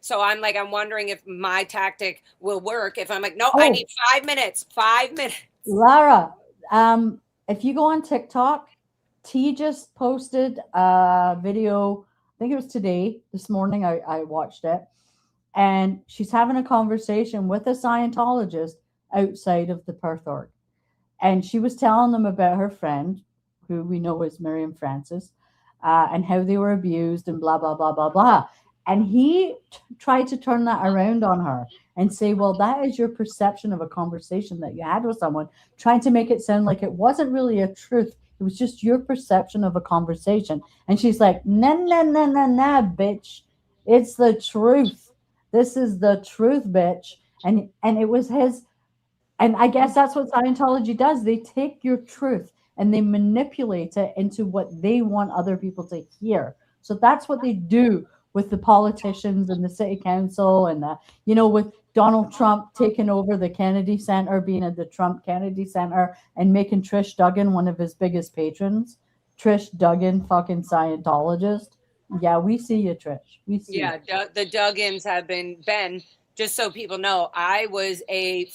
So I'm like, I'm wondering if my tactic will work. If I'm like, no, I need 5 minutes, 5 minutes. Lara, if you go on TikTok, T just posted a video, I think it was this morning, I watched it. And she's having a conversation with a Scientologist outside of the Perth org. And she was telling them about her friend, who we know is Miriam Francis, and how they were abused and blah, blah, blah, blah, blah. And he tried to turn that around on her and say, well, that is your perception of a conversation that you had with someone, trying to make it sound like it wasn't really a truth. It was just your perception of a conversation. And she's like, nah, bitch. It's the truth. This is the truth, bitch. And it was his. And I guess that's what Scientology does. They take your truth and they manipulate it into what they want other people to hear. So that's what they do with the politicians and the city council and with Donald Trump taking over the Kennedy Center, being at the Trump Kennedy Center and making Trish Duggan one of his biggest patrons. Trish Duggan, fucking Scientologist. Yeah, we see you, Trish. We see you. The Duggans have been, just so people know, I was a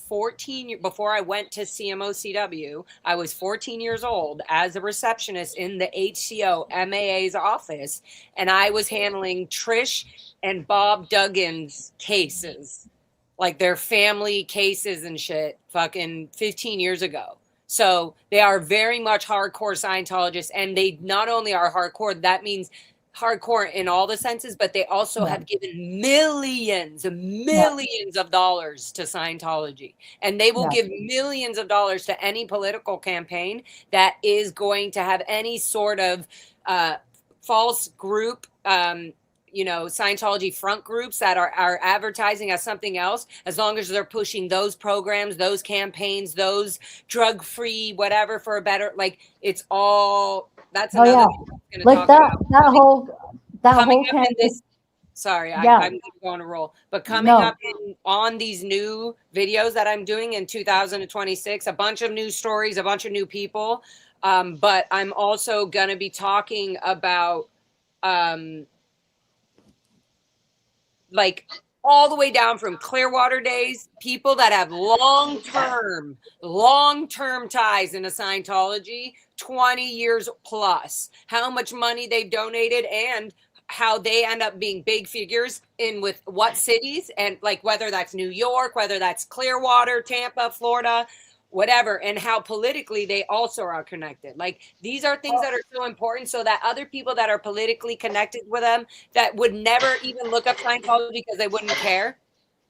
14 before I went to CMOCW, I was 14 years old as a receptionist in the HCO MAA's office, and I was handling Trish and Bob Duggan's cases, like their family cases and shit, fucking 15 years ago. So they are very much hardcore Scientologists, and they not only are hardcore, that means hardcore in all the senses, but they also have given millions of dollars to Scientology, and they will give millions of dollars to any political campaign that is going to have any sort of false group, Scientology front groups that are advertising as something else, as long as they're pushing those programs, those campaigns, those drug-free, whatever, for a better, like, it's all, that's another thing I'm like talk about. that whole Coming up in campaign. this, sorry, I'm going to go on a roll, but coming up on these new videos that I'm doing in 2026, a bunch of news stories, a bunch of new people, but I'm also going to be talking about like all the way down from Clearwater days, people that have long-term ties into Scientology, 20 years plus, how much money they've donated and how they end up being big figures in with what cities, and like whether that's New York, whether that's Clearwater, Tampa, Florida, whatever, and how politically they also are connected. Like, these are things that are so important, so that other people that are politically connected with them that would never even look up Scientology because they wouldn't care,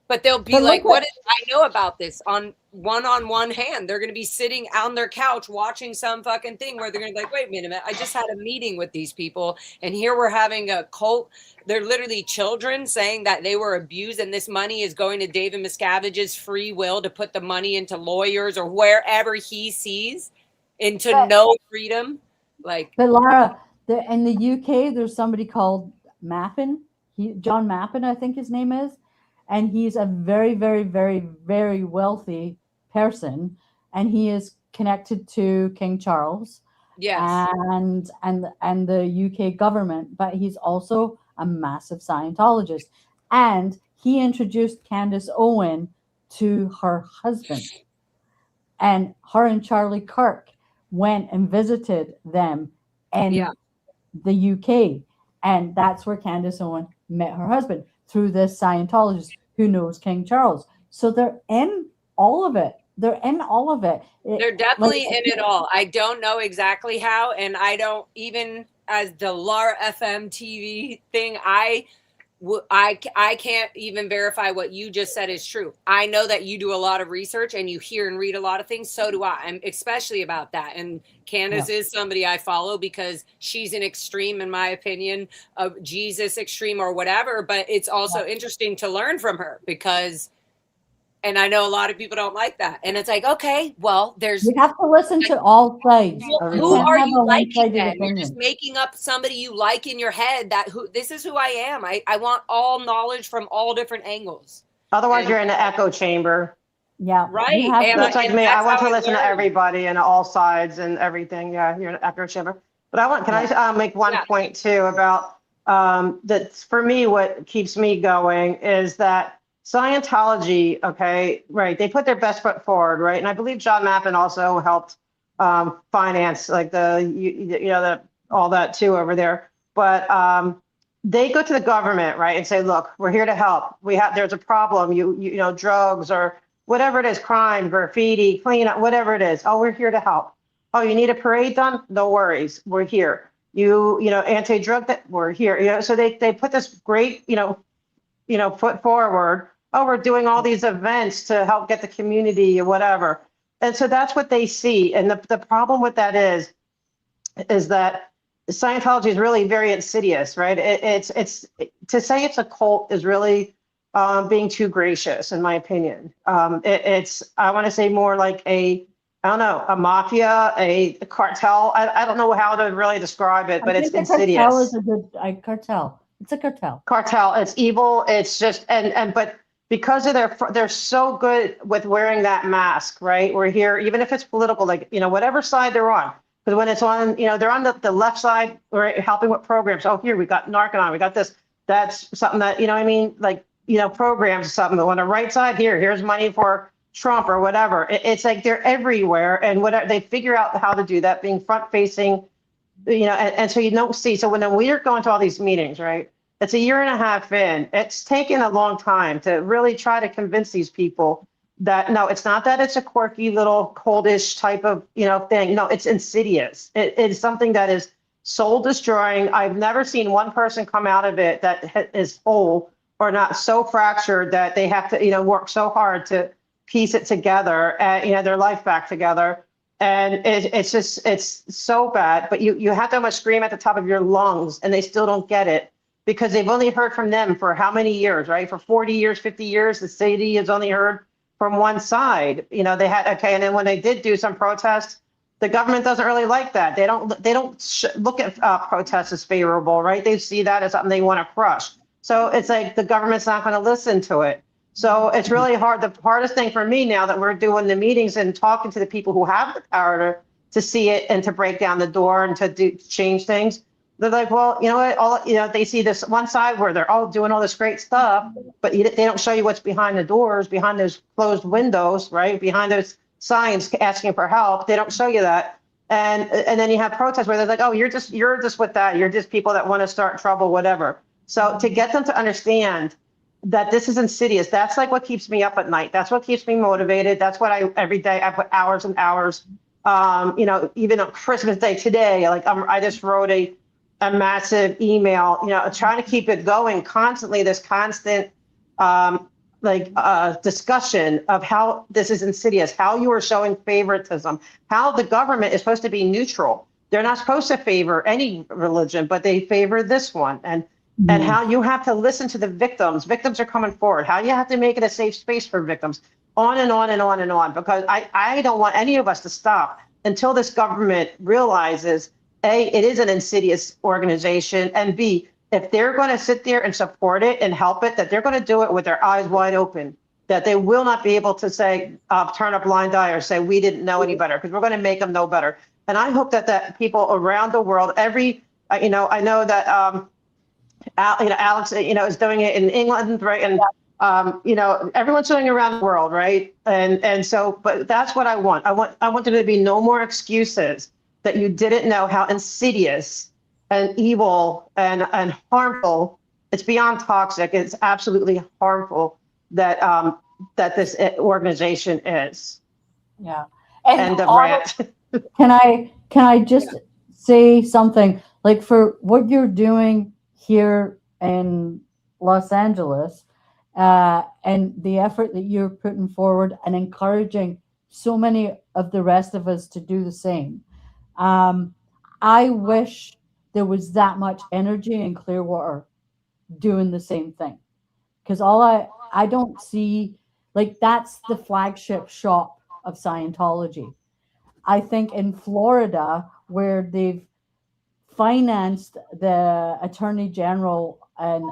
but they'll be like, what did I know about this? On one hand, they're going to be sitting on their couch watching some fucking thing where they're going to be like, wait a minute, I just had a meeting with these people, and here we're having a cult. They're literally children saying that they were abused, and this money is going to David Miscavige's free will to put the money into lawyers or wherever he sees, into no freedom. Like, but Lara, in the UK, there's somebody called Mappin. John Mappin, I think his name is. And he's a very, very, very, very wealthy person, and he is connected to King Charles, and the UK government. But he's also a massive Scientologist, and he introduced Candace Owen to her husband, and her and Charlie Kirk went and visited them in the UK, and that's where Candace Owen met her husband, through this Scientologist who knows King Charles. So they're in all of it. They're They're definitely in it all. I don't know exactly how, and I don't even, as the LFM TV thing, I can't even verify what you just said is true. I know that you do a lot of research and you hear and read a lot of things. So do I. I'm especially about that. And Candace is somebody I follow because she's an extreme, in my opinion, of Jesus extreme or whatever. But it's also interesting to learn from her because, and I know a lot of people don't like that. And it's like, okay, well, you have to listen to all sides. Who are you liking then? You're just making up somebody you like in your head this is who I am. I want all knowledge from all different angles. Otherwise, you're in an echo chamber. Yeah. Right. That's like me. I want to listen to everybody and all sides and everything. Yeah, you're in an echo chamber. But can I make one point too about that? For me, what keeps me going is that Scientology, okay, right, they put their best foot forward, right? And I believe John Mappin also helped finance like all that too over there. But they go to the government, right, and say, look, we're here to help. There's a problem, you know, drugs or whatever it is, crime, graffiti, cleanup, whatever it is. Oh, we're here to help. Oh, you need a parade done? No worries, we're here. You know, anti-drug, we're here. You know, so they put this great, foot forward. Oh, we're doing all these events to help get the community or whatever. And so that's what they see. And the problem with that is that Scientology is really very insidious, right? It's to say it's a cult is really being too gracious, in my opinion. I want to say more like a mafia, a cartel. I don't know how to really describe it, but it's insidious. Cartel is a good cartel. It's a cartel. Cartel. It's evil. It's just but because of they're so good with wearing that mask, right? We're here, even if it's political, like whatever side they're on. Because when it's on, they're on the left side, we're helping with programs. Oh, here we got Narcan, we got this. That's something that programs or something. On the right side, here's money for Trump or whatever. It's like they're everywhere, and whatever they figure out how to do that, being front facing. And so you don't see. So when we're going to all these meetings, right? It's a year and a half in. It's taken a long time to really try to convince these people that no, it's not that it's a quirky little coldish type of thing. No, it's insidious. It is something that is soul destroying. I've never seen one person come out of it that is whole or not so fractured that they have to, work so hard to piece it together and, their life back together. And it's so bad, but you have to almost scream at the top of your lungs and they still don't get it because they've only heard from them for how many years, right? For 40 years, 50 years, the city has only heard from one side. They had, okay. And then when they did do some protests, the government doesn't really like that. They don't look at protests as favorable, right? They see that as something they want to crush. So it's like the government's not going to listen to it. So it's really hard. The hardest thing for me now that we're doing the meetings and talking to the people who have the power to see it and to break down the door and to change things. They're like, well, you know what? They see this one side where they're all doing all this great stuff, but they don't show you what's behind the doors, behind those closed windows, right? Behind those signs asking for help. They don't show you that. And then you have protests where they're like, oh, you're just with that. You're just people that want to start trouble, whatever. So to get them to understand that this is insidious, that's like what keeps me up at night. That's what keeps me motivated. That's what every day I put hours and hours. Even on Christmas Day today, like I just wrote a massive email, trying to keep it going constantly, this constant discussion of how this is insidious, how you are showing favoritism, how the government is supposed to be neutral. They're not supposed to favor any religion, but they favor this one. And how you have to listen to the victims. Victims are coming forward. How you have to make it a safe space for victims. On and on and on and on. Because I don't want any of us to stop until this government realizes, A, it is an insidious organization, and B, if they're going to sit there and support it and help it, that they're going to do it with their eyes wide open, that they will not be able to say, turn a blind eye or say, we didn't know any better, because we're going to make them know better. And I hope that people around the world, I know that, Alex, is doing it in England, right? And, everyone's doing it around the world, right? And so, but that's what I want. I want there to be no more excuses that you didn't know how insidious and evil and harmful. It's beyond toxic. It's absolutely harmful that this organization is. Yeah. End of rant. Can I just say something? Like, for what you're doing here in Los Angeles, and the effort that you're putting forward and encouraging so many of the rest of us to do the same. I wish there was that much energy in Clearwater doing the same thing, because I don't see, like, that's the flagship shop of Scientology. I think in Florida, where they've financed the Attorney General and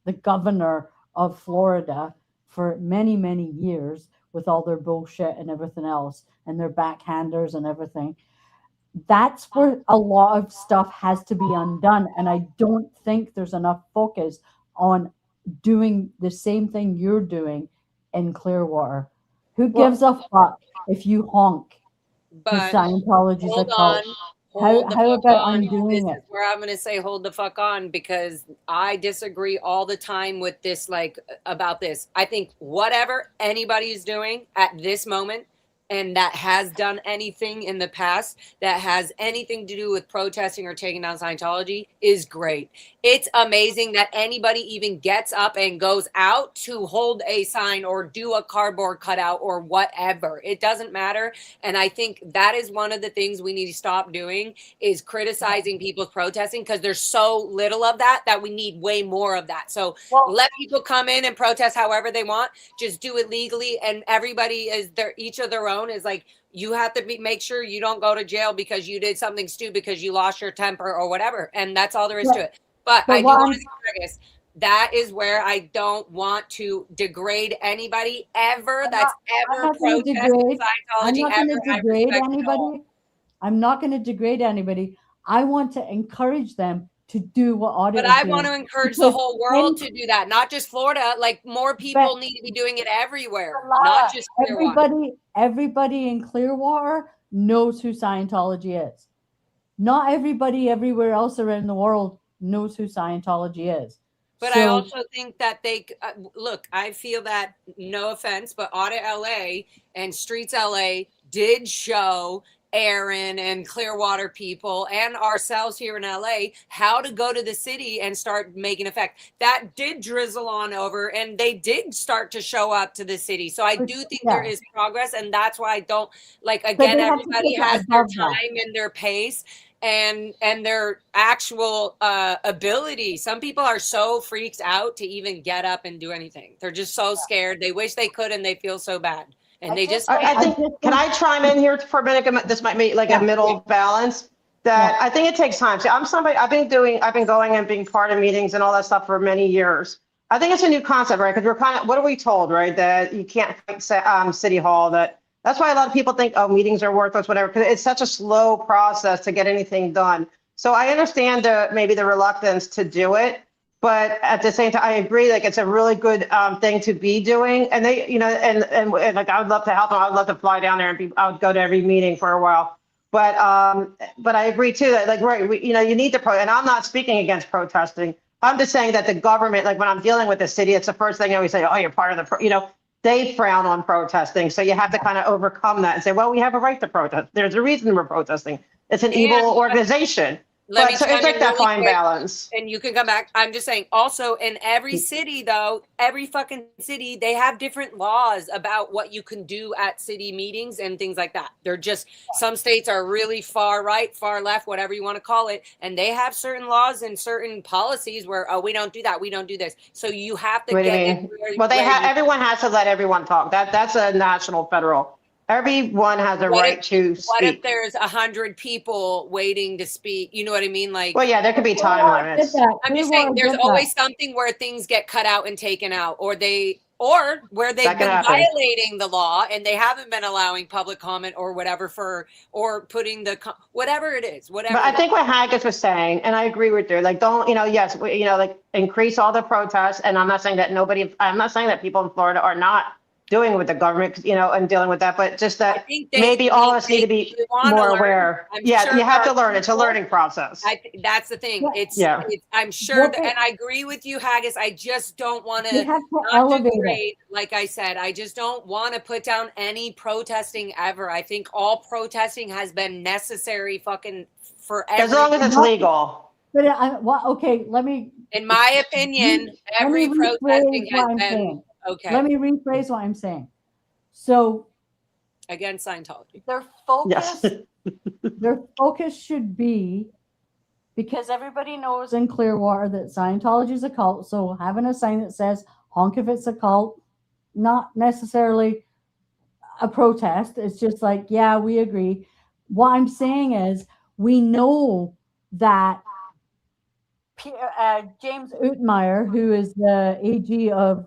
the governor of Florida for many, many years with all their bullshit and everything else and their backhanders and everything, that's where a lot of stuff has to be undone. And I don't think there's enough focus on doing the same thing you're doing in Clearwater. Who gives a fuck if you honk? But Scientology's a hold cult. on. How about undoing This it? is where I'm going to say hold the fuck on, because I disagree all the time with this, about this. I think whatever anybody is doing at this moment, and that has done anything in the past that has anything to do with protesting or taking down Scientology, is great. It's amazing that anybody even gets up and goes out to hold a sign or do a cardboard cutout or whatever. It doesn't matter. And I think that is one of the things we need to stop doing, is criticizing people protesting, because there's so little of that we need way more of that. So let people come in and protest however they want. Just do it legally, and everybody is there, each of their own. Is like, you have to make sure you don't go to jail because you did something stupid, because you lost your temper or whatever, and that's all there is to it. But I do want to say, that is where I don't want to degrade anybody ever that's ever protested Scientology. I'm not going to degrade anybody. I'm not going to degrade anybody. I want to encourage them to do what Audit is doing. But I want to encourage the whole world to do that, not just Florida. Like, more people need to be doing it everywhere, not just Clearwater. Everybody in Clearwater knows who Scientology is. Not everybody everywhere else around the world knows who Scientology is. But I also think that they look, I feel that, no offense, but Audit LA and Streets LA did show Aaron and Clearwater people and ourselves here in LA how to go to the city and start making effect. That did drizzle on over and they did start to show up to the city. So I do think there is progress, and that's why I don't like, again, everybody has their time and their pace and their actual ability. Some people are so freaked out to even get up and do anything. They're just so scared. They wish they could and they feel so bad. And they just, I think, can I chime in here for a minute? This might be like a middle balance that I think it takes time. See, I'm somebody, I've been going and being part of meetings and all that stuff for many years. I think it's a new concept, right? Because we're kind of, what are we told, right? That you can't fight City Hall. That's why a lot of people think, oh, meetings are worthless, whatever, because it's such a slow process to get anything done. So I understand maybe the reluctance to do it. But at the same time, I agree, like, it's a really good thing to be doing. And they, you know, and like, I would love to help them. I would love to fly down there and I would go to every meeting for a while. But I agree too, that like, right, you know, you need to and I'm not speaking against protesting. I'm just saying that the government, like when I'm dealing with the city, it's the first thing I always say, oh, you're part of the, you know, they frown on protesting. So you have to kind of overcome that and say, well, we have a right to protest. There's a reason we're protesting. It's an evil organization. But so it's like that fine balance. And you can come back. I'm just saying, also in every city, though, every fucking city, they have different laws about what you can do at city meetings and things like that. They're just, some states are really far right, far left, whatever you want to call it. And they have certain laws and certain policies where, oh, we don't do that. We don't do this. So you have to well, everyone has to let everyone talk. That's a national, federal. Everyone has a right to speak. What if there's 100 people waiting to speak? You know what I mean? Like, well, yeah, there could be time limits. I'm just saying there's always something where things get cut out and taken out, or where they've been violating the law and they haven't been allowing public comment or whatever or putting whatever it is, whatever. But I think what Haggis was saying, and I agree with you, like, don't, you know, yes, you know, like increase all the protests. And I'm not saying that I'm not saying that people in Florida are not doing with the government, you know, and dealing with that, but just that maybe all of us need to be more aware. Yeah, you have to learn. It's a learning process. That's the thing. I'm sure that, and I agree with you, Haggis. I just don't want to degrade. Like I said, I just don't want to put down any protesting ever. I think all protesting has been necessary fucking forever. As long as it's legal. But okay, let me. In my opinion, every protesting has been. Okay. Let me rephrase what I'm saying. So, again, Scientology. Their focus should be, because everybody knows in Clearwater that Scientology is a cult. So having a sign that says "honk if it's a cult," not necessarily a protest. It's just like, yeah, we agree. What I'm saying is, we know that James Utmeyer, who is the AG of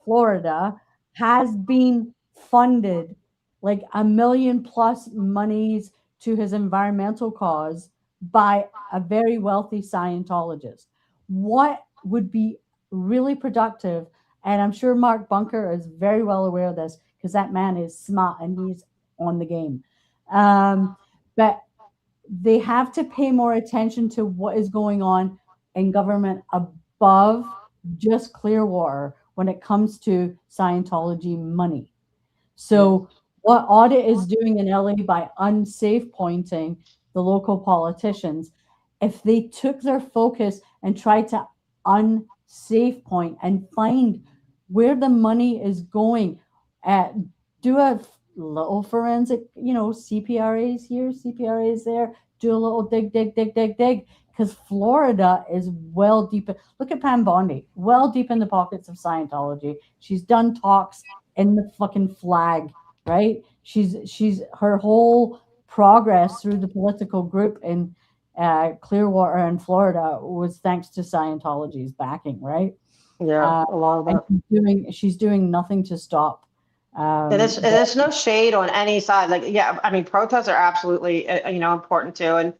Florida, has been funded like $1 million+ monies to his environmental cause by a very wealthy Scientologist. What would be really productive, and I'm sure Mark Bunker is very well aware of this because that man is smart and he's on the game. But they have to pay more attention to what is going on in government above just Clearwater when it comes to Scientology money. So what Audit is doing in LA by unsafe pointing the local politicians, if they took their focus and tried to unsafe point and find where the money is going, do a little forensic, you know, CPRAs here, CPRAs there, do a little dig, because Florida is well deep. Look at Pam Bondi, well deep in the pockets of Scientology. She's done talks in the fucking flag, right? She's her whole progress through the political group in Clearwater and Florida was thanks to Scientology's backing, right? Yeah, a lot of that. She's doing nothing to stop. And there's no shade on any side. Like, yeah, I mean, protests are absolutely, you know, important too, and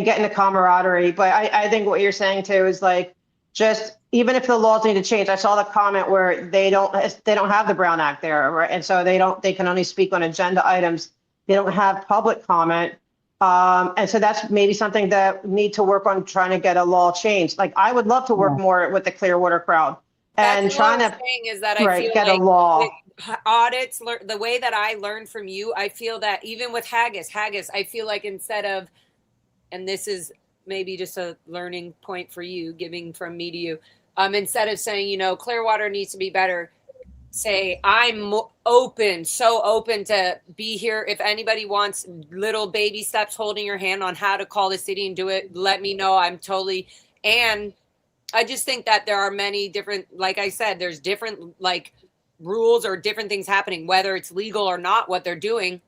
getting the camaraderie. But I think what you're saying too is like, just even if the laws need to change. I saw the comment where they don't have the Brown Act there, right? And so they can only speak on agenda items. They don't have public comment. And so that's maybe something that we need to work on, trying to get a law changed. Like, I would love to work more with the Clearwater crowd and trying to is that I feel get like a law. audits, the way that I learned from you, I feel that even with haggis, I feel like instead of, and this is maybe just a learning point for you, giving from me to you, instead of saying, you know, Clearwater needs to be better, say I'm so open to be here. If anybody wants little baby steps holding your hand on how to call the city and do it, let me know. I'm totally, and I just think that there are many different, like I said, there's different like rules or different things happening, whether it's legal or not, what they're doing.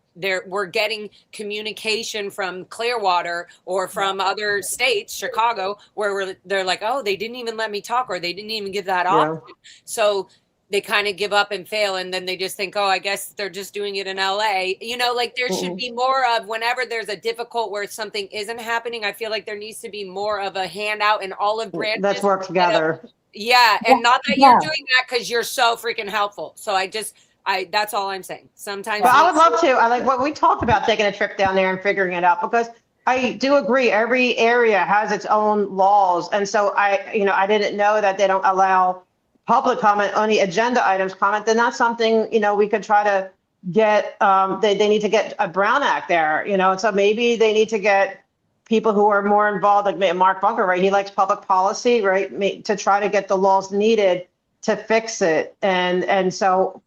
We're getting communication from Clearwater or from other states, Chicago, where they're like, oh, they didn't even let me talk, or they didn't even give that option. So they kind of give up and fail, and then they just think, oh, I guess they're just doing it in LA. You know, like there should be more of, whenever there's a difficult where something isn't happening, I feel like there needs to be more of a handout and olive branches. Let's work together. And not that you're doing that because you're so freaking helpful. So that's all I'm saying. Sometimes I would love to. I like what we talked about, taking a trip down there and figuring it out, because I do agree every area has its own laws. And so I didn't know that they don't allow public comment on the agenda items comment. Then that's something, we could try to get, they need to get a Brown Act there, and so maybe they need to get people who are more involved, like Mark Bunker, right? He likes public policy, right? To try to get the laws needed to fix it. And so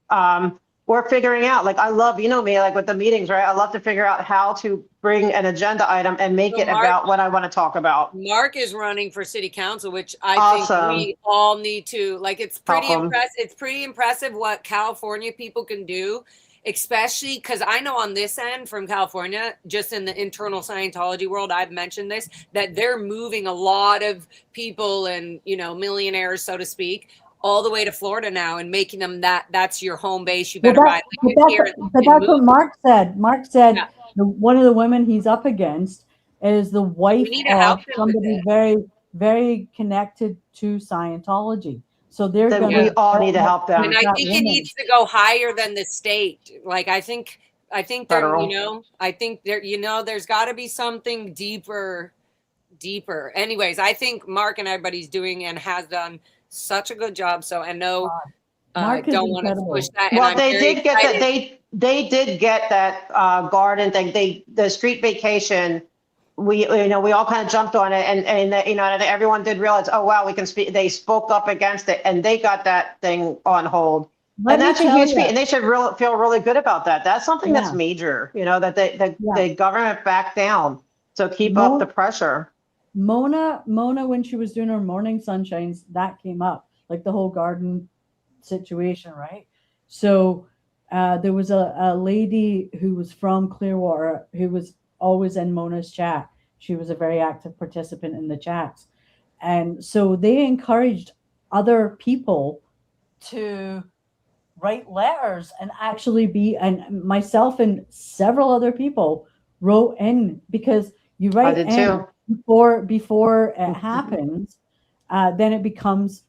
we're figuring out, like, I love, me, like with the meetings, right? I love to figure out how to bring an agenda item and make it about what I want to talk about. Mark is running for city council, which I think we all need to, like, it's pretty impressive. It's pretty impressive what California people can do, especially because I know on this end from California, just in the internal Scientology world, I've mentioned this, that they're moving a lot of people and, millionaires, so to speak, all the way to Florida now and making them that's your home base. You better buy here. But that's what Mark said. Mark said one of the women he's up against is the wife of somebody very, very connected to Scientology. So we all need to help them. And I think it needs to go higher than the state. Like I think there, I think there, there's got to be something deeper. Anyways, I think Mark and everybody's doing and has done such a good job. So I know I don't want to push that. Well, they did get that. They did get that garden thing. The street vacation. We all kind of jumped on it, and everyone did realize, oh wow, we can speak. They spoke up against it, and they got that thing on hold. And that's a huge feat, and they should feel really good about that. That's something that's major. That the government backed down. So keep up the pressure. Mona, when she was doing her morning sunshines, that came up, like the whole garden situation, right? So there was a lady who was from Clearwater who was always in Mona's chat. She was a very active participant in the chats. And so they encouraged other people to write letters and actually and myself and several other people wrote in, because you write in too. Before it happens, then it becomes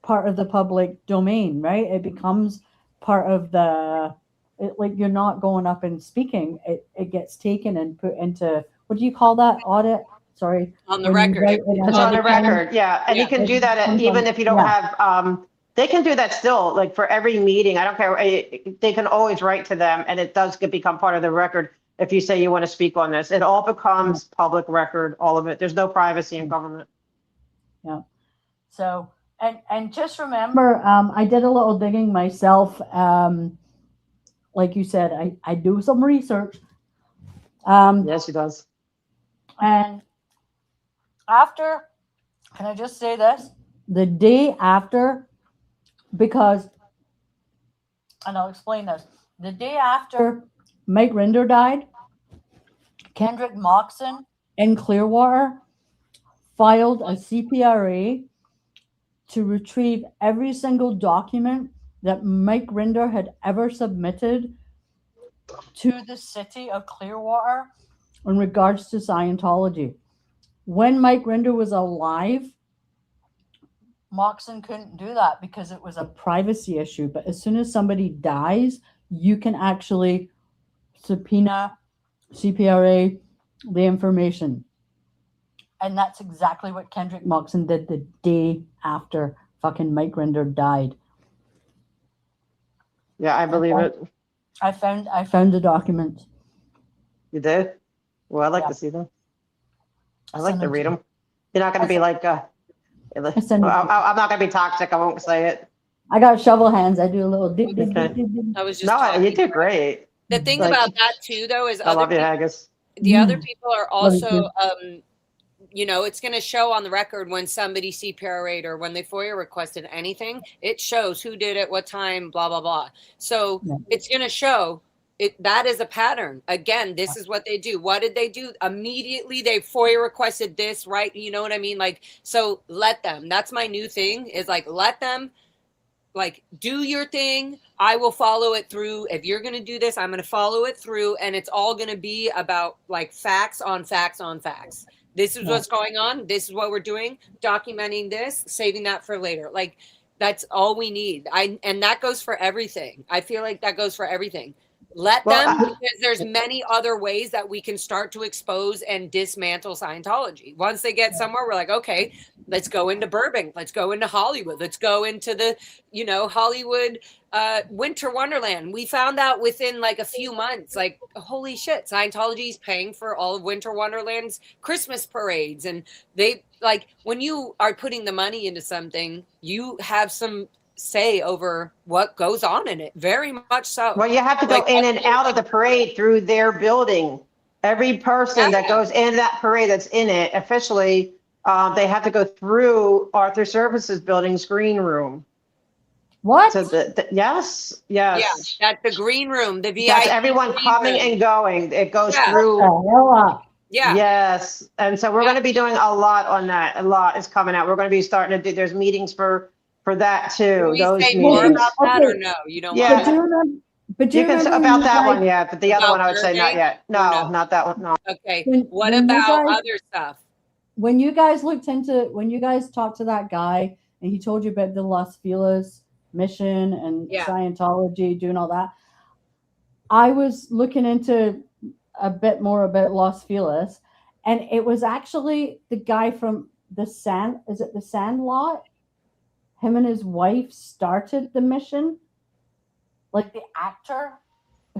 part of the public domain, right? It becomes part of like you're not going up and speaking. It gets taken and put into, what do you call that? Audit? Sorry. On the record. It's on the record, yeah. And you can do that even if you don't have, they can do that still, like for every meeting. I don't care. They can always write to them, and it does become part of the record. If you say you want to speak on this, it all becomes public record, all of it. There's no privacy in government. Yeah. So, and just remember, I did a little digging myself. Like you said, I do some research. Yes, she does. And after, can I just say this? The day after, because, and I'll explain this. The day after Mike Rinder died, Kendrick Moxon in Clearwater filed a CPRA to retrieve every single document that Mike Rinder had ever submitted to the city of Clearwater in regards to Scientology. When Mike Rinder was alive, Moxon couldn't do that because it was a privacy issue. But as soon as somebody dies, you can actually subpoena CPRA the information. And that's exactly what Kendrick Moxon did the day after fucking Mike Rinder died. Yeah, I believe it. I found the document. You did? Well, I'd like Yeah. to see them. I I'll like send to them read to you. them. You're not going to be like, send I'm them to you. not going to be toxic. I won't say it. I got shovel hands. I do a little dip, dip, Okay. dip, dip, dip. I was just No, talking. you did great. The thing Like, about that too, though, is I other love you, people, Haggis. the other people are Love you also, too. you know, it's going to show on the record when somebody CPR or when they FOIA requested anything. It shows who did it, what time, blah blah blah. So Yeah. it's going to show it. That is a pattern. Again, this is what they do. What did they do? Immediately they FOIA requested this, right? You know what I mean? Like, so let them. That's my new thing. Is like let them. Like, do your thing. I will follow it through. If you're going to do this, I'm going to follow it through. And it's all going to be about like facts on facts on facts. This is what's going on. This is what we're doing. Documenting this, saving that for later. Like, that's all we need. And that goes for everything. I feel like that goes for everything. Let them, because there's many other ways that we can start to expose and dismantle Scientology. Once they get somewhere, we're like, okay, let's go into Burbank. Let's go into Hollywood. Let's go into the, you know, Hollywood Winter Wonderland. We found out within like a few months, like, holy shit, Scientology is paying for all of Winter Wonderland's Christmas parades. And they, like, when you are putting the money into something, you have some say over what goes on in it. Very much so. Well, you have to go Like, in and out of the parade through their building. Every person that goes in that parade that's in it officially, they have to go through Arthur Services Building's green room. What? So yes. Yeah, that's the green room, the VIP. That's everyone coming room. and going. It goes Yeah. through. Yeah. Yes. And so we're going to be doing a lot on that. A lot is coming out. We're going to be starting to do, there's meetings for that too. Can we Those say meetings. more about that or no? You don't Yeah. want to. But do You you can remember about when that you one, guys- yeah. But the other About one, I would say not Burbank? yet. Or No, no? not that one. No. Okay. When What you about guys- other stuff? When you guys when you guys talked to that guy and he told you about the Las Feliz mission and Scientology doing all that, I was looking into a bit more about Las Feliz, and it was actually the guy from the Sandlot? Him and his wife started the mission. Like the actor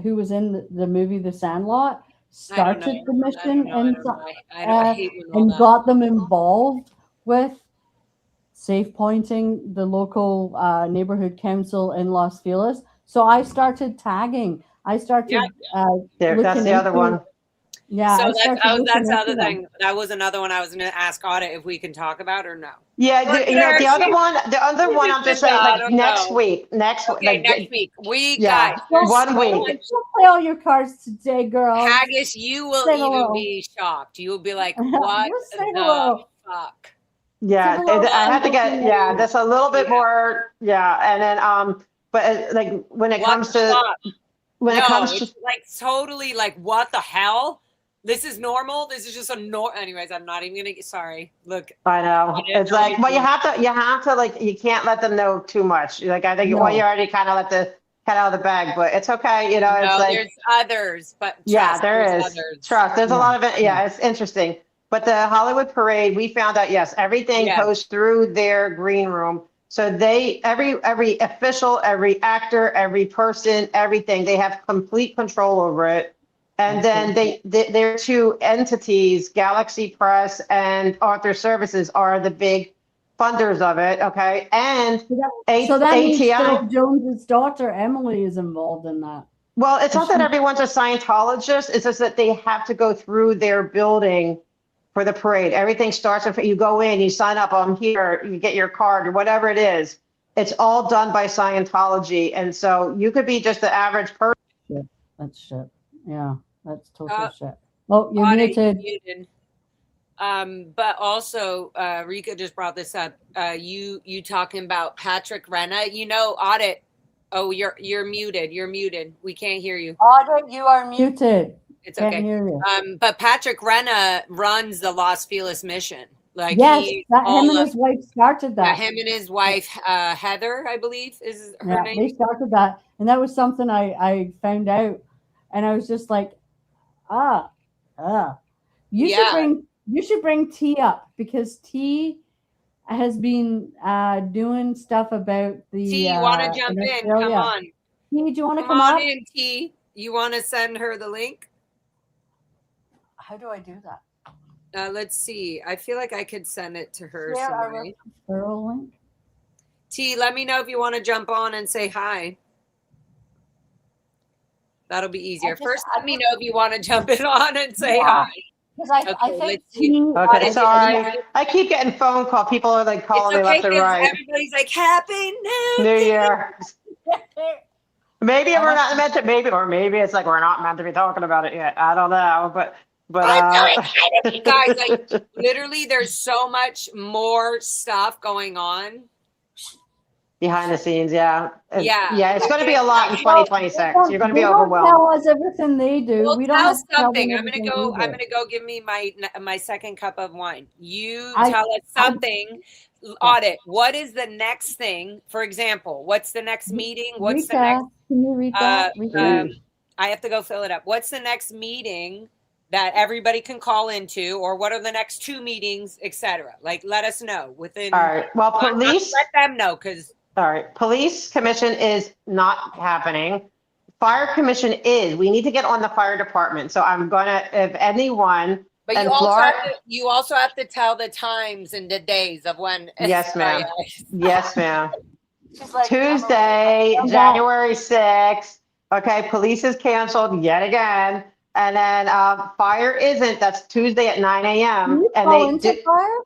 who was in the movie The Sandlot started the mission and got them involved with safe pointing the local neighborhood council in Las Feliz. So I started tagging. I started that's the other one. Yeah. So that's the them. other thing. That was another one I was going to ask Audit if we can talk about or no. Yeah, the other one, I'm just saying, like next week. Next week. Yeah, guys, 1 week. Don't play all your cards today, girl. Haggis, you will even be shocked. You will be like, what the fuck? Yeah, I had to get, that's a little bit more, and then, but like when it comes to, like totally like, what the hell? This is normal. This is just anyways, I'm not even going to get, sorry. Look. I know. It's like, well, you have to like, you can't let them know too much. Like, I think, well, you already kind of let the cat out of the bag, but it's okay. You know, it's like. There's others, but there is. Trust. There's a lot of it. Yeah, it's interesting. But the Hollywood parade, we found out, yes, everything goes through their green room. So every official, every actor, every person, everything, they have complete control over it. And then their two entities, Galaxy Press and Arthur Services, are the big funders of it. Okay, and so that means ATI Phil Jones's daughter Emily is involved in that. Well, it's not that everyone's a Scientologist. It's just that they have to go through their building for the parade. Everything starts with you go in, you sign up. I'm here. You get your card or whatever it is. It's all done by Scientology, and so you could be just the average person. Shit. That's shit. Yeah. That's total shit. Oh, you're muted. But also, Rika just brought this up. You talking about Patrick Renna? You know, Audit. Oh, you're muted. You're muted. We can't hear you. Audit, you are muted. It's okay. Can't hear you. But Patrick Renna runs the Las Feliz mission. Like yes, him and his wife started that. Yeah, him and his wife, Heather, I believe, is her name. They started that, and that was something I found out, and I was just like. You should bring T up because T has been doing stuff about the. T, you want to jump in? Come on. T, do you want to Come come on up? in, T. You want to send her the link? How do I do that? Let's see. I feel like I could send it to her Share some our way. referral link. T, let me know if you want to jump on and say hi. That'll be easier. First, let me know if you want to jump in on and say hi. Because I Okay, think let's see. T, Okay, sorry. I keep getting phone call. People are like It's calling me okay left and because right. everybody's like, Happy New New Year. Year. Maybe we're not meant to, maybe it's like we're not meant to be talking about it yet. I don't know, but I'm so excited, guys. Like literally, there's so much more stuff going on behind the scenes, yeah. Yeah. It's going to be a lot in 2026. You're going to be They don't overwhelmed. tell us everything they do. Well, We don't tell have to tell something. them I'm everything gonna we do. go give me my second cup of wine. You I- tell us something. Audit. What is the next thing? For example, what's the next meeting? What's the next? Rita, can you read that? Rita? I have to go fill it up. What's the next meeting that everybody can call into, or what are the next 2 meetings, etc.? Like, let us know within. All right. Well, police. Let them know because. All right. Police commission is not happening. Fire commission is. We need to get on the fire department. So I'm gonna, if anyone. But and you also have to tell the times and the days of when. Yes, ma'am. Yes, ma'am. Like, Tuesday, January 6th. Okay, police is canceled yet again. And then fire isn't. That's Tuesday at 9 a.m. And they fire?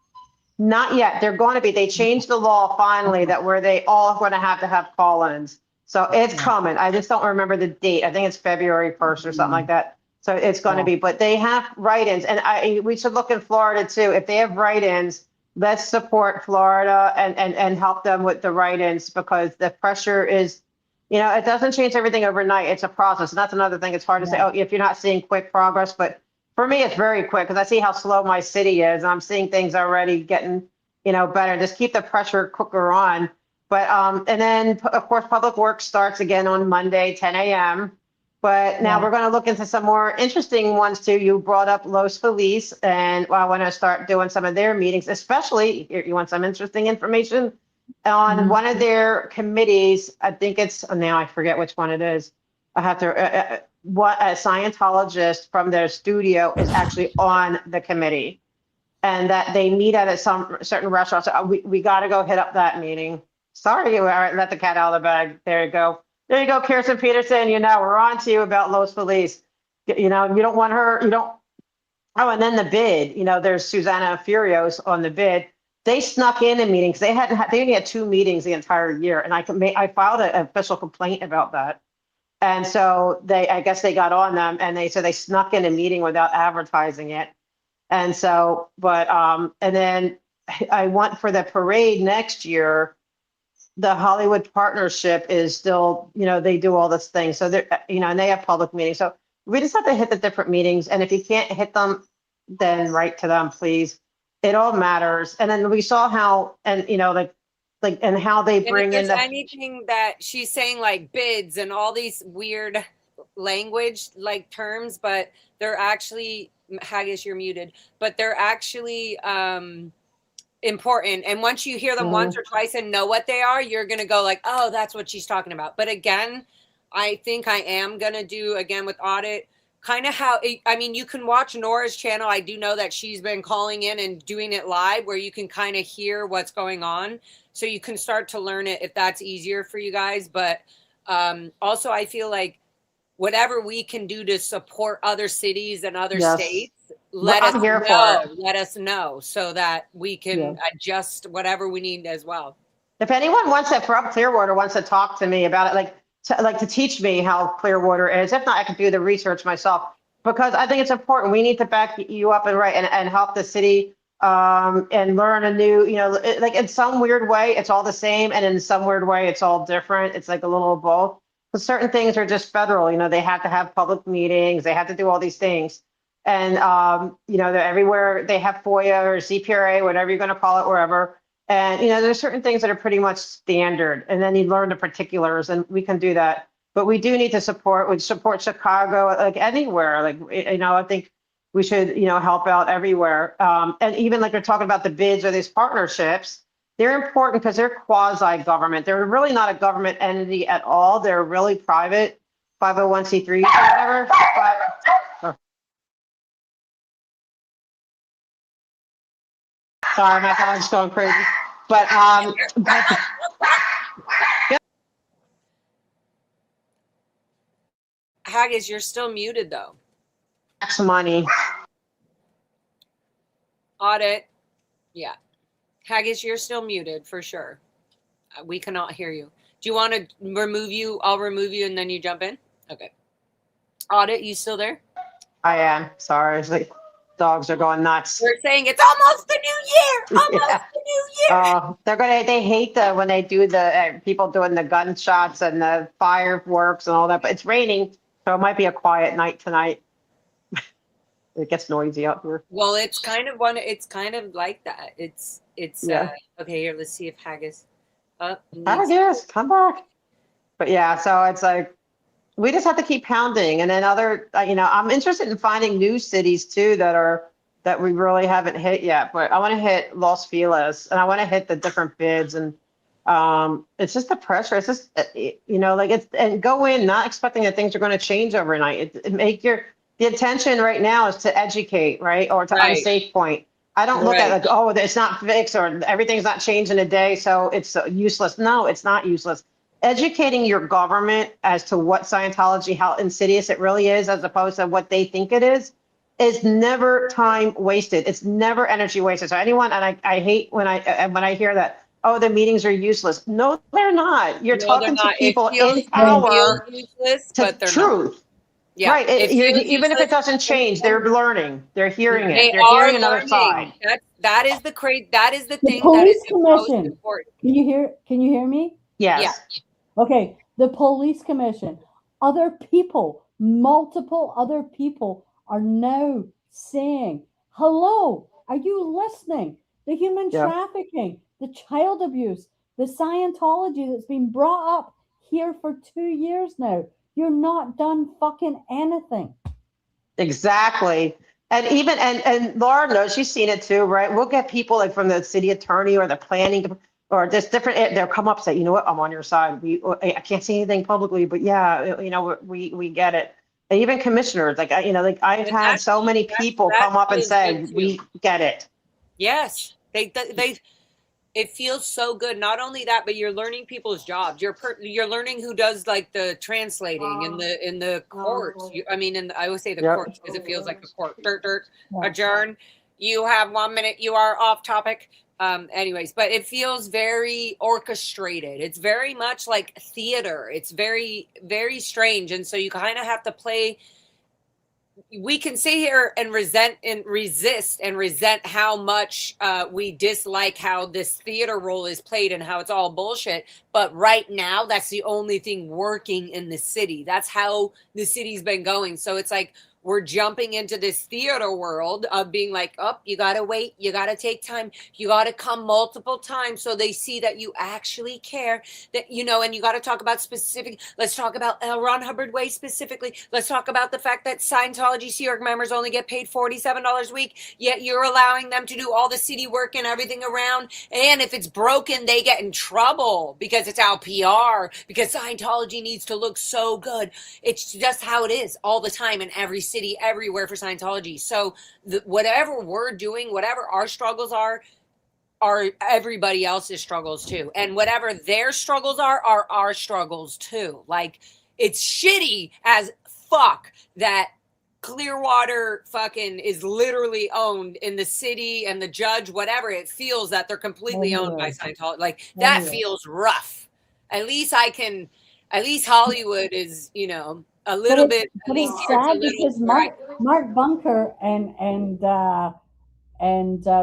Not yet. They're going to be. They changed the law finally that where they all going to have call-ins. So it's coming. I just don't remember the date. I think it's February 1st or something like that. So it's going to be. But they have write-ins, and we should look in Florida too. If they have write-ins, let's support Florida and help them with the write-ins because the pressure is, it doesn't change everything overnight. It's a process. And that's another thing. It's hard to say, oh, if you're not seeing quick progress, but for me, it's very quick because I see how slow my city is. And I'm seeing things already getting, better. Just keep the pressure cooker on. But, and then of course, public works starts again on Monday, 10 a.m. But now we're going to look into some more interesting ones too. You brought up Los Feliz, and I want to start doing some of their meetings, especially you want some interesting information on one of their committees. I think it's, now I forget which one it is. I have to, what a Scientologist from their studio is actually on the committee, and that they meet at some certain restaurants. We got to go hit up that meeting. Sorry, let the cat out of the bag. There you go. There you go, Kirsten Peterson. We're on to you about Los Feliz. You don't want her. You don't. Oh, and then the bid. There's Susanna Furios on the bid. They snuck in meetings. They only had 2 meetings the entire year, and I filed an official complaint about that. And so I guess they got on them, and they said they snuck in a meeting without advertising it. And so, and then I want for the parade next year. The Hollywood Partnership is still, they do all this thing. So they're, and they have public meetings. So we just have to hit the different meetings. And if you can't hit them, then write to them, please. It all matters. And then we saw how, and and how they bring in anything that she's saying, like bids and all these weird language like terms, but they're actually, Haggis, you're muted, but they're actually, important. And once you hear them once or twice and know what they are, you're going to go like, oh, that's what she's talking about. But again, I think I am going to do again with audit kind of how, you can watch Nora's channel. I do know that she's been calling in and doing it live where you can kind of hear what's going on. So you can start to learn it if that's easier for you guys. But also I feel like whatever we can do to support other cities and other states, let us know so that we can adjust whatever we need as well. If anyone wants to, from Clearwater wants to talk to me about it, to teach me how Clearwater is. If not, I can do the research myself because I think it's important. We need to back you up and help the city and learn a new, like in some weird way, it's all the same. And in some weird way, it's all different. It's like a little of both. But certain things are just federal, they have to have public meetings. They have to do all these things. And, they're everywhere. They have FOIA or CPRA, whatever you're going to call it, wherever. And, there's certain things that are pretty much standard. And then you learn the particulars, and we can do that. But we do need to support Chicago, like anywhere. I think we should, help out everywhere. And even like we're talking about the bids or these partnerships, They're important because they're quasi-government. They're really not a government entity at all. They're really private, 501c3s or whatever. But, sorry, my phone's going crazy. But Haggis, you're still muted though. tax money. Audit. Yeah. Haggis, you're still muted for sure. We cannot hear you. Do you want to remove you? I'll remove you and then you jump in. Okay. Audit, you still there? I am. Sorry. It's like dogs are going nuts. We're saying it's almost the new year. Almost the new year. They hate when they do the people doing the gunshots and the fireworks and all that, but it's raining. So it might be a quiet night tonight. It gets noisy out here. Well, it's kind of like that. It's okay, here, let's see if Haggis Haggis, come back. But yeah, so it's like we just have to keep pounding. And then I'm interested in finding new cities too that we really haven't hit yet. But I want to hit Los Feliz and I want to hit the different bids. And it's just the pressure. It's just, and go in not expecting that things are going to change overnight. The intention right now is to educate, right? Or to on safe point. I don't look at like, oh, it's not fixed or everything's not changed in a day, so it's useless. No, it's not useless. Educating your government as to what Scientology, how insidious it really is, as opposed to what they think it is never time wasted. It's never energy wasted. So anyone, and I hate when I hear that, oh, the meetings are useless. No, they're not. You're talking to people in power. Useless, but they're truth. Not. Yeah. Right. Even if it doesn't change, they're learning. They're hearing it. They're hearing another side. That is the thing. That is police commission. Important. Can you hear me? Yes. Yeah. Okay. The police commission. Other people, multiple other people are now saying, hello, are you listening? The human trafficking, the child abuse, the Scientology that's been brought up here for 2 years now. You're not done fucking anything. Exactly. And even, and Laura knows, she's seen it too, right? We'll get people like from the city attorney or the planning or just different, they'll come up and say, you know what, I'm on your side. I can't say anything publicly, but yeah, we get it. And even commissioners, I've had so many people come up and say, we get it. Yes. It feels so good. Not only that, but you're learning people's jobs. You're learning who does like the translating in the courts. I always say the courts because it feels like a court. Adjourn. You have 1 minute. You are off topic. Anyways, but it feels very orchestrated. It's very much like theater. It's very, very strange. And so you kind of have to play. We can sit here and resent how much we dislike how this theater role is played and how it's all bullshit. But right now, that's the only thing working in the city. That's how the city's been going. So it's like we're jumping into this theater world of being like, oh, you got to wait. You got to take time. You got to come multiple times so they see that you actually care, that, and you got to talk about specific. Let's talk about L. Ron Hubbard Way specifically. Let's talk about the fact that Scientology Sea Org members only get paid $47 a week, yet you're allowing them to do all the city work and everything around. And if it's broken, they get in trouble because it's out PR, because Scientology needs to look so good. It's just how it is all the time in every city, everywhere for Scientology. So whatever we're doing, whatever our struggles are everybody else's struggles too. And whatever their struggles are our struggles too. Like, it's shitty as fuck that Clearwater fucking is literally owned in the city, and the judge, whatever, it feels that they're completely owned by Scientology. Like, that feels rough. At least Hollywood is, a little bit. But it's sad because Mark Bunker and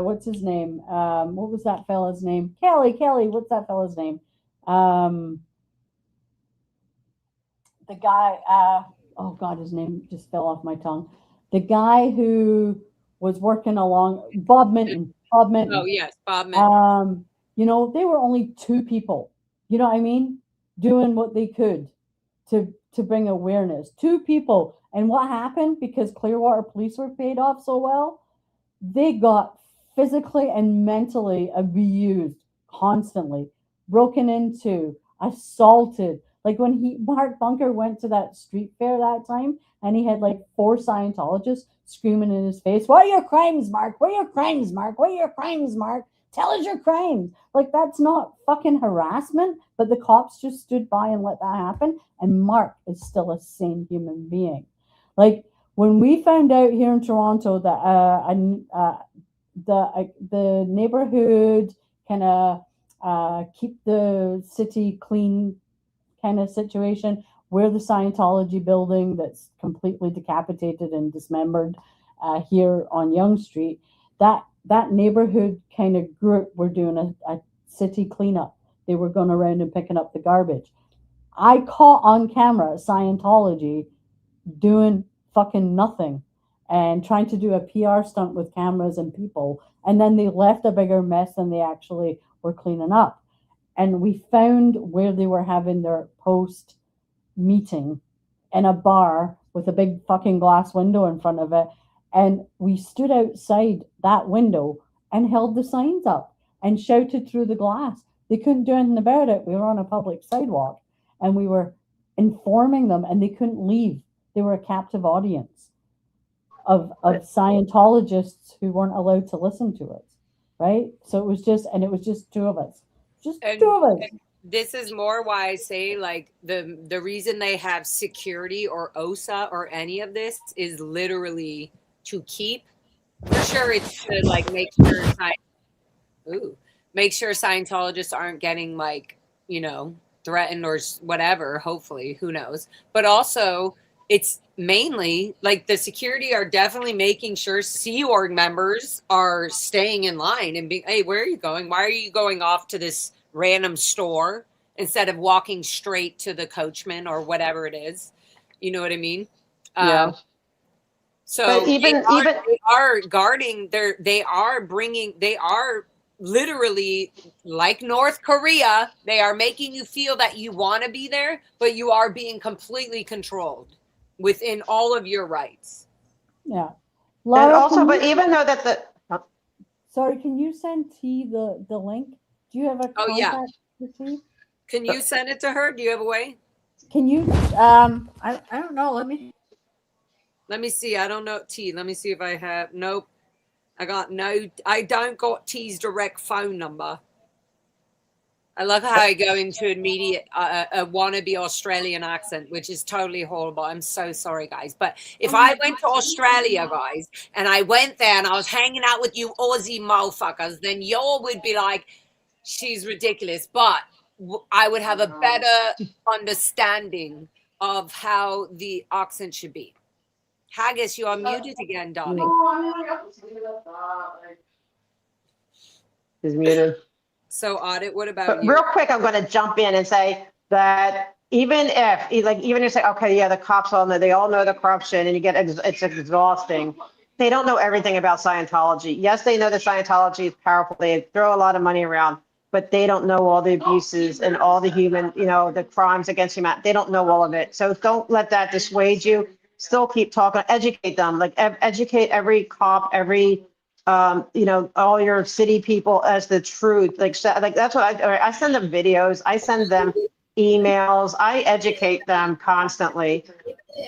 what's his name? What was that fella's name? Kelly. What's that fella's name? The guy. Oh God, his name just fell off my tongue. The guy who was working along Bob Minton. Oh yes, Bob Minton. They were only two people. You know what I mean? Doing what they could to bring awareness. Two people. And what happened? Because Clearwater police were paid off so well, they got physically and mentally abused constantly, broken into, assaulted. Like when Mark Bunker went to that street fair that time, and he had like 4 Scientologists screaming in his face, "What are your crimes, Mark? What are your crimes, Mark? What are your crimes, Mark? Tell us your crimes." Like, that's not fucking harassment, but the cops just stood by and let that happen. And Mark is still a sane human being. Like, when we found out here in Toronto that the neighborhood kind of keep the city clean kind of situation, where the Scientology building that's completely decapitated and dismembered here on Yonge Street, that neighborhood kind of group were doing a city cleanup. They were going around and picking up the garbage. I caught on camera Scientology doing fucking nothing and trying to do a PR stunt with cameras and people, and then they left a bigger mess than they actually were cleaning up. And we found where they were having their post meeting in a bar with a big fucking glass window in front of it. And we stood outside that window and held the signs up and shouted through the glass. They couldn't do anything about it. We were on a public sidewalk and we were informing them, and they couldn't leave. They were a captive audience of Scientologists who weren't allowed to listen to us, right? So it was just 2 of us. Just 2 of us. This is more why I say, like, the reason they have security or OSA or any of this is literally to keep, for sure it's to like make sure Scientologists aren't getting, like, you know, threatened or whatever, hopefully, who knows. But also it's mainly like the security are definitely making sure Sea Org members are staying in line and being, hey, where are you going? Why are you going off to this random store instead of walking straight to the coachman or whatever it is? You know what I mean? Yeah. So they are guarding they are literally, like North Korea, they are making you feel that you want to be there, but you are being completely controlled within all of your rights. Yeah. Laura, and also, but even though that sorry, can you send T the link? Do you have a contact with T? Can you send it to her? Do you have a way? Can you I don't know, let me see. I don't know T. Let me see if I have. Nope. I don't got T's direct phone number. I love how I go into immediate a wannabe Australian accent, which is totally horrible. I'm so sorry, guys. But if I went to Australia, guys, and I went there and I was hanging out with you Aussie motherfuckers, then y'all would be like, she's ridiculous. But I would have a better understanding of how the accent should be. Haggis, you are muted again, darling. He's muted. So, Audit, what about you? Real quick, I'm going to jump in and say that even if you say, okay, yeah, the cops all know, they all know the corruption, and it's exhausting. They don't know everything about Scientology. Yes, they know that Scientology is powerful. They throw a lot of money around, but they don't know all the abuses and all the the crimes against humanity. They don't know all of it. So don't let that dissuade you. Still keep talking, educate them, educate every cop, every, all your city people as the truth. Like that's what I send them videos. I send them emails. I educate them constantly.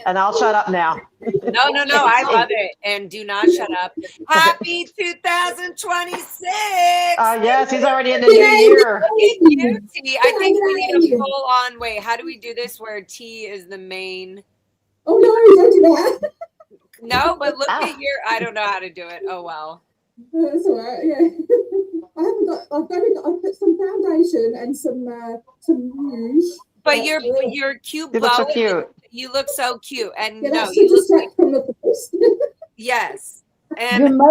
And I'll shut up now. No. I love it. And do not shut up. Happy 2026. Yes, he's already in the new year. T. I think we need a full on. Wait, how do we do this where T is the main? Oh no, don't do that. No, but look at I don't know how to do it. Oh well. That's all right, yeah. I've put some foundation and some rouge. But you're cute. You look so cute. You look so cute. And that's to distract from the post. Yes. And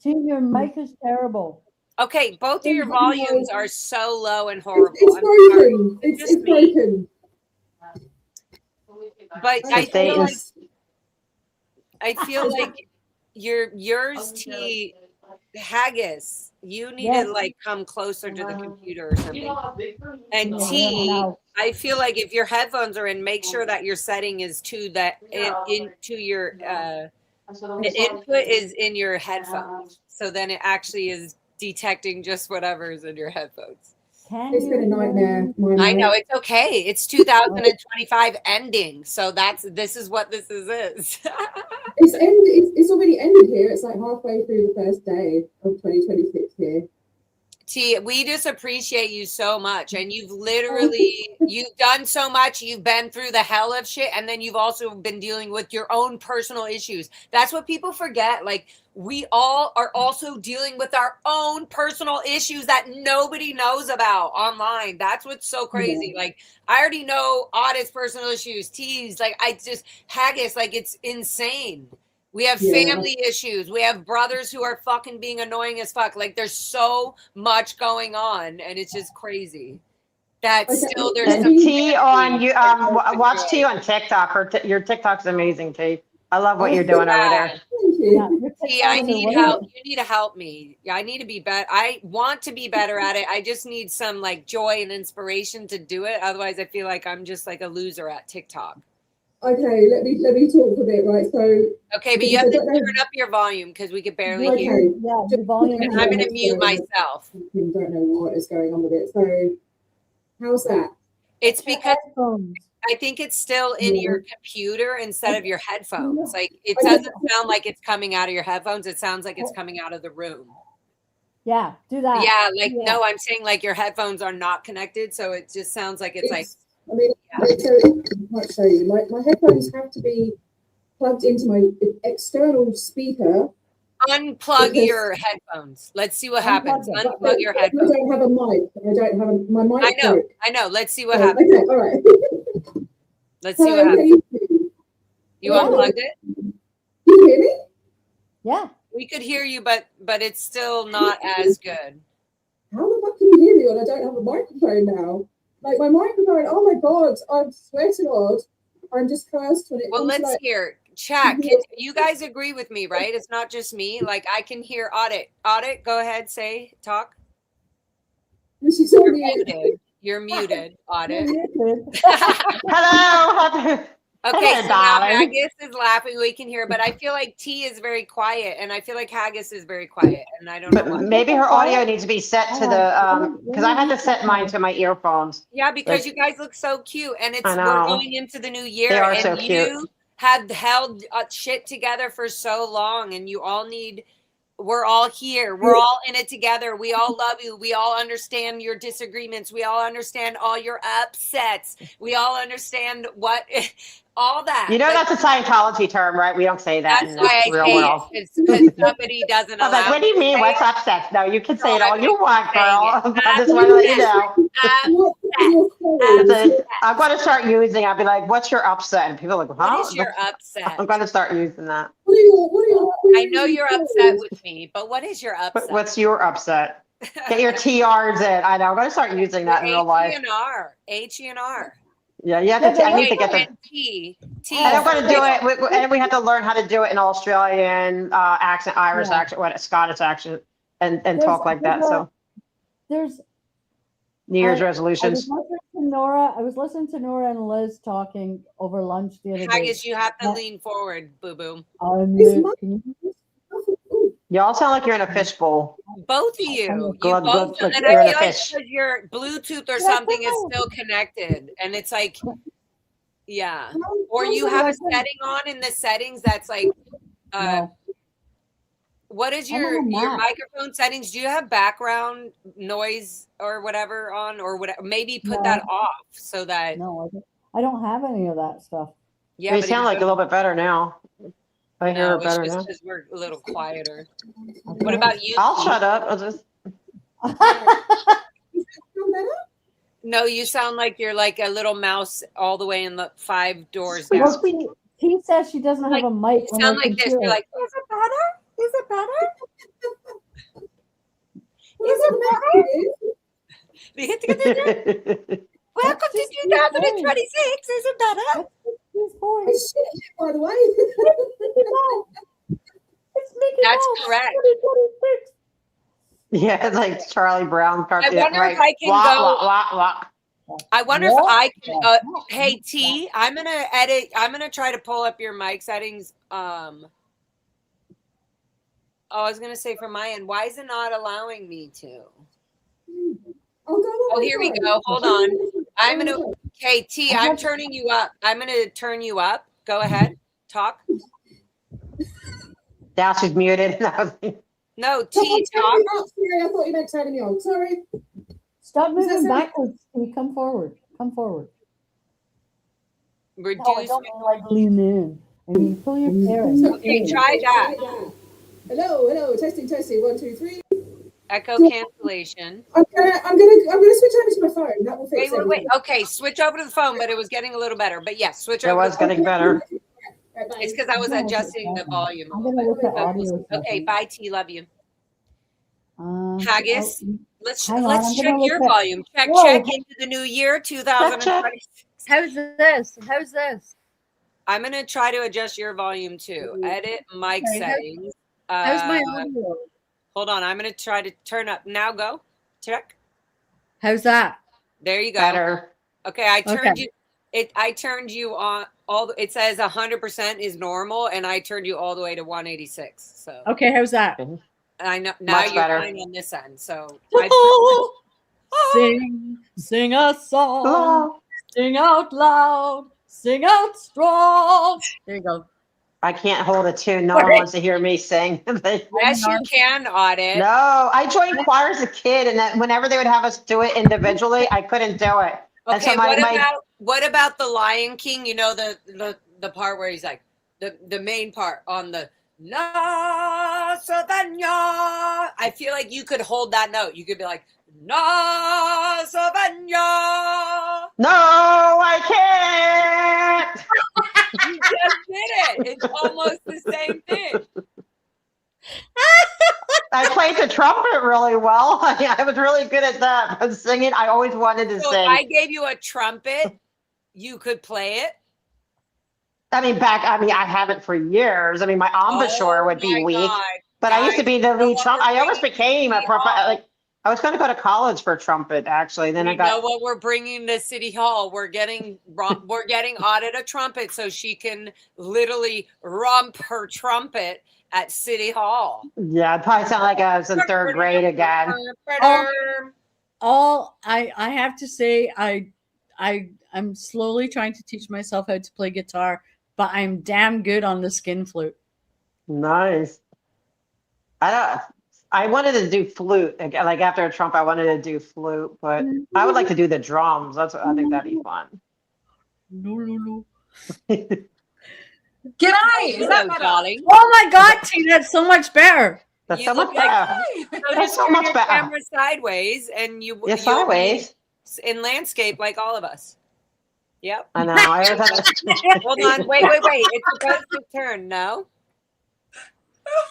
your mic is terrible. Okay, both of your volumes are so low and horrible. It's broken. It's broken. But I feel like yours, T, Haggis, you need to come closer to the computer or something. And T, I feel like if your headphones are in, make sure that your setting is to that into your the input is in your headphones. So then it actually is detecting just whatever's in your headphones. It's been a nightmare. I know, it's okay. It's 2025 ending, so this is what this is. It's already ended here. It's like halfway through the first day of 2026 here. T, we just appreciate you so much, and you've done so much. You've been through the hell of shit, and then you've also been dealing with your own personal issues. That's what people forget. Like, we all are also dealing with our own personal issues that nobody knows about online. That's what's so crazy. Yeah. Like, I already know Audit's personal issues, T's, like, Haggis, like, it's insane. We have family issues. We have brothers who are fucking being annoying as fuck. Like, there's so much going on, and it's just crazy. There's and some T on you. Watch T on TikTok. Your TikTok's amazing, T. I love what you're doing over there. T, I need help. You need to help me. I need to be better. I want to be better at it. I just need some like joy and inspiration to do it. Otherwise, I feel like I'm just like a loser at TikTok. Okay, let me talk a bit, right? So okay, but you have to turn up your volume because we could barely hear. Yeah, the volume. And I'm gonna mute myself. I don't know what is going on with it. So how's that? It's because I think it's still in your computer instead of your headphones. Like, it doesn't sound like it's coming out of your headphones. It sounds like it's coming out of the room. Yeah, do that. Yeah, like no, I'm saying like your headphones are not connected, so it just sounds like it's like. I mean, I might show you. My headphones have to be plugged into my external speaker. Unplug your headphones. Let's see what happens. Unplug your headphones. I don't have a mic. My mic. I know. Let's see what happens. Okay, all right. Let's see what happens. You unplugged it? Can you hear me? Yeah. We could hear you, but it's still not as good. How the fuck can you hear me when I don't have a microphone now? Like, my microphone, oh my God, I swear to God, I'm just cursed when it comes let's to hear. Chat, you guys agree with me, right? It's not just me. Like, I can hear Audit. Audit, go ahead, talk. You're muted. You're muted, Audit. Hello. Okay, so now Haggis is laughing. We can hear, but I feel like T is very quiet, and I feel like Haggis is very quiet, and I don't know why. Maybe her audio needs to be set to the because I had to set mine to my earphones. Yeah, because you guys look so cute, and we're going into the new year. They are and so cute. You have held shit together for so long, and you all need. We're all here. We're all in it together. We all love you. We all understand your disagreements. We all understand all your upsets. We all understand all that. You know, that's a Scientology term, right? We don't say that in the real world. Because somebody doesn't allow. I was like, what do you mean? What's upsets? No, you can say it all you want, girl. I just want to let you know. I'm going to start using. I'll be like, "What's your upset?" And people are like, "Huh?" What is your upset? I'm going to start using that. I know you're upset with me, but what is your upset? What's your upset? Get your TRs in. I know. I'm going to start using that in real life. H-E-N-R. Yeah, you have to. I need to get the T. And I'm going to do it, and we have to learn how to do it in Australian accent, Irish accent, Scottish accent, and talk like that. So there's New Year's resolutions. I was listening to Nora and Liz talking over lunch the other day. Haggis, you have to lean forward, boo boo. Y'all sound like you're in a fishbowl. Both of you. Glug, glug, and I feel like because your Bluetooth or something is still connected, and it's like, yeah. Or you have a setting on in the settings that's like, what is your microphone settings? Do you have background noise or whatever on, or whatever? Maybe put that off so that. No, I don't have any of that stuff. Yeah, you sound like a little bit better now. I hear it better now. Because we're a little quieter. Okay. What about you? I'll shut up. I'll just. No, you sound like you're like a little mouse all the way in the 5 doors down. He says she doesn't have a mic. You sound like this. You're like, is it better? Is it better? Is it better? Welcome to 2026. Is it better? By the way, that's correct. Yeah, it's like Charlie Brown cartoon. I wonder if I can go. I wonder if I can. Hey T, I'm gonna edit. I'm gonna try to pull up your mic settings. Oh, I was gonna say from my end, why is it not allowing me to? Oh, here we go. Hold on. I'm gonna. Okay, T, I'm turning you up. I'm gonna turn you up. Go ahead. Talk. Now she's muted. No, T, talk. Sorry, I thought you meant turning me on. Sorry. Stop moving backwards. Come forward. Come forward. Reduce. No, I don't mean like lean in. I mean pull your hair in. Okay, try that. Hello, testing, 1, 2, 3. Echo cancellation. I'm gonna switch over to my phone. That will fix it. Wait. Okay, switch over to the phone, but it was getting a little better. But yes, switch over. It was getting better. It's because I was adjusting the volume. I'm gonna look at audio. Okay, bye, T. Love you. Haggis, let's check your volume. Check into the new year, 2020. How's this? I'm gonna try to adjust your volume too. Edit mic settings. How's my audio? Hold on, I'm gonna try to turn up. Now go. Check. How's that? There you go. Better. Okay, I turned you. I turned you on all. It says 100% is normal, and I turned you all the way to 186. So okay, how's that? I know now Much you're better. fine on this end. So sing a song, sing out loud, sing out strong. There you go. I can't hold a tune. No one wants to hear me sing. yes, you can, Audit. No, I joined choir as a kid, and then whenever they would have us do it individually, I couldn't do it. And Okay, so what about the Lion King? You know the part where he's like the main part on the La Savagna. I feel like you could hold that note. You could be like La Savagna. No, I can't. You just did it. It's almost the same thing. I played the trumpet really well. I was really good at that. But singing, I always wanted to So sing. if I gave you a trumpet, you could play it. I haven't for years. I mean, my embouchure would be weak, God. but I used to be the lead trumpet. I almost became a Hall. I was going to go to college for trumpet, actually. Then You know what we're bringing to City Hall? We're getting Audit a trumpet so she can literally rump her trumpet at City Hall. Yeah, I'd probably sound like I was in third grade again. I have to say, I'm slowly trying to teach myself how to play guitar, but I'm damn good on the skin flute. Nice. I wanted to do flute. Like after a trumpet, I wanted to do flute, but I would like to do the drums. I think that'd be fun. No. G'day, is that better? Darling? Oh my God, T, that's so much better. That's You so much look like- better. Just so turn much your better. camera sideways, and you'll Sideways. be in landscape like all of us. Yep. I know. I always have to. Hold on. Wait. It's supposed to turn. No.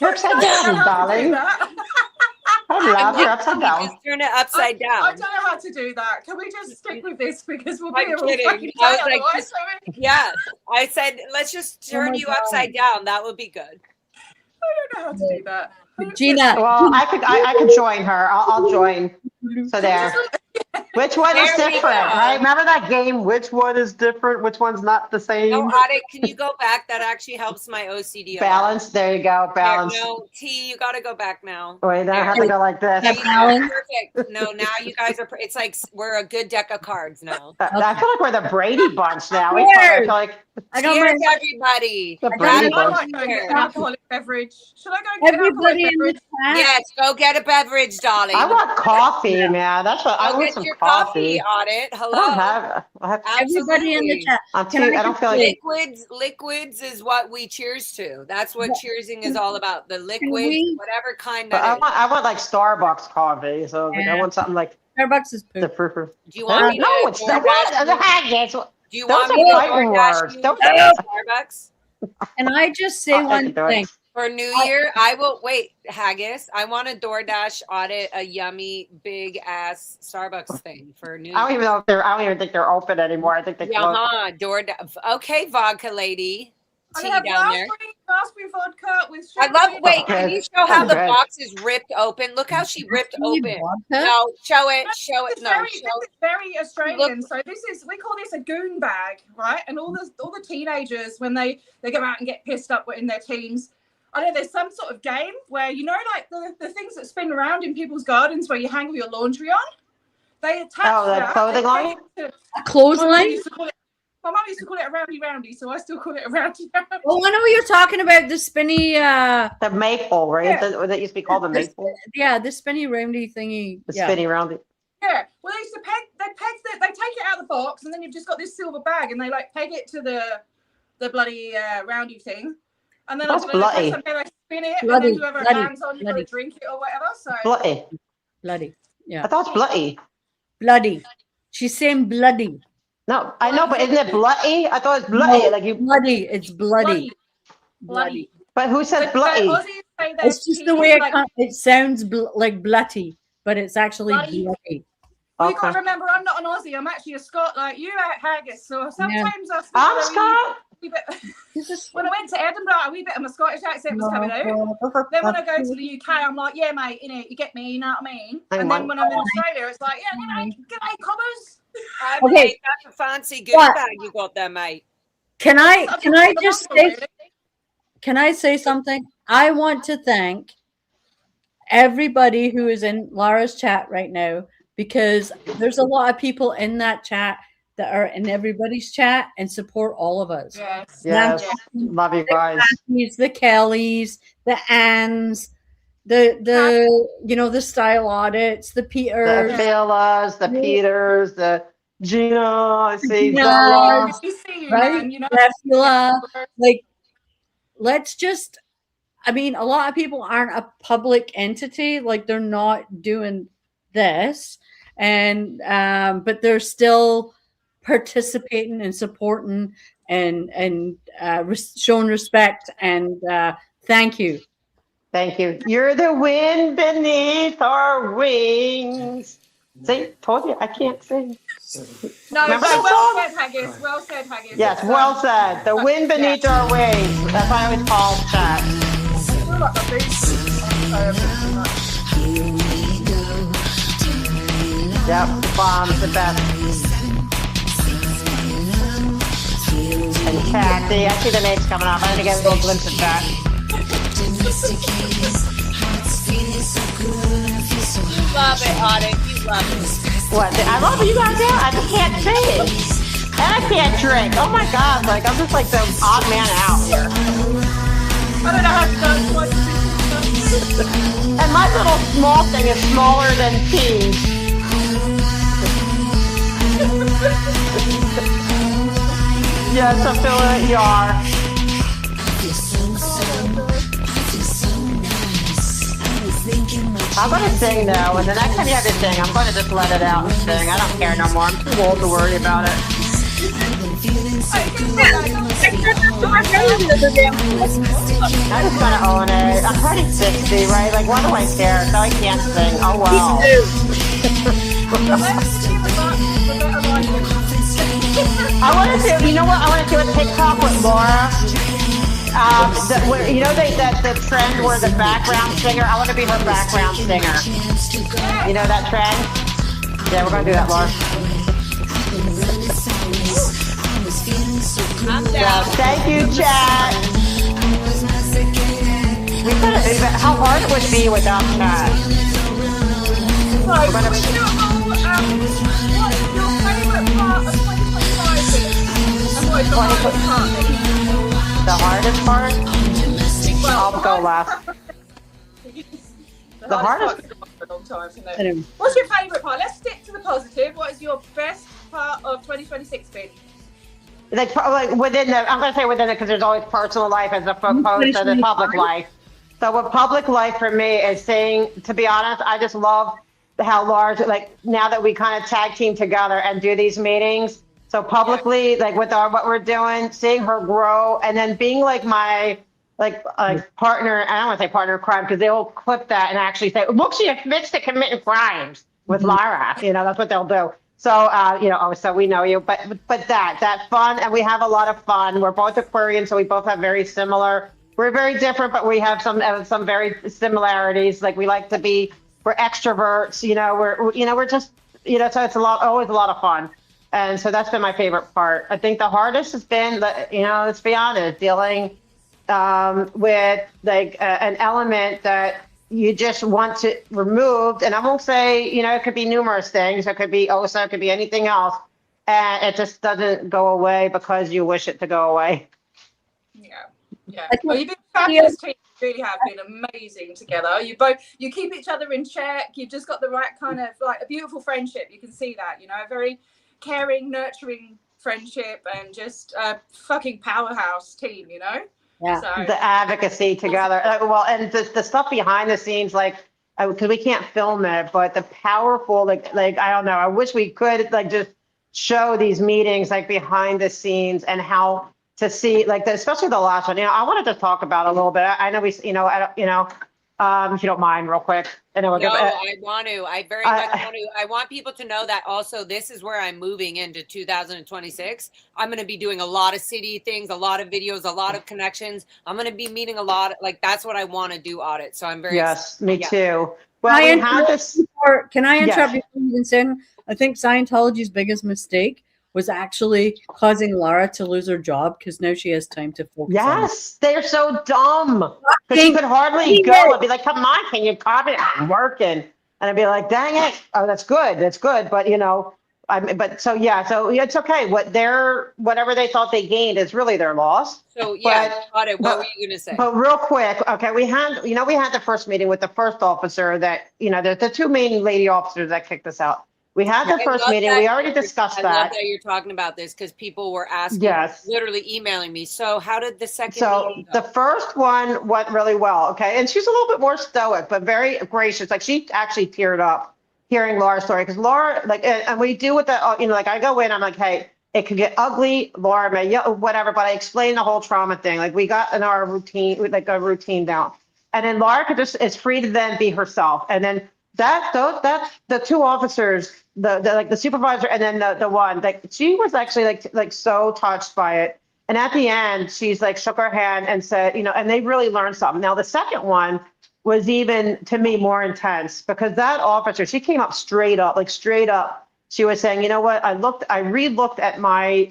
You're upside down, darling. I'm loud. You're upside down. Just turn it upside I down. don't know how to do that. Can we just stick with this because we'll be I'm here all kidding. fucking day I was like, otherwise, Yeah. I said, let's just turn my you God. upside down. That would be good. I don't know how to do that. Gina. Well, I could join her. I'll join. So there. Which one is There we different, go. right? Remember that game? Which one is different? Which one's not the same? No, Audit, can you go back? That actually helps my OCD. a lot. Balance. There you go. Balance. No, T, you got to go back now. Wait, then I have to go like this. There you go. Perfect. No, now you guys are. It's like we're a good deck of cards now. I feel like we're the Brady Bunch now. I feel like I got Cheers, my everybody. the I Brady might Bunch. like go and get an alcoholic beverage. Should I go and get an everybody alcoholic in the beverage? chat. Yes, go get a beverage, darling. I want coffee, man. That's what I Go want. get Some your coffee. Audit. Hello. I don't have. I have. Everybody in the Absolutely. chat. I'm Can too. I I don't just feel like. Liquids is what we cheers to. That's what cheersing is all about. The liquids, we- whatever kind But that is. I want like Starbucks coffee. So like, I Yeah. want something like Starbucks is the poop. proof. Do you want me to No, it's the DoorDash what? you? The heck? Yes. Do you Those want are me to fighting DoorDash words. you Don't- Starbucks? And I just say I one can do it. thing. For New Year, I will wait, Haggis. I want to DoorDash Audit a yummy big ass Starbucks thing for New Year. I don't even know if I don't even think they're open anymore. I think they closed. DoorDash. Okay, vodka lady. I Tea have down there. raspberry vodka with I love. champagne. Wait, can you show how That's the good. box is ripped open? Look how she ripped open. Vodka? No, show it. Show it. This No, very, show this is very Australian. So we call this a goon bag, right? And all the teenagers when they go out and get pissed up in their teens, I don't know, there's some sort of game where, you know, like the things that spin around in people's gardens where you hang your laundry on. They attach that. Clothing line? A clothesline? My mum used to call it a roundy, so I still call it a roundy. Oh, I know what you're talking about. The spinny. The maple, right? Yeah. That used to be called the maple. Yeah, the spinny roundy thingy. The spinny roundy. Yeah. Well, they used to they take it out of the box, and then you've just got this silver bag, and they like peg it to the bloody roundy thing, and then That's bloody. They like spin it, Bloody, and then whoever bloody, lands on, you got to drink it or whatever. So Bloody. Yeah. I thought it's bloody. Bloody. She's saying bloody. No, I know, but isn't it bloody? I thought it's bloody. No, like you. Bloody. It's bloody. Bloody. But who said bloody? It's just the way it sounds like bloody, but it's actually bloody. Well, you got to remember, I'm not an Aussie. I'm actually a Scot, like you, haggis. So sometimes I'm Scot. When I went to Edinburgh, a wee bit of my Scottish accent was coming out. Then when I go to the UK, I'm like, yeah, mate, you get me, you know what I mean? And then when I'm in Australia, it's like, yeah, g'day, cobbers. Okay, that's a fancy good bag you got there, mate. Can I just say? Can I say something? I want to thank everybody who is in Lara's chat right now, because there's a lot of people in that chat that are in everybody's chat and support all of us. Yes. Love you guys. The Kellys, the Anns, the style audits, the Peters, the Fellas, the Peters, the Gina, I see Zella, right? Like, let's just, I mean, a lot of people aren't a public entity, like they're not doing this, and but they're still participating and supporting and showing respect, and thank you. Thank you. You're the wind beneath our wings. See, told you I can't sing. No, well said, Haggis. Well said, Haggis. Yes, well said. The wind beneath our wings. That's why I always call chat. Yep, the bomb's the best. And Kathy, I see the names coming up. I'm going to get a little glimpse of that. You love it, Audie. You love it. What? I love it. You guys do? I just can't sing. And I can't drink. Oh my God. Like, I'm just like the odd man out here. I don't know how to do. And my little small thing is smaller than P. Yes, I feel it. You are. I'm going to sing though, and the next time you have to sing, I'm going to just let it out and sing. I don't care no more. I'm too old to worry about it. I just want to own it. I'm turning 60, right? Like, what do I care? So I can't sing. Oh, well. I want to do, you know what? I want to do a TikTok with Laura. You know the trend where the background singer, I want to be her background singer. You know that trend? Yeah, we're going to do that, Laura. I'm down. Yeah, thank you, chat. We could have, how hard it would be without chat. Right, what is your favourite part of 2025 and what is the hardest part? The hardest part? I'll go last. The hardest for a long time, isn't it? What's your favourite part? Let's stick to the positive. What is your best part of 2026 been? Like within the, I'm going to say within it because there's always personal life as opposed to the public life. So what public life for me is saying, to be honest, I just love how large, like now that we kind of tag team together and do these meetings. So publicly, like with what we're doing, seeing her grow, and then being like my partner. I don't want to say partner in crime because they will clip that and actually say, "Look, she admits to committing crimes with Lara." You know, that's what they'll do. So so we know you, but that fun, and we have a lot of fun. We're both Aquarian, so we both have very similar. We're very different, but we have some very similarities. Like we're extroverts. We're just so it's always a lot of fun. And so that's been my favorite part. I think the hardest has been, let's be honest, dealing with like an element that you just want to remove. And I won't say, you know, it could be numerous things. It could be OSA, it could be anything else. And it just doesn't go away because you wish it to go away. Yeah. Well, you've been fabulous team. You really have been amazing together. You keep each other in check. You've just got the right kind of like a beautiful friendship. You can see that, you know, a very caring, nurturing friendship, and just a fucking powerhouse team, you know. Yeah. So, The advocacy together. Well, and the stuff behind the scenes, like, because we can't film it, but the powerful, like I don't know. I wish we could like just show these meetings like behind the scenes and how to see like especially the last one. You know, I wanted to talk about a little bit. I know if you don't mind, real quick. I know I want to. I very much want to. I want people to know that also this is where I'm moving into 2026. I'm going to be doing a lot of city things, a lot of videos, a lot of connections. I'm going to be meeting a lot. Like that's what I want to do, Audit. So I'm very Yes, excited. me too. Well, we had this. Can I interrupt Yes. before you even say anything? I think Scientology's biggest mistake was actually causing Lara to lose her job because now she has time to focus. Yes, they're so dumb because she could hardly go. I'd be like, "Come on, can you copy it? I'm working," and I'd be like, "Dang it! Oh, that's good." But you know, so it's okay. Whatever they thought they gained is really their loss. So yeah, Audit, what were you going to say? But real quick, okay, we had the first meeting with the first officer that the two main lady officers that kicked us out. We had the first meeting. We already discussed that. I love that you're talking about this because people were asking, literally emailing me. So how did the second meeting go? The first one went really well, okay? And she's a little bit more stoic, but very gracious. Like she actually teared up hearing Laura's story because Laura, like, and we do with the, like I go in, I'm like, hey, it could get ugly, Laura may, whatever, but I explained the whole trauma thing. Like we got in our routine, like a routine down. And then Laura is free to then be herself. And then that's the two officers, the supervisor and then the one, like she was actually like so touched by it. And at the end, she's like shook her hand and said, and they really learned something. Now the second one was even to me more intense because that officer, she came up straight up. She was saying, you know what? I re-looked at my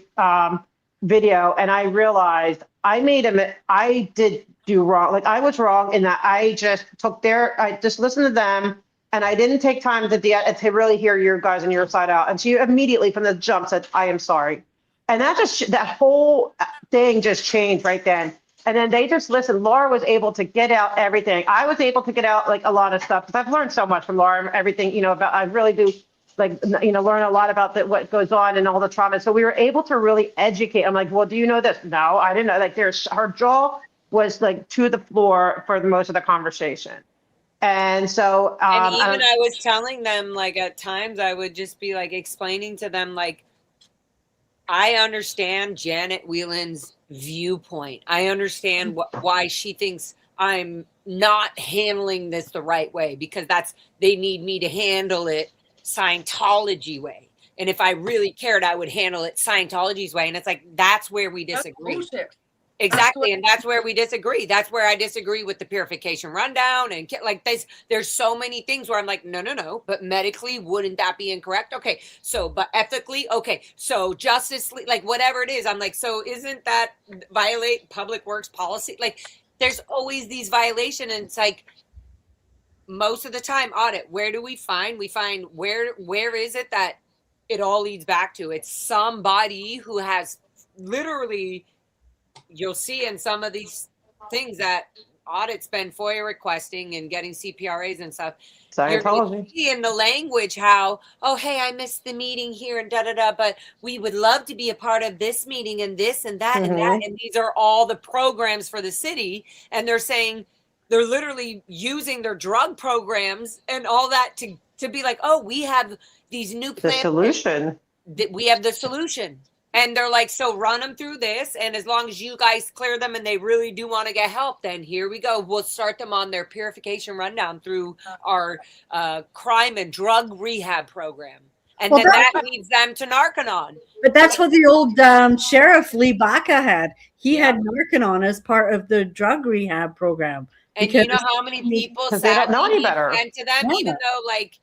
video and I realized I did do wrong. Like I was wrong in that I just listened to them. And I didn't take time to really hear your guys and your side out. And she immediately from the jump said, I am sorry. And that whole thing just changed right then. And then they just listened. Laura was able to get out everything. I was able to get out like a lot of stuff because I've learned so much from Laura and everything, about, I really do learn a lot about what goes on and all the trauma. So we were able to really educate. I'm like, well, do you know this? No, I didn't know. Like her jaw was like to the floor for most of the conversation. And so, and even I was telling them, like, at times I would just be like explaining to them, like, I understand Janet Whelan's viewpoint. I understand why she thinks I'm not handling this the right way because they need me to handle it Scientology way. And if I really cared, I would handle it Scientology's way. And it's like, that's where we disagree. That's bullshit. Exactly. And that's where we disagree. That's where I disagree with the purification rundown. And like there's so many things where I'm like, no, but medically, wouldn't that be incorrect? Okay. So, but ethically, okay. So justice, like whatever it is, I'm like, so isn't that violate public works policy? Like there's always these violations. And it's like most of the time audit, where do we find where is it that it all leads back to? It's somebody who has literally, you'll see in some of these things that audits been FOIA requesting and getting CPRAs and stuff. Scientology. You're in the language how, oh, hey, I missed the meeting here and da-da-da, but we would love to be a part of this meeting and this and that and that. And these are all the programs for the city. And they're saying they're literally using their drug programs and all that to be like, oh, we have these new plans. The solution. We have the solution. And they're like, so run them through this. And as long as you guys clear them and they really do want to get help, then here we go. We'll start them on their purification rundown through our crime and drug rehab program. And then that leads them to Narconon. But that's what the old sheriff Lee Baca had. He had Narconon as part of the drug rehab program. And you know how many people they don't know any better. And to them, even though like,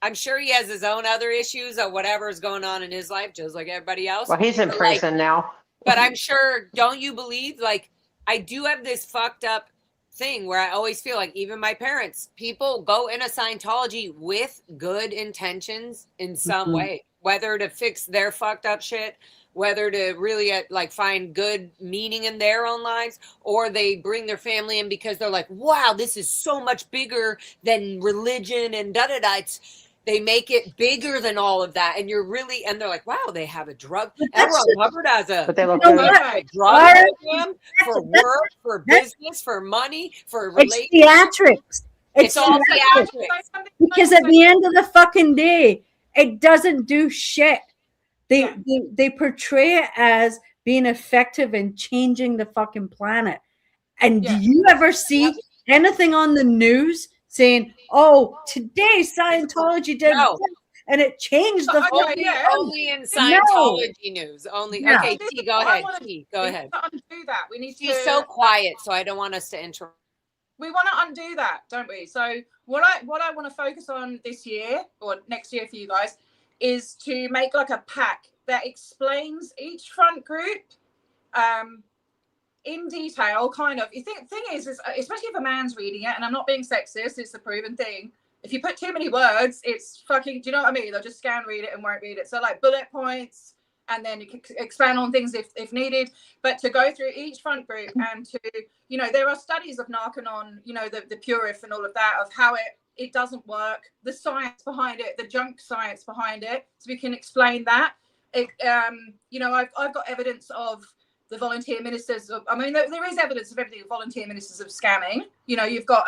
I'm sure he has his own other issues or whatever is going on in his life, just like everybody else. Well, he's in prison now. But I'm sure, don't you believe, like, I do have this fucked up thing where I always feel like even my parents, people go into Scientology with good intentions in some way, whether to fix their fucked up shit, whether to really like find good meaning in their own lives, or they bring their family in because they're like, wow, this is so much bigger than religion and da-da-da. They make it bigger than all of that, and and they're like, wow, they have a drug. Everyone covered as a, But they look drug good. program for work, for business, for money, for It's relationships. theatrics. It's all theatrics. theatrics. Because at the end of the fucking day, it doesn't do shit. They portray it as being effective in changing the fucking planet. And do you ever see anything on the news saying, "Oh, today Scientology did this, and it changed the only in Scientology news. Only okay. T, go ahead. T, go ahead. Undo that. We need She's to. so quiet, so I don't want us to interrupt. We want to undo that, don't we? So what I want to focus on this year or next year for you guys is to make like a pack that explains each front group in detail, kind of. Thing is, especially if a man's reading it, and I'm not being sexist, it's a proven thing. If you put too many words, it's fucking, do you know what I mean? They'll just scan read it and won't read it. So like bullet points, and then you can expand on things if needed. But to go through each front group and to, you know, there are studies of Narcanon, you know, the Purif and all of that, of how it doesn't work, the science behind it, the junk science behind it, so we can explain that. You know, I've got evidence of the volunteer ministers of, I mean, there is evidence of everything, volunteer ministers of scamming. You know, you've got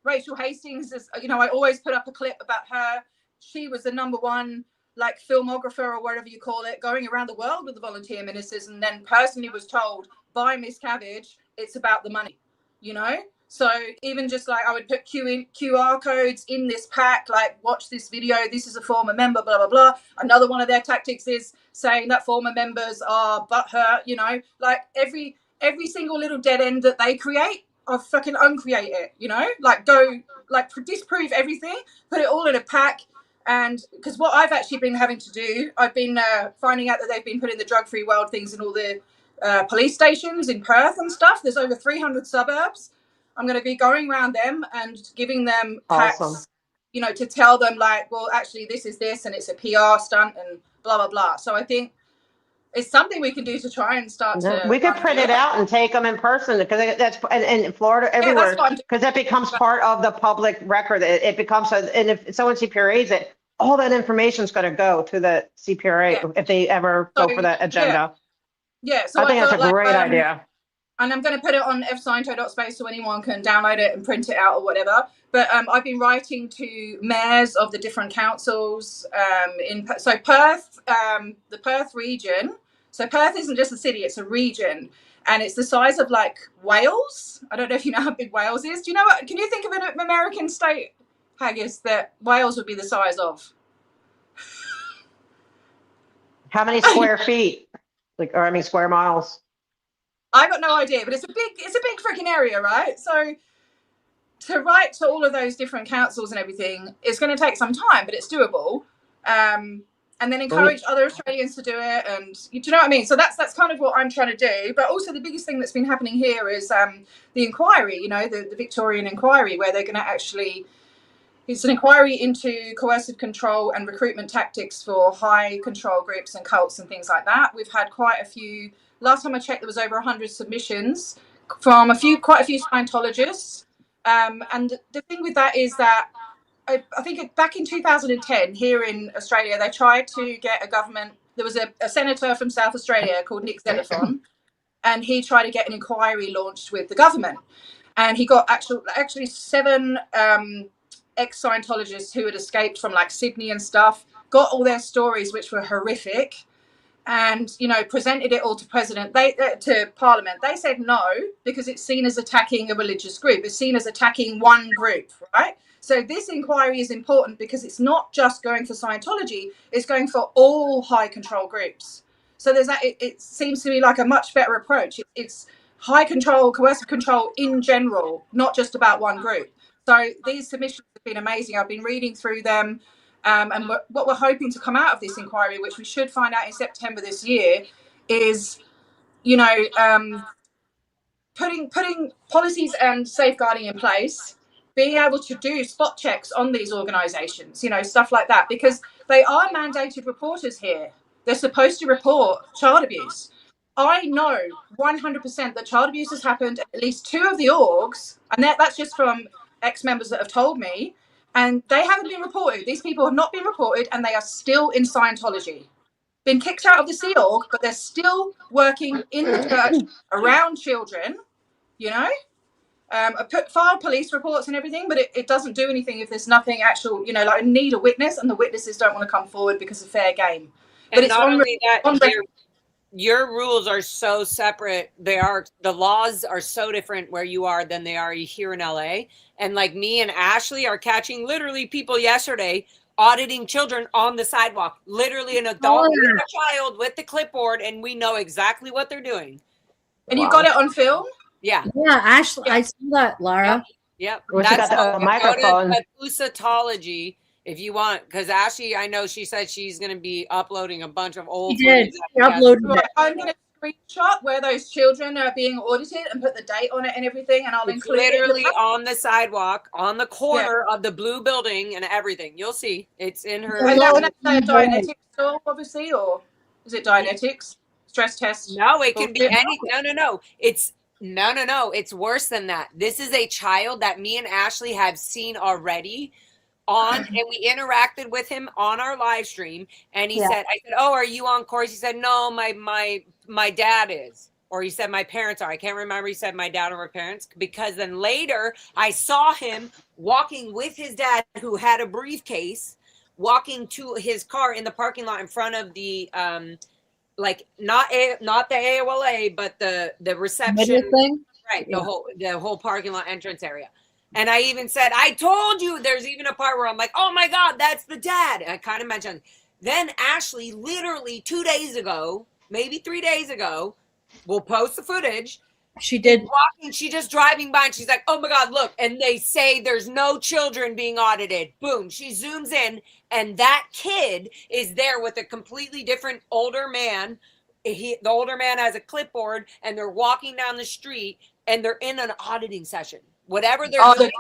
Rachel Hastings, you know, I always put up a clip about her. She was the #1 like filmographer or whatever you call it, going around the world with the volunteer ministers, and then personally was told by Miss Cabbage, it's about the money, you know? So even just like I would put QR codes in this pack, like watch this video, this is a former member, blah, blah, blah. Another one of their tactics is saying that former members are butthurt, you know, like every single little dead end that they create, I'll fucking uncreate it, you know, like go, like disprove everything, put it all in a pack. And because what I've actually been having to do, I've been finding out that they've been putting the drug-free world things in all the police stations in Perth and stuff. There's over 300 suburbs. I'm going to be going around them and giving them packs, you know, to tell them like, well, actually this is this and it's a PR stunt and blah, blah, blah. So I think it's something we can do to try and start to. We could print it out and take them in person, because that's in Florida, everywhere, because that becomes part of the public record. It becomes, and if someone CPRAs it, all that information is going to go to the CPRA if they ever go for that agenda. Yeah. So I think that's a great idea. And I'm going to put it on fsciento.space so anyone can download it and print it out or whatever. But I've been writing to mayors of the different councils so Perth, the Perth region. So Perth isn't just a city, it's a region. And it's the size of like Wales. I don't know if you know how big Wales is. Do you know what? Can you think of an American state, Haggis, that Wales would be the size of? How many square feet? Square miles? I got no idea, but it's a big freaking area, right? So to write to all of those different councils and everything, it's going to take some time, but it's doable. And then encourage other Australians to do it, and do you know what I mean? So that's kind of what I'm trying to do. But also the biggest thing that's been happening here is the inquiry, you know, the Victorian inquiry, where they're going to actually, it's an inquiry into coercive control and recruitment tactics for high control groups and cults and things like that. We've had quite a few. Last time I checked, there was over 100 submissions from quite a few Scientologists. And the thing with that is that I think back in 2010 here in Australia, they tried to get a government. There was a senator from South Australia called Nick Xenophon, and he tried to get an inquiry launched with the government. And he got actually 7 ex-Scientologists who had escaped from like Sydney and stuff, got all their stories, which were horrific, and, you know, presented it all to to Parliament. They said no, because it's seen as attacking a religious group. It's seen as attacking one group, right? So this inquiry is important because it's not just going for Scientology, it's going for all high control groups. So there's that. It seems to me like a much better approach. It's high control, coercive control in general, not just about one group. So these submissions have been amazing. I've been reading through them. And what we're hoping to come out of this inquiry, which we should find out in September this year, is, you know, putting policies and safeguarding in place, being able to do spot checks on these organisations, stuff like that, because they are mandated reporters here. They're supposed to report child abuse. I know 100% that child abuse has happened at least 2 of the orgs, and that's just from ex-members that have told me, and they haven't been reported. These people have not been reported, and they are still in Scientology. Been kicked out of the Sea Org, but they're still working in the church around children, I file police reports and everything, but it doesn't do anything if there's nothing actual, like I need a witness, and the witnesses don't want to come forward because of fair game. But and it's not on, only that, on your rules are so separate. The laws are so different where you are than they are here in LA. And like me and Ashley are catching literally people yesterday auditing children on the sidewalk, literally an adult with a child with the clipboard, and we know exactly what they're doing. And you got it on film? Yeah. Yeah, Ashley, I saw that, Lara. Yep. Well, she got the microphone. Go to Pusatology if you want, because Ashley, I know she said she's going to be uploading a bunch of old. She did. She uploaded it. I'm going to screenshot where those children are being audited and put the date on it and everything, and I'll include literally it on the sidewalk, on the corner of the blue building, and everything. You'll see it's in her. And that's a Dianetics store, obviously, or is it Dianetics stress test? No, it can be any. No. It's no. It's worse than that. This is a child that me and Ashley have seen already and we interacted with him on our live stream, and he said, I said, oh, are you on course? He said, no, my dad is. Or he said, my parents are. I can't remember. He said my dad or my parents, because then later I saw him walking with his dad, who had a briefcase, walking to his car in the parking lot in front of the like not the AOLA, but the reception thing? Right, the whole parking lot entrance area. And I even said, I told you. There's even a part where I'm like, oh my God, that's the dad. And I kind of mentioned. Then Ashley, literally 2 days ago, maybe 3 days ago, will post the footage. She did. She's just driving by, and she's like, oh my God, look. And they say there's no children being audited. Boom. She zooms in, and that kid is there with a completely different older man. The older man has a clipboard, and they're walking down the street, and they're in an auditing session. Whatever they're doing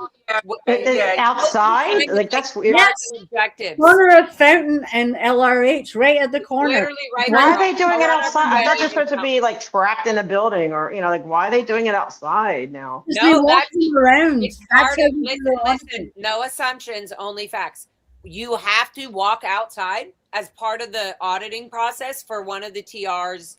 outside, like that's weird. Yes, objectives. Corner of Fountain and LRH, right at the corner. Literally right. Why are they doing it outside? I thought they're supposed to be like trapped in a building, or like why are they doing it outside now? No, that's around. Listen, no assumptions, only facts. You have to walk outside as part of the auditing process for one of the TRs.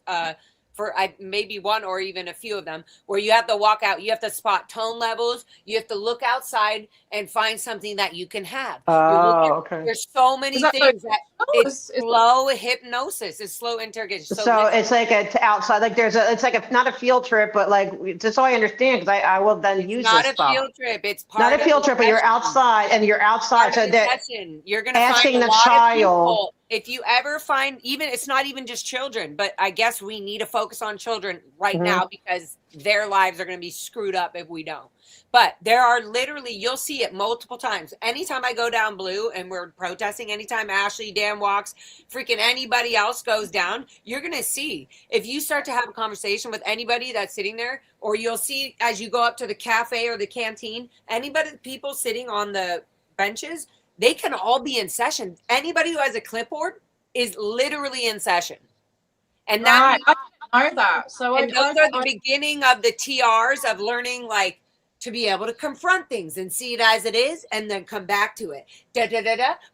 For maybe one or even a few of them, where you have to walk out, you have to spot tone levels, you have to look outside and find something that you can have. Okay. There's so many things that it's slow hypnosis, it's slow interrogation. So it's like outside, like it's like not a field trip, but like just so I understand, because I will then use this stuff. Not a field trip. It's part not a field trip, but you're outside, and you're outside. So that you're going to asking find a the lot child. Of people. If you ever find, it's not even just children, but I guess we need to focus on children right now, because their lives are going to be screwed up if we don't. But there are literally, you'll see it multiple times. Anytime I go down Blue and we're protesting, anytime Ashley, Dan walks, freaking anybody else goes down, you're going to see. If you start to have a conversation with anybody that's sitting there, or you'll see as you go up to the cafe or the canteen, people sitting on the benches, they can all be in session. Anybody who has a clipboard is literally in session. And that, I know that. So those are the beginning of the TRs of learning, like, to be able to confront things and see it as it is, and then come back to it.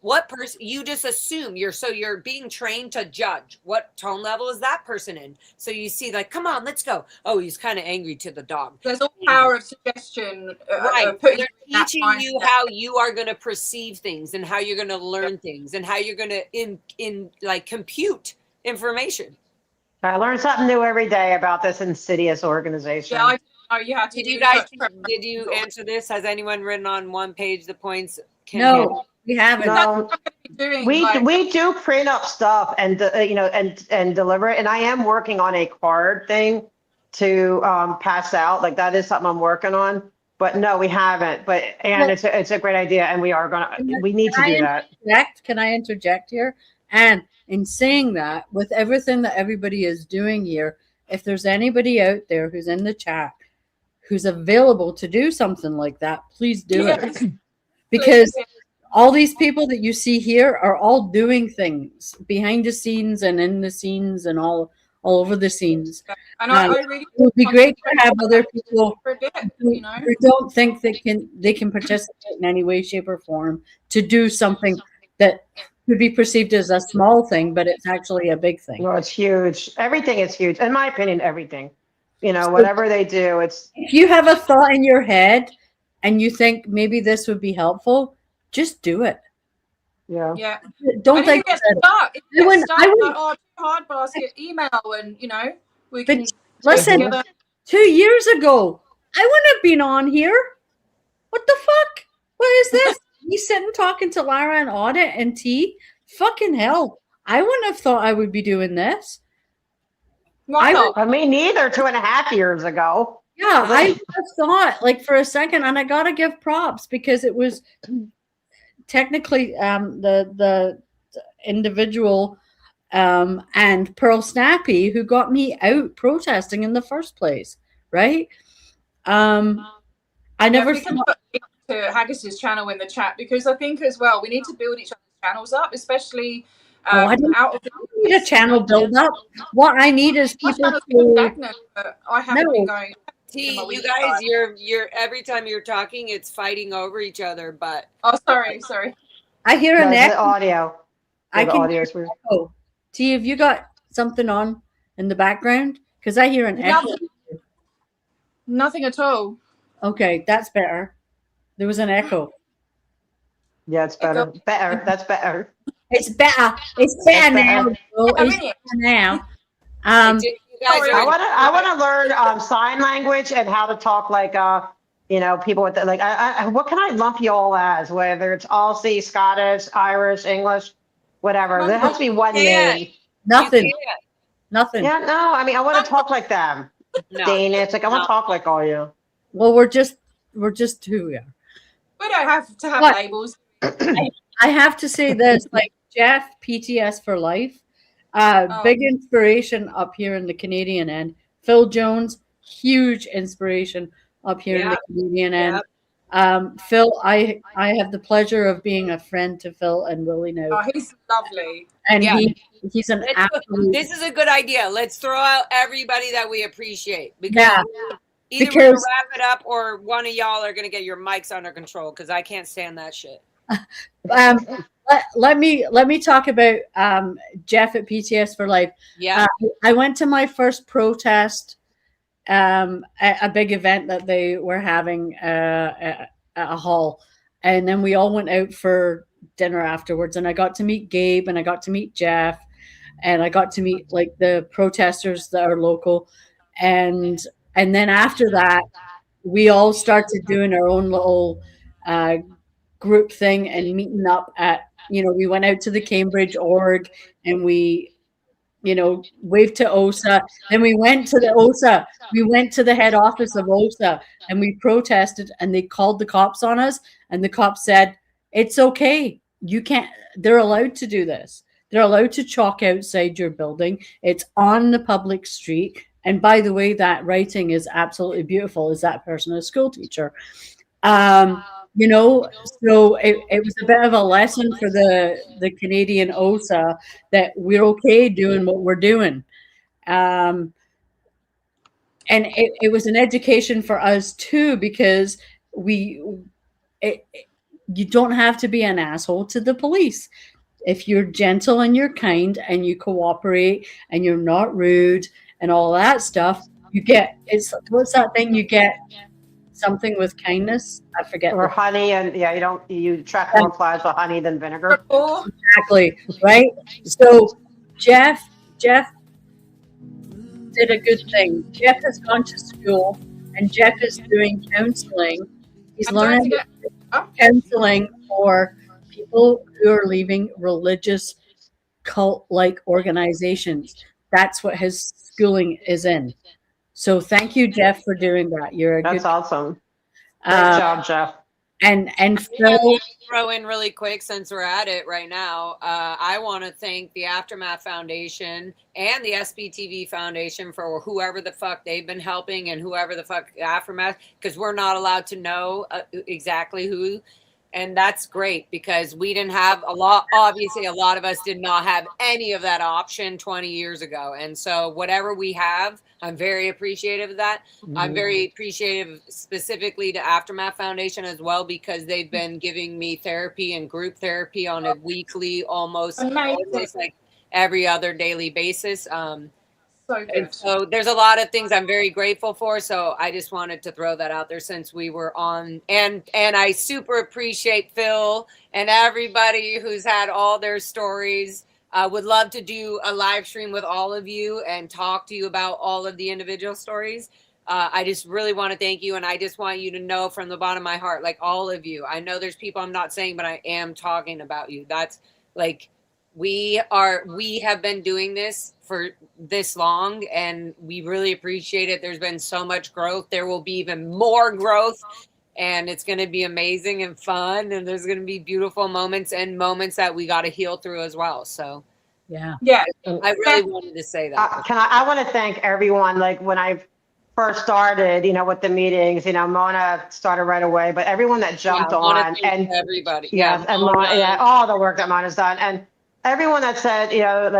What person you just assume you're being trained to judge what tone level is that person in. So you see, like, come on, let's go. Oh, he's kind of angry to the dog. There's all power of suggestion. Right. They're teaching you how you are going to perceive things, and how you're going to learn things, and how you're going to compute information. I learn something new every day about this insidious organization. Yeah, did you answer this? Has anyone written on one page the points? No, we haven't. No. We do print up stuff and and deliver it. And I am working on a card thing to pass out. Like that is something I'm working on. But no, we haven't. And it's a great idea, and we need to do that. Can I interject here? And in saying that, with everything that everybody is doing here, if there's anybody out there who's in the chat who's available to do something like that, please do Yes. it. Because Please. all these people that you see here are all doing things behind the scenes and in the scenes and all over the scenes. And I really it would be great to have other people for a bit, who don't think they can participate in any way, shape, or form to do something that could be perceived as a small thing, but it's actually a big thing. No, it's huge. Everything is huge. In my opinion, everything. You know, whatever they do, it's. If you have a thought in your head and you think maybe this would be helpful, just do it. Yeah. Yeah. Don't and think if you get stuck, I wouldn't- like, oh, too hard basket, email, and you know, we can listen, together. 2 years ago, I wouldn't have been on here. What the fuck? What is this? Me sitting talking to Lara and Audit and T? Fucking hell. I wouldn't have thought I would be doing this. Why not? I mean, neither 2.5 years ago. Yeah, I just thought, like, for a second, and I gotta give props because it was technically the individual and Pearl Snappy who got me out protesting in the first place, right? I never we can put to Haggis's channel in the chat, because I think as well we need to build each other's channels up, especially I don't out of need a channel build up. What I need is people to. I haven't been going. T, you guys, you're every time you're talking, it's fighting over each other. But sorry. I hear an That's echo. the audio. I The can audio hear is weird. an echo. T, have you got something on in the background? Because I hear an echo. Nothing at all. Okay, that's better. There was an echo. Yeah, it's better. Better. That's better. It's better. It's better now. better. It's better now. I want to learn sign language and how to talk like you know, people with the, like what can I lump you all as? Whether it's Aussie, Scottish, Irish, English, whatever. There has to be one name. Nothing. Nothing. Yeah, no. I mean, I want to talk like them. No. Danish. Like I want to talk like all you. Well, we're just who we are. We don't have to have labels. I have to say this, like Jeff, PTS for life, big inspiration up here in the Canadian end. Phil Jones, huge inspiration up here in the Canadian end. Phil, I have the pleasure of being a friend to Phil and Willie now. Oh, he's lovely. And he's an absolute. This is a good idea. Let's throw out everybody that we appreciate. Yeah. Either we're gonna wrap it up or one of y'all are gonna get your mics under control, because I can't stand that shit. Let me talk about Jeff at PTS for life. Yeah. I went to my first protest, a big event that they were having at a hall, and then we all went out for dinner afterwards, and I got to meet Gabe and I got to meet Jeff, and I got to meet like the protesters that are local, and then after that we all started doing our own little group thing and meeting up at, you know, we went out to the Cambridge org and we, you know, waved to OSA. Then we went to the OSA. We went to the head office of OSA and we protested, and they called the cops on us, and the cops said, it's okay. You can't, they're allowed to do this. They're allowed to chalk outside your building. It's on the public street. And by the way, that writing is absolutely beautiful. Is that person a school teacher? You know, so it was a bit of a lesson for the Canadian OSA that we're okay doing what we're doing. And it was an education for us too, because you don't have to be an asshole to the police. If you're gentle and you're kind and you cooperate and you're not rude and all that stuff, you get, what's that thing you get? Something with kindness. I forget. Or honey, and you attract more flies with honey than vinegar. Exactly, right? So Jeff did a good thing. Jeff has gone to school and Jeff is doing counseling. He's learning counseling for people who are leaving religious cult-like organizations. That's what his schooling is in. So thank you, Jeff, for doing that. That's awesome. Great job, Jeff. And Yeah, so throw in really quick since we're at it right now. I want to thank the Aftermath Foundation and the SBTV Foundation for whoever the fuck they've been helping and whoever the fuck Aftermath, because we're not allowed to know exactly who. And that's great because we didn't have a lot. Obviously, a lot of us did not have any of that option 20 years ago. And so whatever we have, I'm very appreciative of that. I'm very appreciative specifically to Aftermath Foundation as well, because they've been giving me therapy and group therapy on a weekly, almost like every other daily basis. So good. So there's a lot of things I'm very grateful for. So I just wanted to throw that out there since we were on, and I super appreciate Phil and everybody who's had all their stories. Would love to do a live stream with all of you and talk to you about all of the individual stories. I just really want to thank you. And I just want you to know from the bottom of my heart, like all of you, I know there's people I'm not saying, but I am talking about you. That's like, we have been doing this for this long and we really appreciate it. There's been so much growth. There will be even more growth and it's going to be amazing and fun. And there's going to be beautiful moments and moments that we got to heal through as well. So yeah. I really wanted to say that. I want to thank everyone. Like when I first started, with the meetings, Mona started right away, but everyone that jumped on and everybody. Yes. And Mona, all the work that Mona's done. And everyone that said,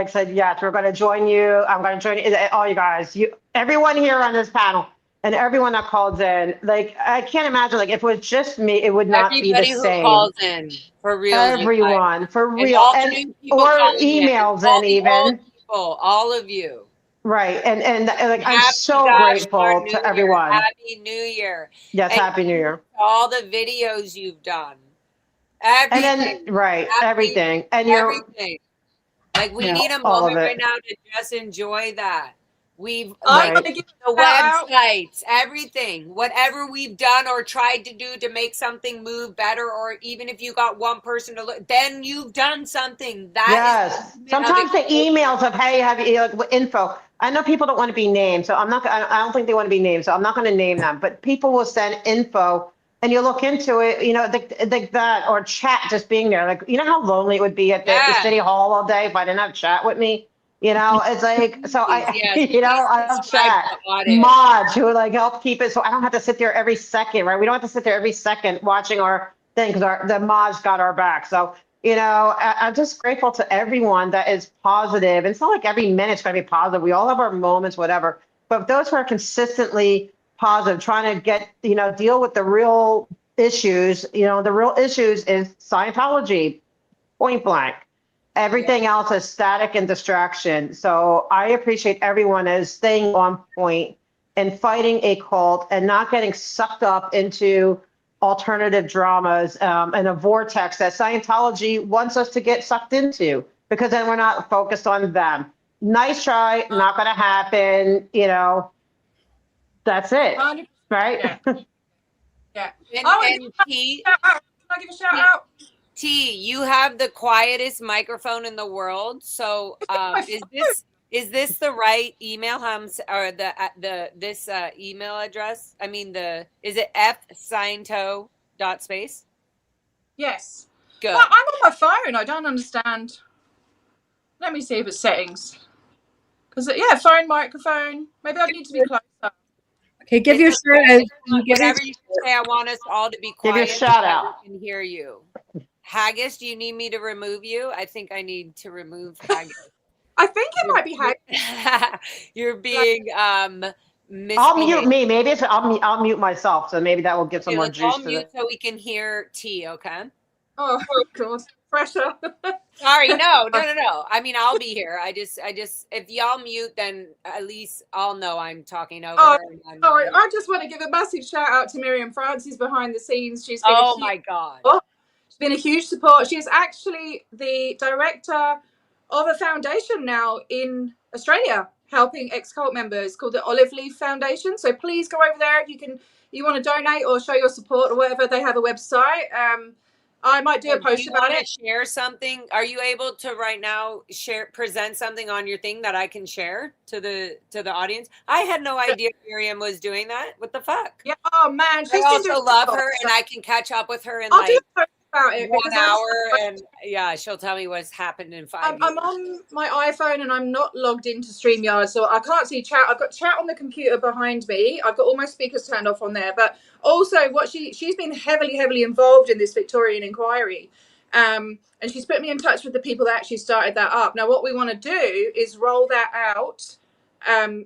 said, yes, we're going to join you. I'm going to join you. All you guys, everyone here on this panel and everyone that calls in, like, I can't imagine, like, if it was just me, it would not be the Everybody who same. calls in, for real. Everyone, for real. Or emails in even. All of you. Right. And like, I'm so grateful to everyone. Happy New Year. Yes, and Happy New Year. All the videos you've done. Everything. And then, everything. And everything. Like, we need a moment right now to just enjoy that. The websites, everything, whatever we've done or tried to do to make something move better, or even if you got one person to look, then you've done something. Sometimes the emails of, hey, have you info? I know people don't want to be named, so I don't think they want to be named, so I'm not going to name them. But people will send info, and you look into it, like that, or chat just being there. Like, how lonely it would be at the city hall all day if I didn't have chat with me. It's like, so I have chat mods who help keep it, so I don't have to sit there every second, right? We don't have to sit there every second watching our thing because the mods got our back. So, I'm just grateful to everyone that is positive. It's not like every minute's going to be positive. We all have our moments, whatever. But those who are consistently positive, trying to get, deal with the real issues, the real issues is Scientology, point blank. Everything else is static and distraction. So I appreciate everyone as staying on point and fighting a cult and not getting sucked up into alternative dramas and a vortex that Scientology wants us to get sucked into, because then we're not focused on them. Nice try, not going to happen. That's it, right? Yeah. And T, can I give a shout out? T, you have the quietest microphone in the world. So is this the right email? Or this email address? I mean, is it fsciento.space? Yes. Good. Well, I'm on my phone. I don't understand. Let me see if it's settings. Because phone, microphone. Maybe I need to be closer. Okay, give your shout out. Whatever you say, I want us all to be quiet. Give your shout out. So we can hear you. Haggis, do you need me to remove you? I think I need to remove Haggis. I think it might be Haggis. You're being I'll mute me. Maybe I'll mute myself, so maybe that will give some more juice to it. So we can hear T, okay? Oh, God. Pressure. Sorry, no. I mean, I'll be here. I just, if y'all mute, then at least I'll know I'm talking over her. Sorry, I just want to give a massive shout out to Miriam Francis behind the scenes. She's been my God. She's been a huge support. She is actually the director of a foundation now in Australia, helping ex-cult members, called the Olive Leaf Foundation. So please go over there if you want to donate or show your support or whatever. They have a website. I might do a post about it. Share something. Are you able to right now present something on your thing that I can share to the audience? I had no idea Miriam was doing that. What the fuck? Yeah. Oh man, I also love her, and I can catch up with her in like about it 1 hour, and yeah, she'll tell me what's happened in 5 years. I'm on my iPhone and I'm not logged into StreamYard, so I can't see chat. I've got chat on the computer behind me. I've got all my speakers turned off on there, but also what she's been heavily involved in this Victorian inquiry, and she's put me in touch with the people that actually started that up. Now, what we want to do is roll that out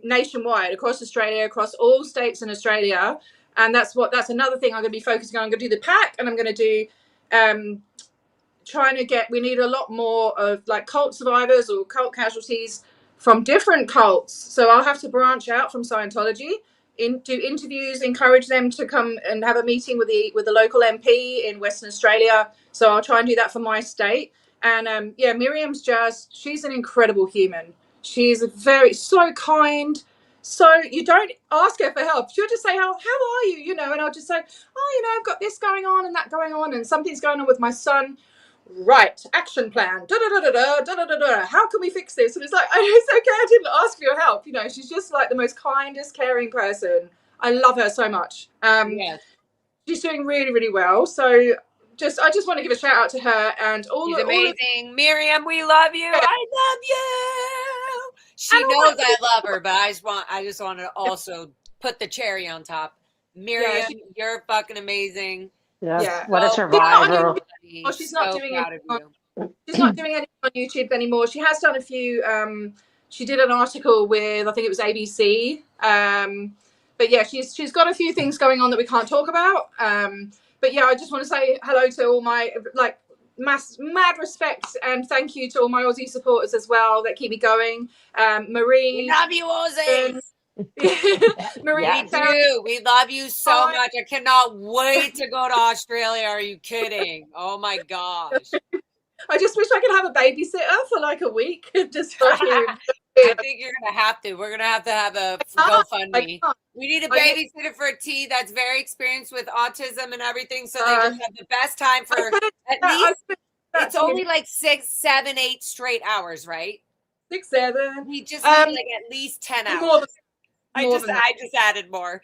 nationwide, across Australia, across all states in Australia, and that's another thing I'm going to be focusing on. I'm going to do the pack, and I'm going to do we need a lot more of like cult survivors or cult casualties from different cults. So I'll have to branch out from Scientology, do interviews, encourage them to come and have a meeting with the local MP in Western Australia. So I'll try and do that for my state. And Miriam's she's an incredible human. She's so kind. So you don't ask her for help. She'll just say, how are you? You know, and I'll just say, I've got this going on and that going on, and something's going on with my son. Right, action plan. How can we fix this? And it's like, it's okay, I didn't ask for your help. You know, she's just like the most kindest, caring person. I love her so much. Yes. She's doing really well. So I just want to give a shout out to her and all. She's amazing. Miriam, we love you. I love you. She knows I love her, but I just want to also put the cherry on top. Miriam, you're fucking amazing. Yeah. What a survivor. She's not doing it. She's not doing anything on YouTube anymore. She has done a few. She did an article with, I think it was ABC. But yeah, she's got a few things going on that we can't talk about. But yeah, I just want to say hello to all my mad respect and thank you to all my Aussie supporters as well that keep me going. Marie, we love you, Aussie. Marie, we love you so much. I cannot wait to go to Australia. Are you kidding? Oh my gosh. I just wish I could have a babysitter for like a week. Just I think you're gonna have to. We're gonna have a GoFundMe. We need a babysitter for a T that's very experienced with autism and everything, so they just have the best time for at least. It's only like 6, 7, 8 straight hours, right? 6, 7. We just need like at least 10 hours. I just added more.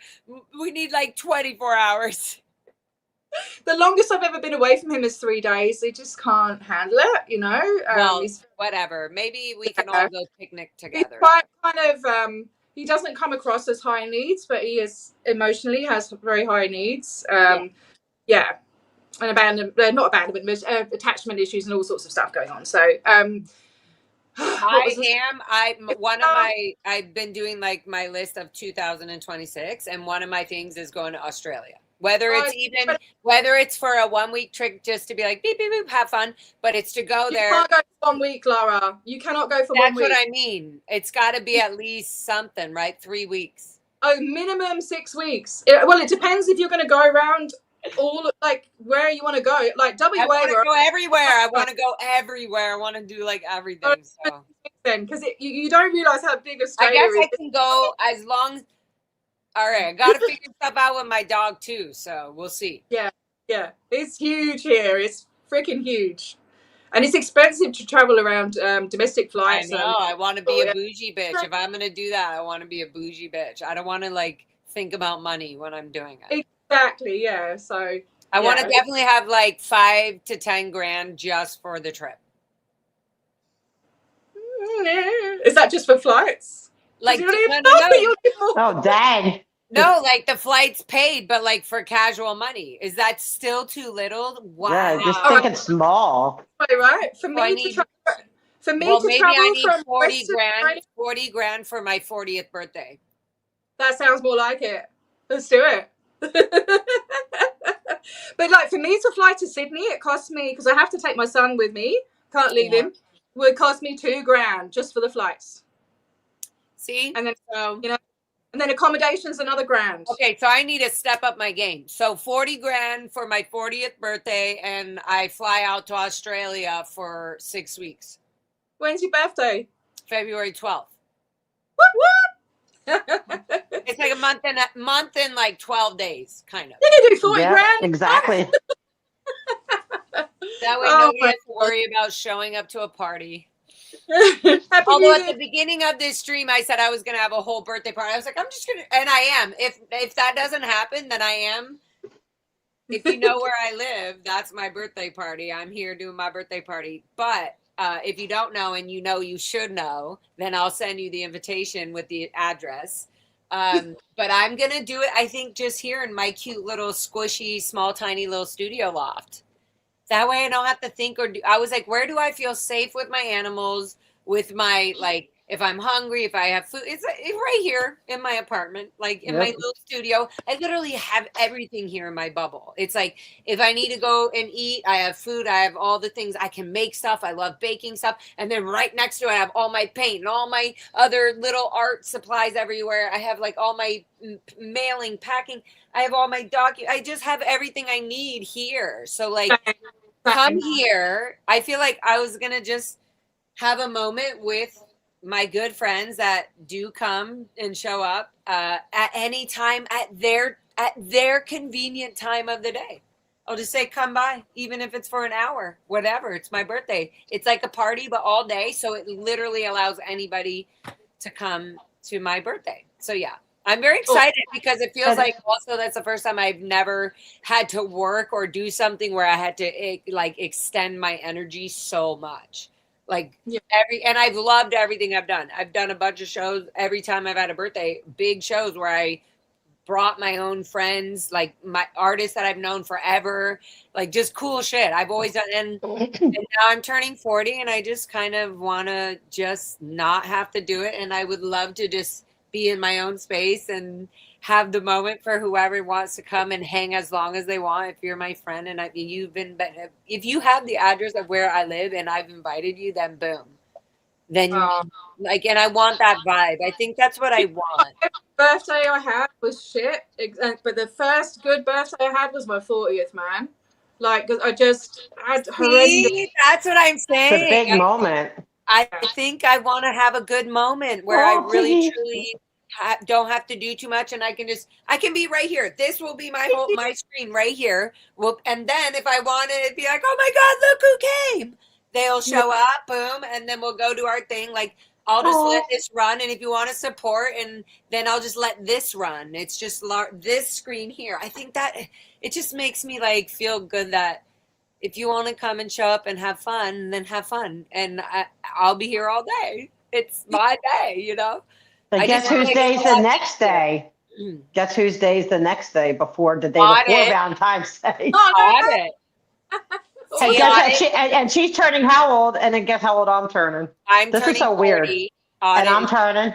We need like 24 hours. The longest I've ever been away from him is 3 days. He just can't handle it, you know. Well, whatever. Maybe we can all go picnic together. He's quite kind of. He doesn't come across as high needs, but he is emotionally has very high needs. And not abandonment, but attachment issues and all sorts of stuff going on. So. I've been doing like my list of 2026, and one of my things is going to Australia. Whether it's for a 1 week trip just to be like beep beep beep, have fun, but it's to go there. You can't go for 1 week, Laura. You cannot go for 1 week. That's what I mean. It's got to be at least something, right? 3 weeks. Oh, minimum 6 weeks. It depends if you're going to go around all like where you want to go. Like WA. I want to go everywhere. I want to go everywhere. I want to do like everything. So because you don't realize how big Australia is. I guess I can go as long. All right, I got to figure stuff out with my dog too, so we'll see. Yeah, it's huge here. It's freaking huge, and it's expensive to travel around domestic flights. I know. I want to be a bougie bitch. If I'm gonna do that, I want to be a bougie bitch. I don't want to like think about money when I'm doing it. Exactly. Yeah. So I want to definitely have like 5 to 10 grand just for the trip. Is that just for flights? Like, oh, dang. No, like the flight's paid, but like for casual money. Is that still too little? Wow. Yeah, I just think it's small. Right. For me to travel maybe I need from 40 grand for my 40th birthday. That sounds more like it. Let's do it. But like for me to fly to Sydney, it costs me, because I have to take my son with me, can't leave him, would cost me 2 grand just for the flights. See? And then and then accommodation's another grand. Okay, so I need to step up my game. So 40 grand for my 40th birthday, and I fly out to Australia for 6 weeks. When's your birthday? February 12th. What? It's like a month and like 12 days, kind of. You can do 40 grand. Exactly. That way Oh nobody my has to worry about showing up to a party. Happy Although New at Year. the beginning of this stream, I said I was going to have a whole birthday party. I was like, I'm just going to, and I am. If that doesn't happen, then I am. If you know where I live, that's my birthday party. I'm here doing my birthday party. But if you don't know and you know you should know, then I'll send you the invitation with the address. But I'm going to do it, I think, just here in my cute little squishy, small, tiny little studio loft. That way I don't have to think I was like, where do I feel safe with my animals, with my, like, if I'm hungry, if I have food, it's right here in my apartment, like in my little studio. I literally have everything here in my bubble. It's like, if I need to go and eat, I have food, I have all the things, I can make stuff. I love baking stuff. And then right next to it, I have all my paint and all my other little art supplies everywhere. I have like all my mailing, packing. I have all my I just have everything I need here. So like, come here. I feel like I was going to just have a moment with my good friends that do come and show up at any time at their convenient time of the day. I'll just say, come by, even if it's for an hour, whatever. It's my birthday. It's like a party, but all day. So it literally allows anybody to come to my birthday. So yeah, I'm very excited because it feels like also that's the first time I've never had to work or do something where I had to like extend my energy so much. Like and I've loved everything I've done. I've done a bunch of shows every time I've had a birthday, big shows where I brought my own friends, like my artists that I've known forever, like just cool shit. I've always done. And now I'm turning 40 and I just kind of want to just not have to do it. And I would love to just be in my own space and have the moment for whoever wants to come and hang as long as they want. If you're my friend and if you have the address of where I live and I've invited you, then boom. Then like, and I want that vibe. I think that's what I want. Birthday I had was shit, but the first good birthday I had was my 40th, man. Like, because I just had horrendous. See, that's what I'm saying. It's a big moment. I think I want to have a good moment where I really truly don't have to do too much, and I can be right here. This will be my screen right here. And then if I want it, it'd be like, oh my God, look who came. They'll show up, boom, and then we'll go do our thing. Like, I'll just let this run, and if you want to support, and then I'll just let this run. It's just this screen here. I think that it just makes me like feel good that if you want to come and show up and have fun, then have fun, and I'll be here all day. It's my day, you know. But guess whose day's the next day? Guess whose day's the next day before the day before Valentine's Day? Audit. And she's turning how old? And then guess how old I'm turning? This is so 40, weird. And I'm turning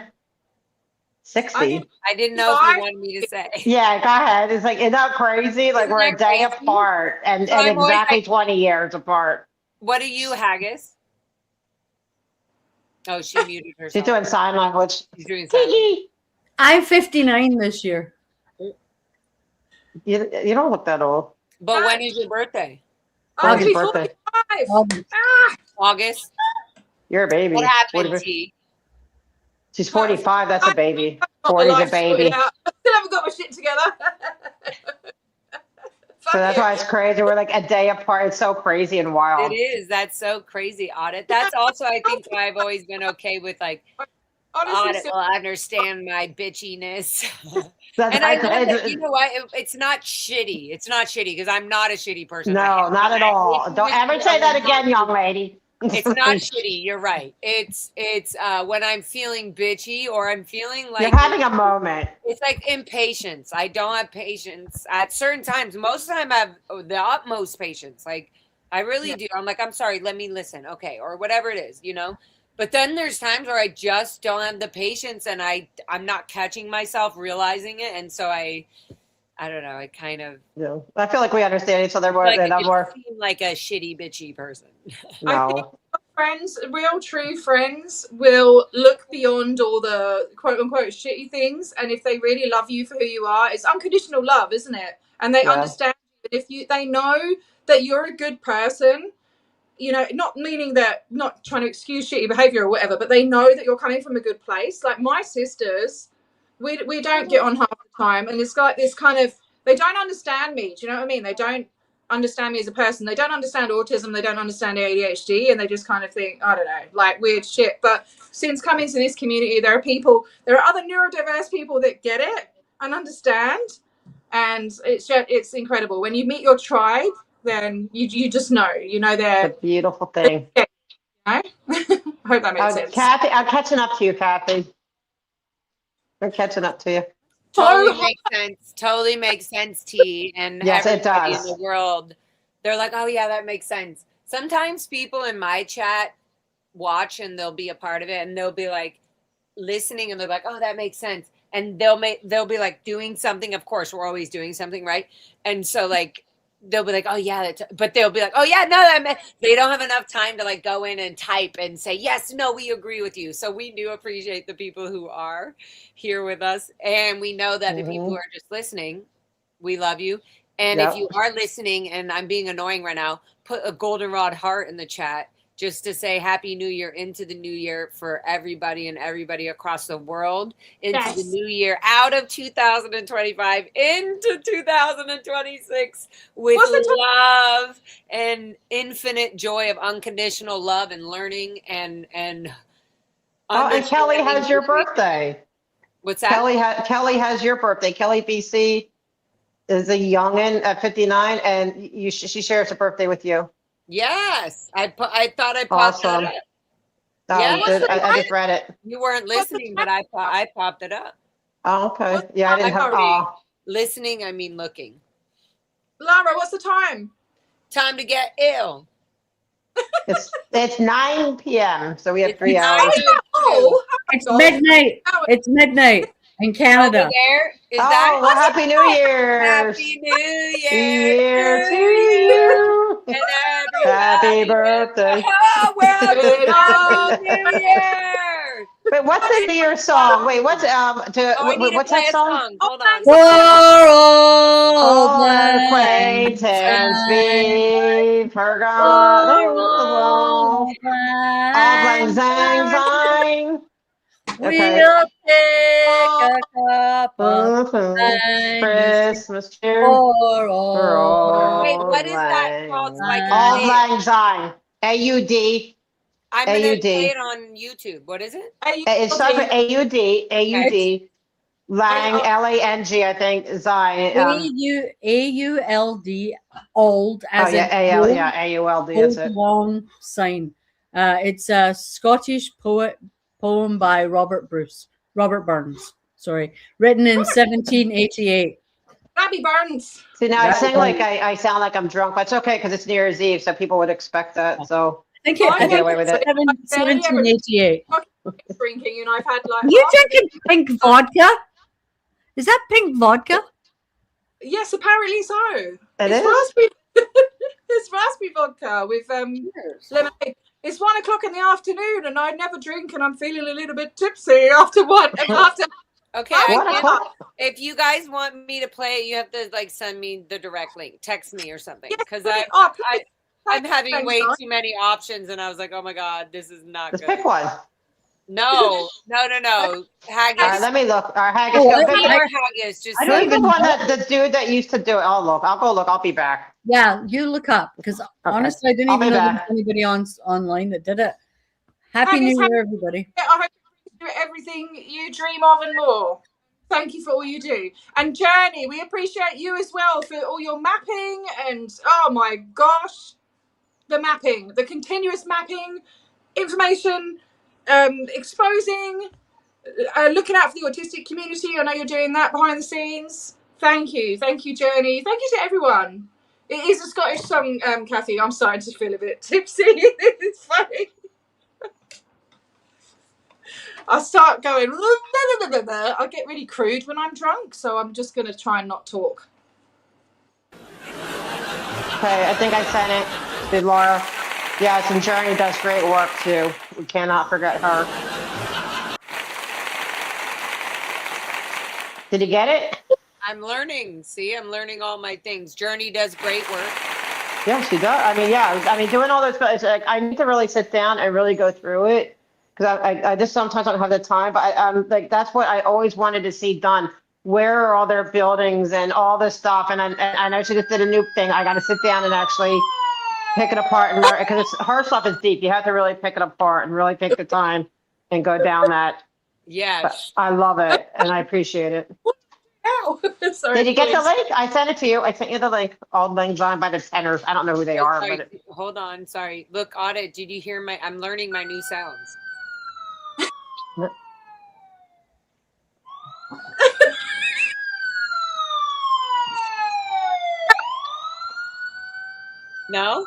60. I didn't know if you wanted me to say. Yeah, go ahead. It's like, isn't that crazy? Like, we're a day apart and exactly 20 years apart. What are you, Haggis? Oh, she muted herself. She's doing sign language. She's doing sign language. I'm 59 this year. You don't look that old. But when is your birthday? When's your birthday? August. You're a baby. What happened, T? She's 45. That's a baby. 40 is a baby. I still haven't got my shit together. So that's why it's crazy. We're like a day apart. It's so crazy and wild. It is. That's so crazy, Audit. That's also, I think, why I've always been okay with like, Audit will understand my bitchiness. And I love that, you know what? It's not shitty. It's not shitty because I'm not a shitty person. No, not at all. Don't ever say that again, young lady. It's not shitty. You're right. It's when I'm feeling bitchy or I'm feeling like you're having a moment. It's like impatience. I don't have patience at certain times. Most of the time I have the utmost patience. Like I really do. I'm like, I'm sorry, let me listen. Okay. Or whatever it is, you know? But then there's times where I just don't have the patience and I'm not catching myself realizing it. And so I don't know. I kind of. Yeah. I feel like we understand each other more than I'm more. Seem like a shitty, bitchy person. No. I think friends, real true friends, will look beyond all the quote unquote shitty things. And if they really love you for who you are, it's unconditional love, isn't it? And they understand that if they know that you're a good person. You know, not meaning that, not trying to excuse shitty behavior or whatever, but they know that you're coming from a good place. Like my sisters, we don't get on half the time, and it's like this kind of, they don't understand me. Do you know what I mean? They don't understand me as a person. They don't understand autism, they don't understand ADHD, and they just kind of think, I don't know, like weird shit. But since coming to this community, there are other neurodiverse people that get it and understand, and it's incredible. When you meet your tribe, then you just know, they're a beautiful thing. I hope that makes sense. Kathy, I'm catching up to you, Kathy. I'm catching up to you. Totally makes sense. Totally makes sense, T. And yes, everybody it does. in the world, they're like, oh yeah, that makes sense. Sometimes people in my chat watch and they'll be a part of it and they'll be like listening and they're like, oh, that makes sense. And they'll be like doing something. Of course, we're always doing something, right? And so like they'll be like, oh yeah, but they'll be like, oh yeah, no, they don't have enough time to like go in and type and say, yes, no, we agree with you. So we do appreciate the people who are here with us. And we know that the people who are just listening, we love you. And if you are listening, and I'm being annoying right now, put a goldenrod heart in the chat just to say Happy New Year into the new year for everybody and everybody across the world, into the new year, out of 2025 into 2026 with love and infinite joy of unconditional love and learning and and Kelly has your birthday. What's that? Kelly has your birthday. Kelly BC is a youngin at 59, and she shares her birthday with you. Yes, I thought I popped it up. I just read it. You weren't listening, but I popped it up. Oh, okay. Yeah, I didn't have. Listening, I mean looking. Lara, what's the time? Time to get ill. It's 9 p.m. So we have 3 hours. It's midnight. It's midnight in Canada. Over there? Is that well, Happy New Year! Happy New Year to you! And happy birthday! Oh, well, New Year! Wait, what's the New Year song? Wait, what's what's that song? Hold on. For all acquaintance be forgotten. All lang syne. We'll take a cup of Christmas cheer for all. Wait, what is that called? So I can All play lang syne. AUD. I'm going to play it on YouTube. What is it? It starts with AUD. Lang, Lang, I think, Zion. AULD, old, as in AULD, that's it. Long sign. It's a Scottish poem by Robert Burns, written in 1788. Robbie Burns. See, now I sound like I'm drunk, but it's okay because it's New Year's Eve, so people would expect that. So I get away with it. 1788. Drinking, I've had like. You drinking pink vodka? Is that pink vodka? Yes, apparently so. It's raspberry. It's raspberry vodka with lemonade. It's 1 o'clock in the afternoon, and I never drink, and I'm feeling a little bit tipsy after one. Okay, if you guys want me to play it, you have to like send me the direct link, text me or something, because I'm having way too many options, and I was like, oh my god, this is not good. Pick one. No. Haggis. Let me look. Haggis. Haggis. Just I don't even know the dude that used to do it. I'll look. I'll go look. I'll be back. Yeah, you look up because honestly, I didn't even know there was anybody online that did it. Happy New Year, everybody. I hope you do everything you dream of and more. Thank you for all you do. And Journey, we appreciate you as well for all your mapping and oh my gosh, the mapping, the continuous mapping, information. Exposing, looking out for the autistic community. I know you're doing that behind the scenes. Thank you, Journey. Thank you to everyone. It is a Scottish song, Kathy. I'm starting to feel a bit tipsy. It's funny. I'll start going. I get really crude when I'm drunk, so I'm just going to try and not talk. Okay, I think I sent it to Laura. Yes, and Journey does great work too. We cannot forget her. Did you get it? I'm learning. See, I'm learning all my things. Journey does great work. Yeah, she does. Doing all those, it's like I need to really sit down and really go through it because I just sometimes don't have the time. But that's what I always wanted to see done. where are all their buildings and all this stuff. And I know she just did a new thing. I got to sit down and actually pick it apart and learn, because her stuff is deep. You have to really pick it apart and really take the time and go down that. Yeah. But I love it and I appreciate it. Ow. Sorry, Did you get the please. link? I sent it to you. I sent you the link. All links on by the tenors. I don't know who they are, Sorry, but hold on. Sorry. Look, Audit, did you hear I'm learning my new sounds. No?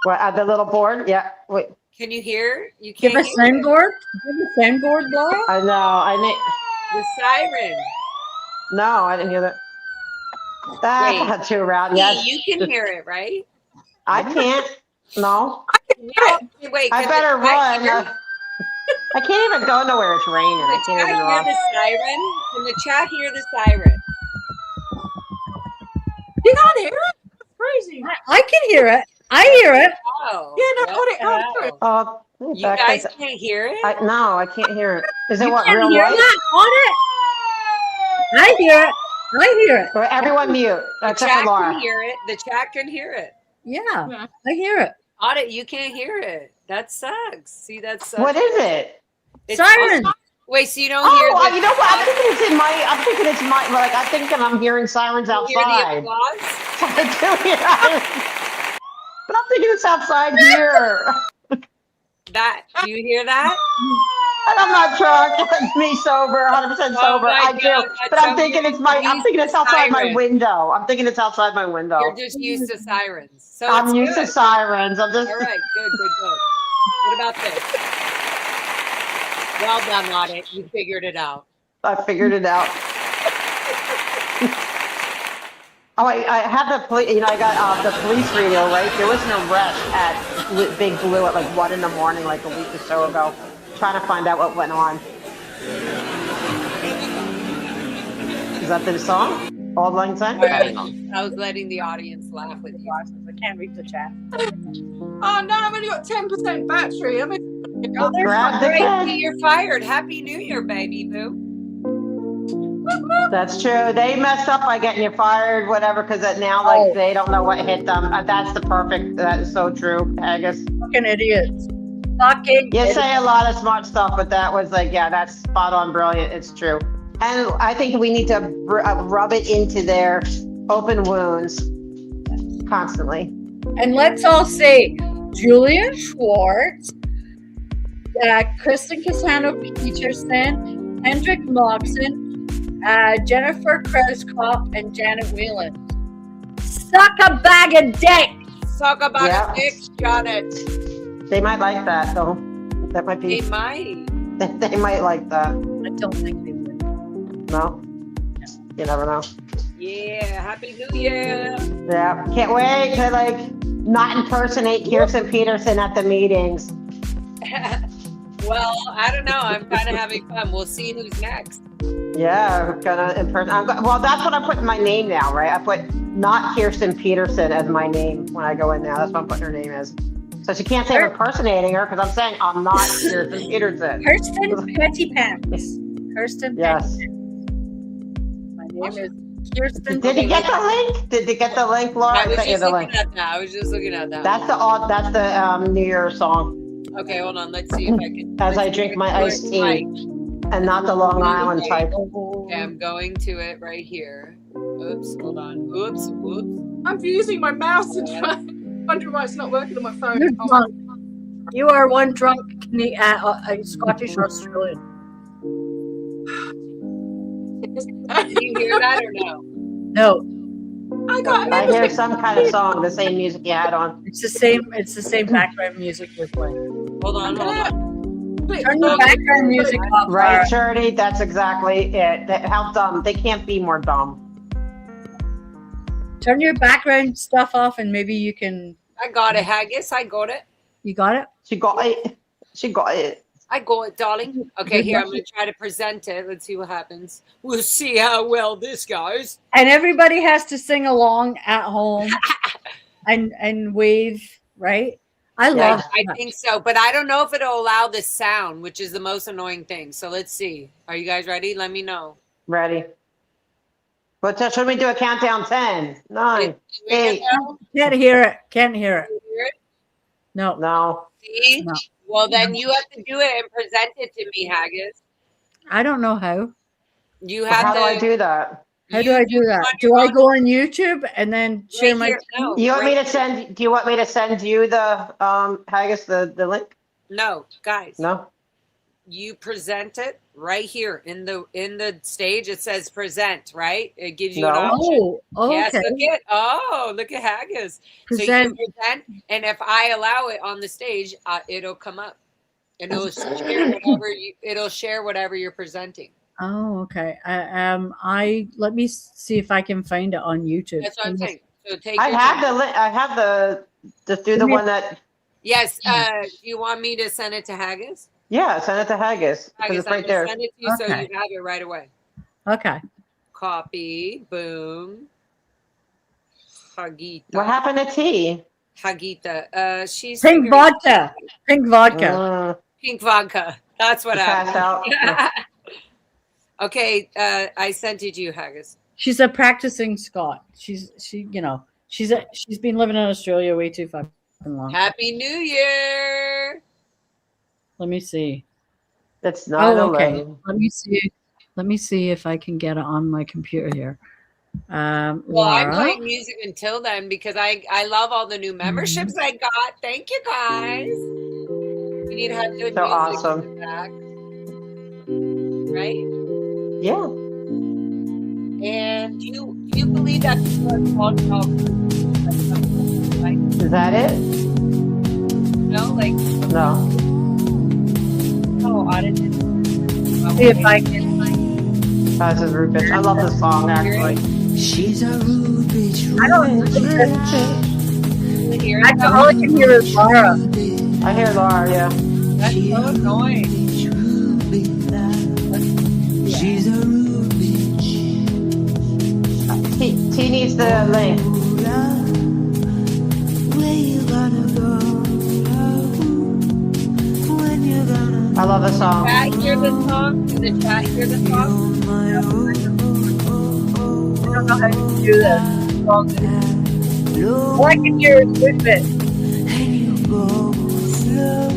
what, the little board? Yeah. Wait. Can you hear? You Give can't a hear it. soundboard. Give a soundboard, Laura. I know. The siren. No, I didn't hear that. That's Wait. not too loud. See, Yes. you can hear it, right? I can't. No. No, wait. I can better the chat run. hear- I can't even go nowhere. It's raining. I Can can't the even chat hear run. the siren? Can the chat hear the siren? You can't hear it? That's crazy. I can hear it. I hear it. Oh. Yeah, no, what Audit, the go hell? through it. Oh, You guys can't hear it? no, I can't hear it. Is it You what, can't real hear life? that on it. I hear it. I hear it. Or everyone mute, The except chat for Laura. can hear it. The chat can hear it. Yeah, Yeah. I hear it. Audit, you can't hear it. That sucks. See, that sucks. What is it? It's Siren. Wait, so you don't Oh, hear the you know what? I'm thinking it's my, like, I think that I'm hearing sirens you hear the outside. applause? I do, yeah. But I'm thinking it's outside here. Do you hear that? And I'm not drunk. It's me sober, 100% Oh sober. my I God, do. that's But I'm so thinking weird. I'm thinking it's outside my Siren. window. I'm thinking it's outside my window. You're just used to sirens. So I'm it's used good. to sirens. I'm just All right, good. What about this? Well done, Audit. You figured it out. I figured it out. Oh, I had the police, I got the police radio, right? There was an arrest at Big Blue at like 1 in the morning, like a week or so ago, trying to find out what went on. Is that the song? Auld Lang Syne? I was letting the audience laugh with you. I can't read the chat. Oh no, I've only got 10% battery. I mean, Grab the Great, pen. see, you're fired. Happy New Year, baby boo. That's true. They messed up by getting you fired, whatever, because now, like, they don't know what hit them. That's that is so true, Agus. Fucking idiots. Fucking You idiots. say a lot of smart stuff, but that was like, yeah, that's spot on brilliant. It's true. And I think we need to rub it into their open wounds constantly. And let's all say Julian Schwartz, Kristen Cassano Peterson, Hendrik Moxon, Jennifer Krauskopf, and Janet Whelan. Suck a bag of dick. Talk about Yeah. a dick, Janet. They might like that, though. That might They be. might. They might like that. I don't think they would. No? You never know. Yeah, Happy New Year. Yeah. Can't wait to, like, not impersonate Kirsten Peterson at the meetings. Well, I don't know. I'm kind of having fun. We'll see who's next. Yeah, we're gonna impersonate. Well, that's what I'm putting my name now, right? I put not Kirsten Peterson as my name when I go in now. That's what I'm putting her name as. So she can't say I'm impersonating her because I'm saying I'm not Kirsten Peterson. Kirsten Petty Pants. Kirsten Yes. Petty Pants. My name is Kirsten. Did you get the link? Did you get the link, Laura? I was sent you just the looking link. at that. I was just looking at that. That's the New Year's song. Okay, hold on. Let's see if I can. As I drink my iced tea, and not the Long Island type. Okay, I'm going to it right here. Oops, hold on. Oops, whoops. I'm using my mouse and wondering why it's not working on my phone. You're Oh, drunk. You are one drunk Scottish Australian. Did you hear that or no? No, I hear some kind of song, the same music you had on. it's the same. It's the same background music we're playing. Hold on. Turn your background music off. Right, Shirley, that's exactly it. How dumb. They can't be more dumb. Turn your background stuff off, and maybe you can. I got it, Haggis. I got it. You got it. She got it. She got it. I got it, darling. Okay, here, I'm going to try to present it. Let's see what happens. We'll see how well this goes. And everybody has to sing along at home and wave, right? I love I think so, but I don't know if it'll allow the sound, which is the most annoying thing. So let's see. Are you guys ready? Let me know. Ready. But should we do a countdown? 10, 9, 8. Can't hear it. Can't hear it. No. No. See? No. Well, then you have to do it and present it to me, Haggis. I don't know how. You have How to. do I do that? How do I do that? Do I go on YouTube and then share my? No, You want me to send? Do you want me to send you the Haggis the link? No, guys. No. You present it right here in the stage. It says present, right? It gives you an option. Oh, Yes, okay. look at Haggis. Present. So you can present, and if I allow it on the stage, it'll come up, and it'll share whatever you're presenting. Oh, okay. Let me see if I can find it on YouTube. That's what I'm saying. So take. I have the link. I have the. Just do the one that. Yes. Do you want me to send it to Haggis? Yeah, send it to Haggis because it's right there. Send it to you so you have it right away. Okay. Copy. Boom. Hagita. What happened to T? Hagita. She's Pink vodka. Pink vodka. Pink vodka. That's what happened. Out. Okay, I sent it to you, Haggis. She's a practicing Scot. She's been living in Australia way too fucking long. Happy New Year. Let me see. That's not okay. Let me see if I can get it on my computer here. Well, I'm playing music until then because I love all the new memberships I got. Thank you guys. We need to have good music awesome. in the back. Right? Yeah. And do you believe that people are called like, is that it? No, like no. Oh, audited. See if I can. This is rude bitch. I love this song actually. She's a rude bitch. I don't all I can hear is Laura. I hear Laura, yeah. That's so annoying. She's a rude bitch. T needs the link. Where you gonna go? When you gonna? I love the song. Chat hear the song? Did the chat hear the song? I don't know how to do this. All I can hear is movement. And you go slow,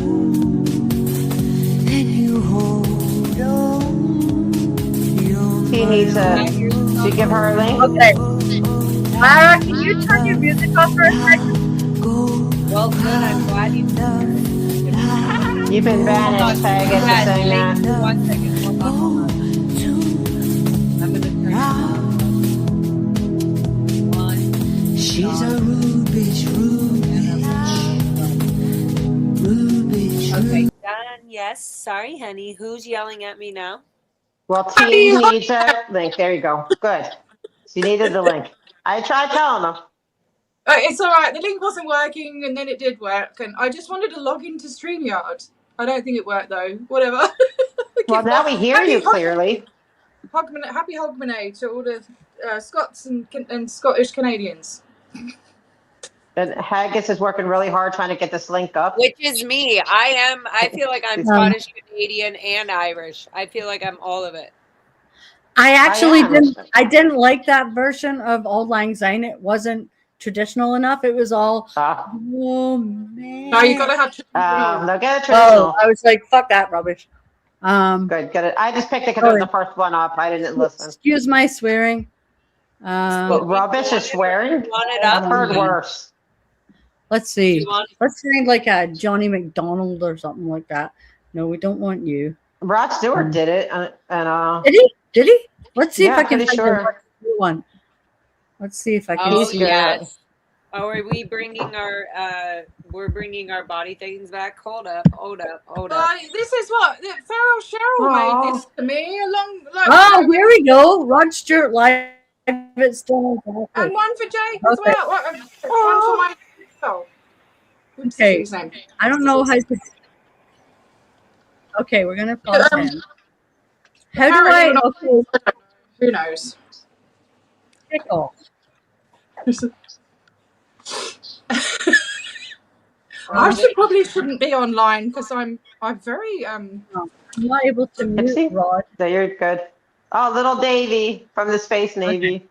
and you hold on. T needs to give her a link. Okay. Lara, can you turn your music off for a second? Well, good. I'm glad you did. You've been banished, Haggis, for saying that. 1 second. Hold on. I'm going to turn it on. She's a rude bitch, rude bitch. Okay, done. Yes. Sorry, honey. Who's yelling at me now? Well, T needs a link. There you go. Good. She needed the link. I tried telling them. It's all right. The link wasn't working, and then it did work. And I just wanted to log into StreamYard. I don't think it worked though. Whatever. Well, now we hear you clearly. Happy Hogmanay to all the Scots and Scottish Canadians. And Haggis is working really hard trying to get this link up. Which is me. I feel like I'm Scottish, Canadian, and Irish. I feel like I'm all of it. I actually didn't like that version of Auld Lang Syne. It wasn't traditional enough. It was all oh man. No, you gotta have traditional. No, get it traditional. I was like, fuck that rubbish. Good, get it. I just picked it because it was the first one up. I didn't listen. Excuse my swearing. But rubbish is swearing? I've heard worse. Let's see. Let's find like a Johnny McDonald or something like that. No, we don't want you. Rod Stewart did it, and did he? Did he? Let's see if I can pretty find sure. one. Let's see if I can. Oh, see yes. Oh, are we bringing we're bringing our body things back? Hold up. This is what Farrell Cheryl made this to me along. Oh, here we go. Rod Stewart live at Stone. And one for Jake as well. One for my. Okay. I don't know how to. Okay, we're gonna pause him. How do I? Okay. Who knows? Pickle. I probably shouldn't be online because I'm very I'm not able to mute Rod. So you're good. Oh, little Davy from the Space Navy.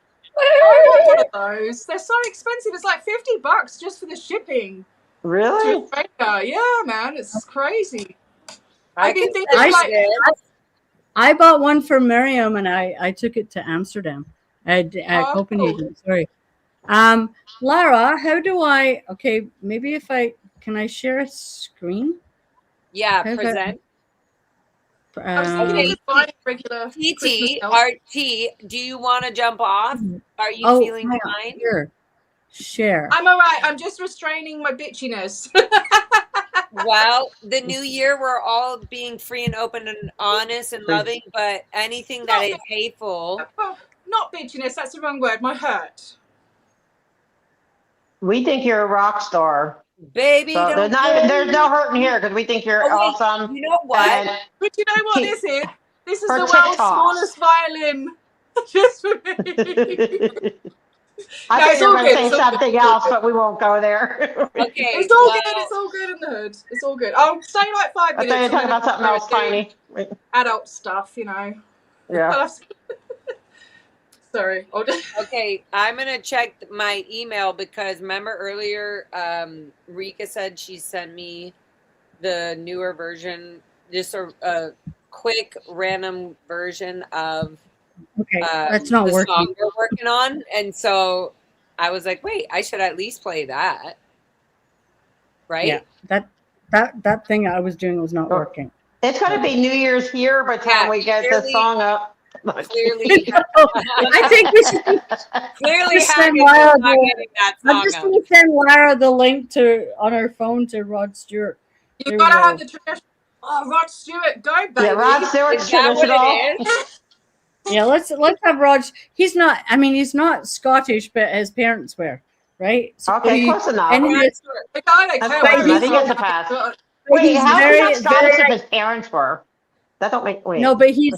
want one of those. They're so expensive. It's like $50 just for the shipping. Really? To Australia. Yeah, man, it's crazy. I I've been can thinking send like. you this. I bought one for Miriam and I took it to Amsterdam. At Copenhagen. Sorry. Lara, how do I? Okay, maybe if can I share a screen? Yeah, How's that? present. I was thinking Okay. of buying regular Christmas TT, elf. RT, do you want to jump off? Are you feeling hang on. fine? Here. Share. I'm all right. I'm just restraining my bitchiness. Well, the new year, we're all being free and open and honest and loving, but anything that is hateful. Not bitchiness, that's the wrong word. My hurt. We think you're a rock star. Baby, So don't there's no hurting here because we think you're awesome. You know what? But you know what this is? This is For the world's TikToks. smallest violin. Just for me. I No, thought it's you were all going to good, say it's all something good. else, but we won't go there. Okay. It's all good. It's all good in the hood. It's all good. I'll stay like 5 I minutes. thought you were talking about something else tiny. Adult stuff, you know. Yeah. Sorry. Okay, I'm going to check my email because remember earlier, Rika said she sent me the newer version, just a quick random version of That's not the working. song we're working on. And so I was like, wait, I should at least play that. Right? Yeah, that thing I was doing was not working. It's going to be New Year's here by the time we get the song up. Clearly, I think we should clearly just send Haggis Lara is not getting that I'm song just up. going to send Lara the link on her phone to Rod Stewart. You gotta have the tradition. Oh, Rod Stewart, go baby. Yeah, Rod Stewart's Is that what traditional. it is? Yeah, let's have Rod. He's not Scottish, but his parents were, right? So Okay, close enough. And That's close enough. He gets a pass. Wait, he's how very, is he not Scottish very- if his parents were? That don't make wait. No, but he's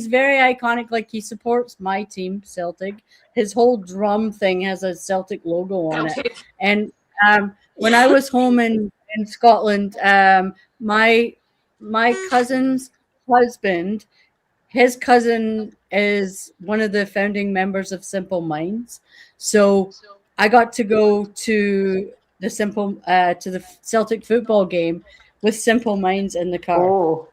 very iconic. Like he supports my team, Celtic. His whole drum thing has a Celtic logo on it. And when I was home in Scotland, my cousin's husband, his cousin is one of the founding members of Simple Minds. So I got to go to the Celtic football game with Simple Minds in the car. Oh,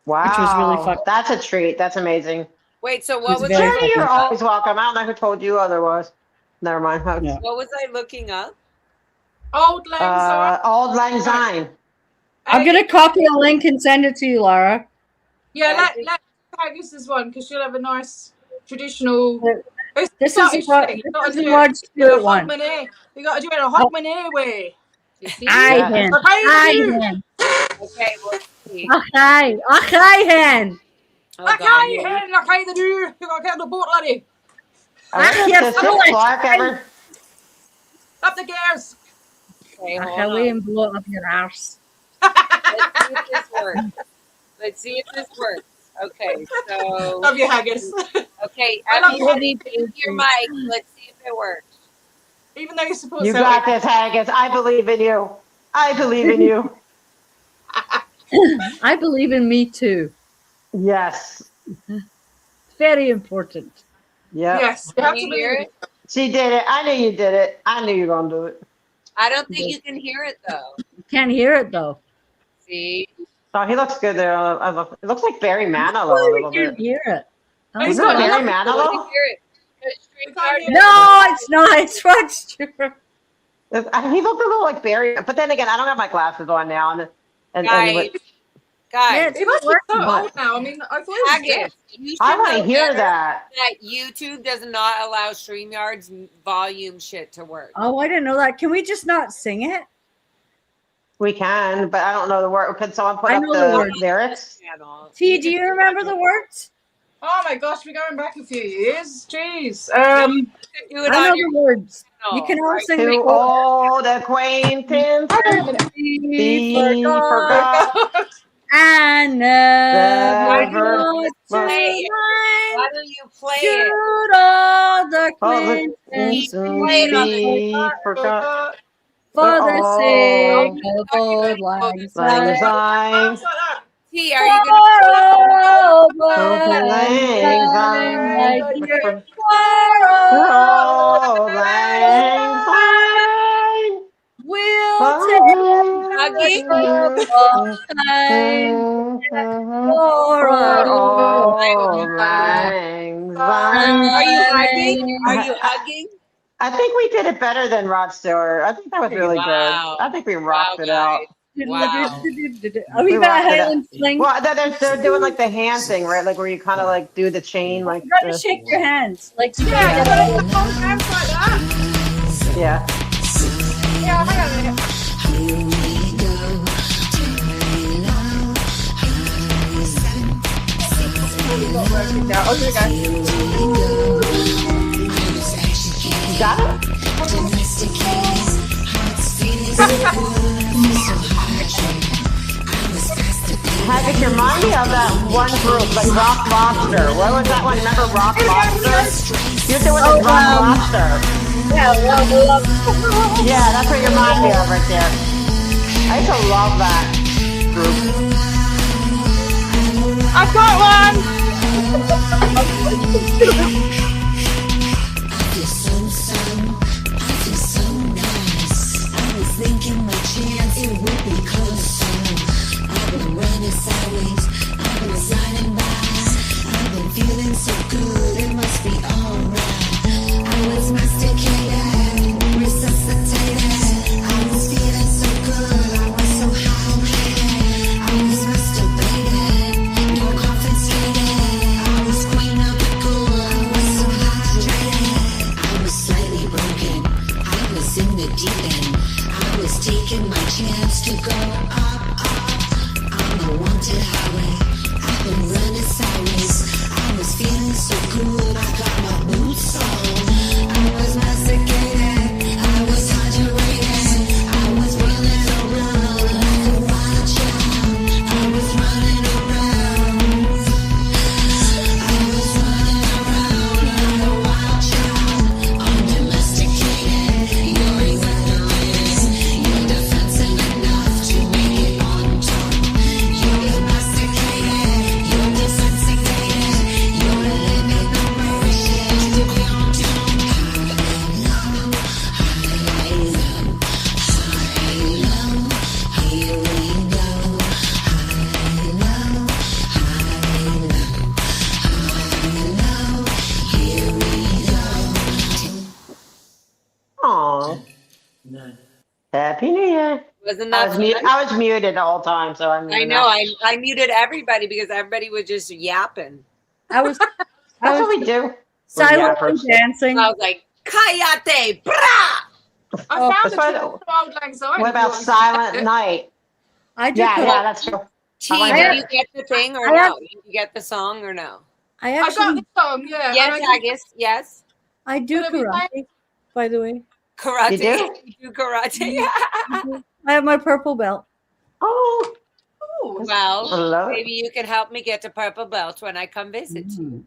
wow. Which was really fun. That's a treat. That's amazing. Wait, so what was Jenny, you're always welcome. I don't know who told you otherwise. Never mind. What was I looking up? Old Lang Syne. Old Lang Syne. I'm gonna copy a link and send it to you, Lara. Yeah, let Haggis' one because she'll have a nice traditional. This is a Rod Stewart one. You got to do it a Hogmanay way. You see? Aye, hen. Aye, hen. Okay, we'll see. Aye, aye, hen. Okay, hen, okay, the do. You got to get on the boat, laddie. Does Chris Clark ever? Up the gears. Okay, hold How we on. and blow up your arse. Let's see if this works. Okay, so. Love you, Haggis. Okay, I love everybody mute your mic. Let's see if it works. Even though you support You Celtic. got this, Haggis. I believe in you. I believe in you. I believe in me too. Yes. Very important. Yeah. Yes, you have to Can you be. hear it? She did it. I knew you did it. I knew you were going to do it. I don't think you can hear it though. You can't hear it though. See? Oh, he looks good there. It looks like Barry Manilow a We little can't bit. hear it. Oh, Isn't no. it Barry I can Manilow? hear it. No, it's not. It's Rod Stewart. He looked a little like Barry, but then again, I don't have my glasses on now. Guys, Yeah, He must be so What? old now. I mean, I thought he was Haggis, dead. you should I want know to hear better that. that YouTube does not allow StreamYard's volume shit to work. Oh, I didn't know that. Can we just not sing it? We can, but I don't know the word. Can someone put I up know the the words. lyrics? T, do you remember the words? Oh my gosh, we're going back a few years. Jeez. Do it I on know your the words. channel, You can all right? sing To the old acquaintance be forgot. I never Never Play it. Why don't you play it? shoot all the acquaintance be forgot. for the Oh. sake of old lang Lang syne. Syne. T, are you gonna For old Lang lang syne, my Syne. dear. For Rolling fine. We'll take Huggy? for All fine. Are you hugging? Are you hugging? I think we did it better than Rod Stewart. I think that was really Wow. good. I think we rocked it out. Wow. Are we got rocked it out. Highland Sling? Well, they're doing like the hand thing, right? Like where you kind of like do the chain, like. You gotta shake your hands. Like you Yeah, gotta you gotta hold hands like that. Yeah. Yeah, hang on a minute. Not working now. Oh, there we go. You got it? Haggis, you remind me of that one group, like Rock Lobster. What was that one? Remember Rock Lobster? You're doing the Rock Lobster. Yeah, Yeah, that's what you remind me of right there. I used to love that group. I've got one. Thinking my chance, it would be close. I've been running sideways, I've been sliding by. I've been feeling so good, it must be alright. I was masticated, resuscitated. I was feeling so good, I was so high. I was masturbated, no confiscated. I was queen of the cool, I was so hydrated. I was slightly broken, I was in the deep end. I was taking my chance to go up on the wanted highway. I've been running sideways. I was feeling so good. I got my boots on. I was masticated. I was hydrated. I was running around like a wild child. I was running around. I was running around like a wild child. Undomesticated. You're exaggerating. You're defensive enough to make it on top. You're domesticated. You're desensitized. You're living the bullshit to be on top. Here we go. Here we go. Aw. 9, Happy New Year. Wasn't I that was, fun? I was muted the whole time, so I'm. I know. I muted everybody because everybody was just yapping. I was That's what we do. silently yappers. dancing. I was like, Kayate! Brah! I Oh, found that's the why- truth of Old Lang Syne. What about Silent Night? I do. Yeah, karate. yeah, that's true. T, I like did it. you get the thing or I have- no? Did you get the song or no? I I got actually the song, yeah. Yes, and I Agus. Yes. I do Gonna be karate. By the way, Karate. You do? You do karate. I have my purple belt. Oh, Ooh. I Well, love maybe it. you can help me get to purple belt when I come visit you.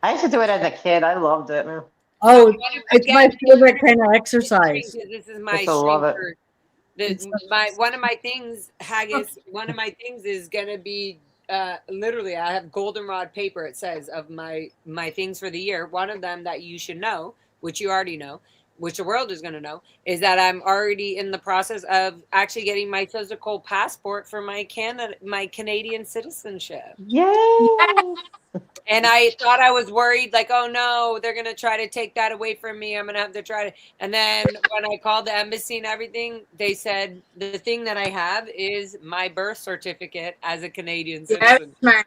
I used to do it as a kid. I loved it, man. Oh, it's my favorite kind of exercise. This is my Used to love it. shrinker. One of my things, Haggis. One of my things is gonna be literally. I have goldenrod paper. It says of my things for the year. One of them that you should know, which you already know, which the world is gonna know, is that I'm already in the process of actually getting my physical passport for my Canadian citizenship. Yay! And I thought I was worried, like, oh no, they're gonna try to take that away from me. I'm gonna have to try to. And then when I called the embassy and everything, they said the thing that I have is my birth certificate as a Canadian Yes, citizen. man.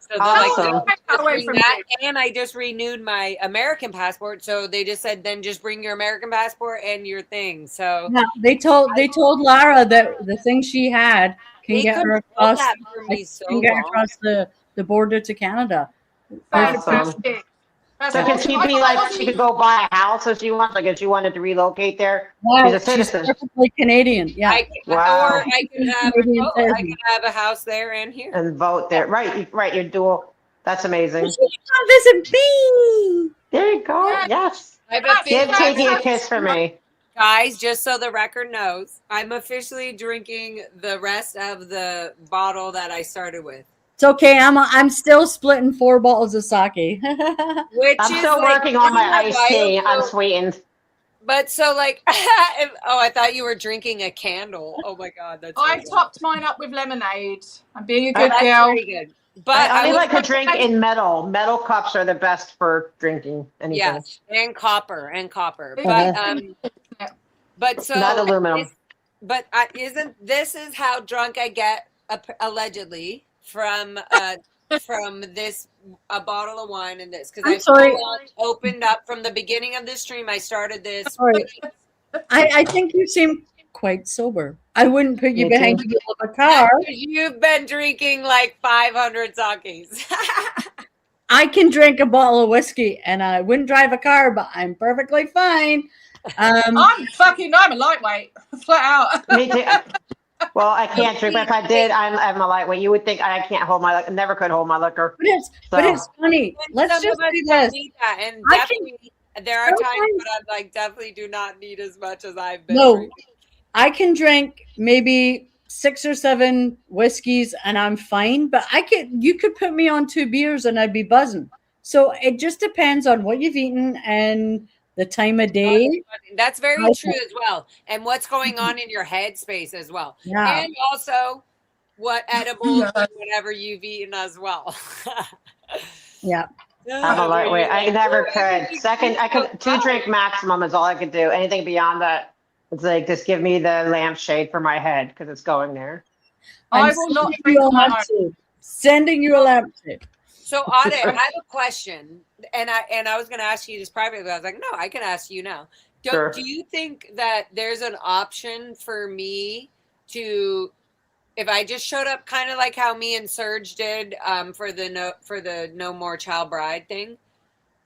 So they're like, Awesome. "Don't Take that just away bring from that." you. And I just renewed my American passport, so they just said, then just bring your American passport and your thing. So No, they told Lara that the thing she had can they get her controlled across. that for me so Can get her long. across the border to Canada. Awesome. That's So can awesome. she I be got like, lots she of- could go buy a house if she wants, like if she wanted to relocate there? Wow, She's a she's citizen. perfectly Canadian. Yeah. Wow. Or I can have Canadian both. I citizen. can have a house there and here. And vote there. Right, you're dual. That's amazing. She come visit me. There you go. Yeah. Yes. I have That's Give officially, Tiggy a kiss for me. guys, just so the record knows, I'm officially drinking the rest of the bottle that I started with It's okay. I'm still splitting 4 bottles of sake. Which I'm is still like, working on my iced tea, so- unsweetened. But so like, I thought you were drinking a candle. Oh my God, that's. I so topped mine up with lemonade. I'm being a Oh, good that's girl. very good. But I only would like to drink in metal. Metal cups are the best for drinking anything. Yes, and copper. But so Not aluminum. isn't this is how drunk I get allegedly from this a bottle of wine and this because I'm I sorry. opened up from the beginning of the stream. I started this. Sorry. I think you seem quite sober. I wouldn't put you Me behind too. the wheel of a car. You've been drinking like 500 sakes. I can drink a bottle of whiskey and I wouldn't drive a car, but I'm perfectly fine. I'm a lightweight, flat out. Me too. Well, I can't drink, but if I did, I'm a lightweight. You would think I can't hold my, never could hold my liquor. But it's funny. Let's just do this. And definitely, there are times when I'm like, definitely do not need as much as I've been drinking. I can drink maybe 6 or 7 whiskeys and I'm fine, but you could put me on 2 beers and I'd be buzzing. So it just depends on what you've eaten and the time of day. That's very true as well. And what's going on in your headspace as well. Yeah. And also what edibles and whatever you've eaten as well. Yeah. I'm a lightweight. I never could. Second, I could 2 drink maximum is all I could do. Anything beyond that, it's like just give me the lampshade for my head because it's going there. I will not drink on my own. Sending you a lampshade. So Audit, I have a question, and I was going to ask you this privately, but I was like, no, I can ask you now. Do you think that there's an option for me to, if I just showed up kind of like how me and Serge did for the No More Child Bride thing?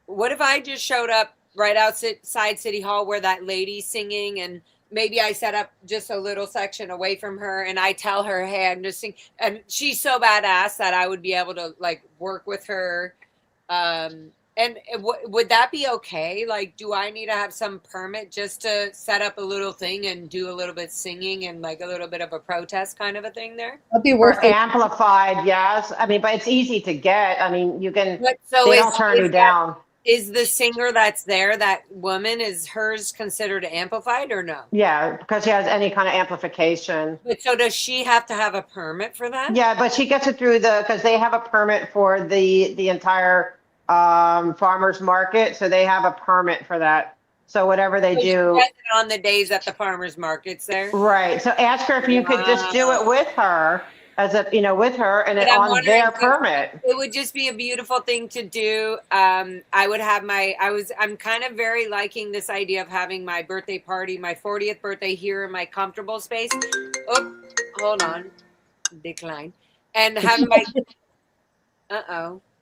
What if I just showed up right outside City Hall where that lady's singing, and maybe I set up just a little section away from her and I tell her, hey, I'm just singing. And she's so badass that I would be able to like work with her. And would that be okay? Like, do I need to have some permit just to set up a little thing and do a little bit singing and like a little bit of a protest kind of a thing there? That'd be worth it. Amplified, yes. I mean, but it's easy to get. I mean, you can, they don't turn you down. Is the singer that's there, that woman, is hers considered amplified or no? Yeah, because she has any kind of amplification. But so does she have to have a permit for that? Yeah, but she gets it through because they have a permit for the entire farmers market. So they have a permit for that. So whatever they do. She does it on the days at the farmers markets there? Right. So ask her if you could just do it with her. With her and then on their permit. It would just be a beautiful thing to do. I would have I'm kind of very liking this idea of having my birthday party, my 40th birthday here in my comfortable space. Oh, hold on. Decline. And have my,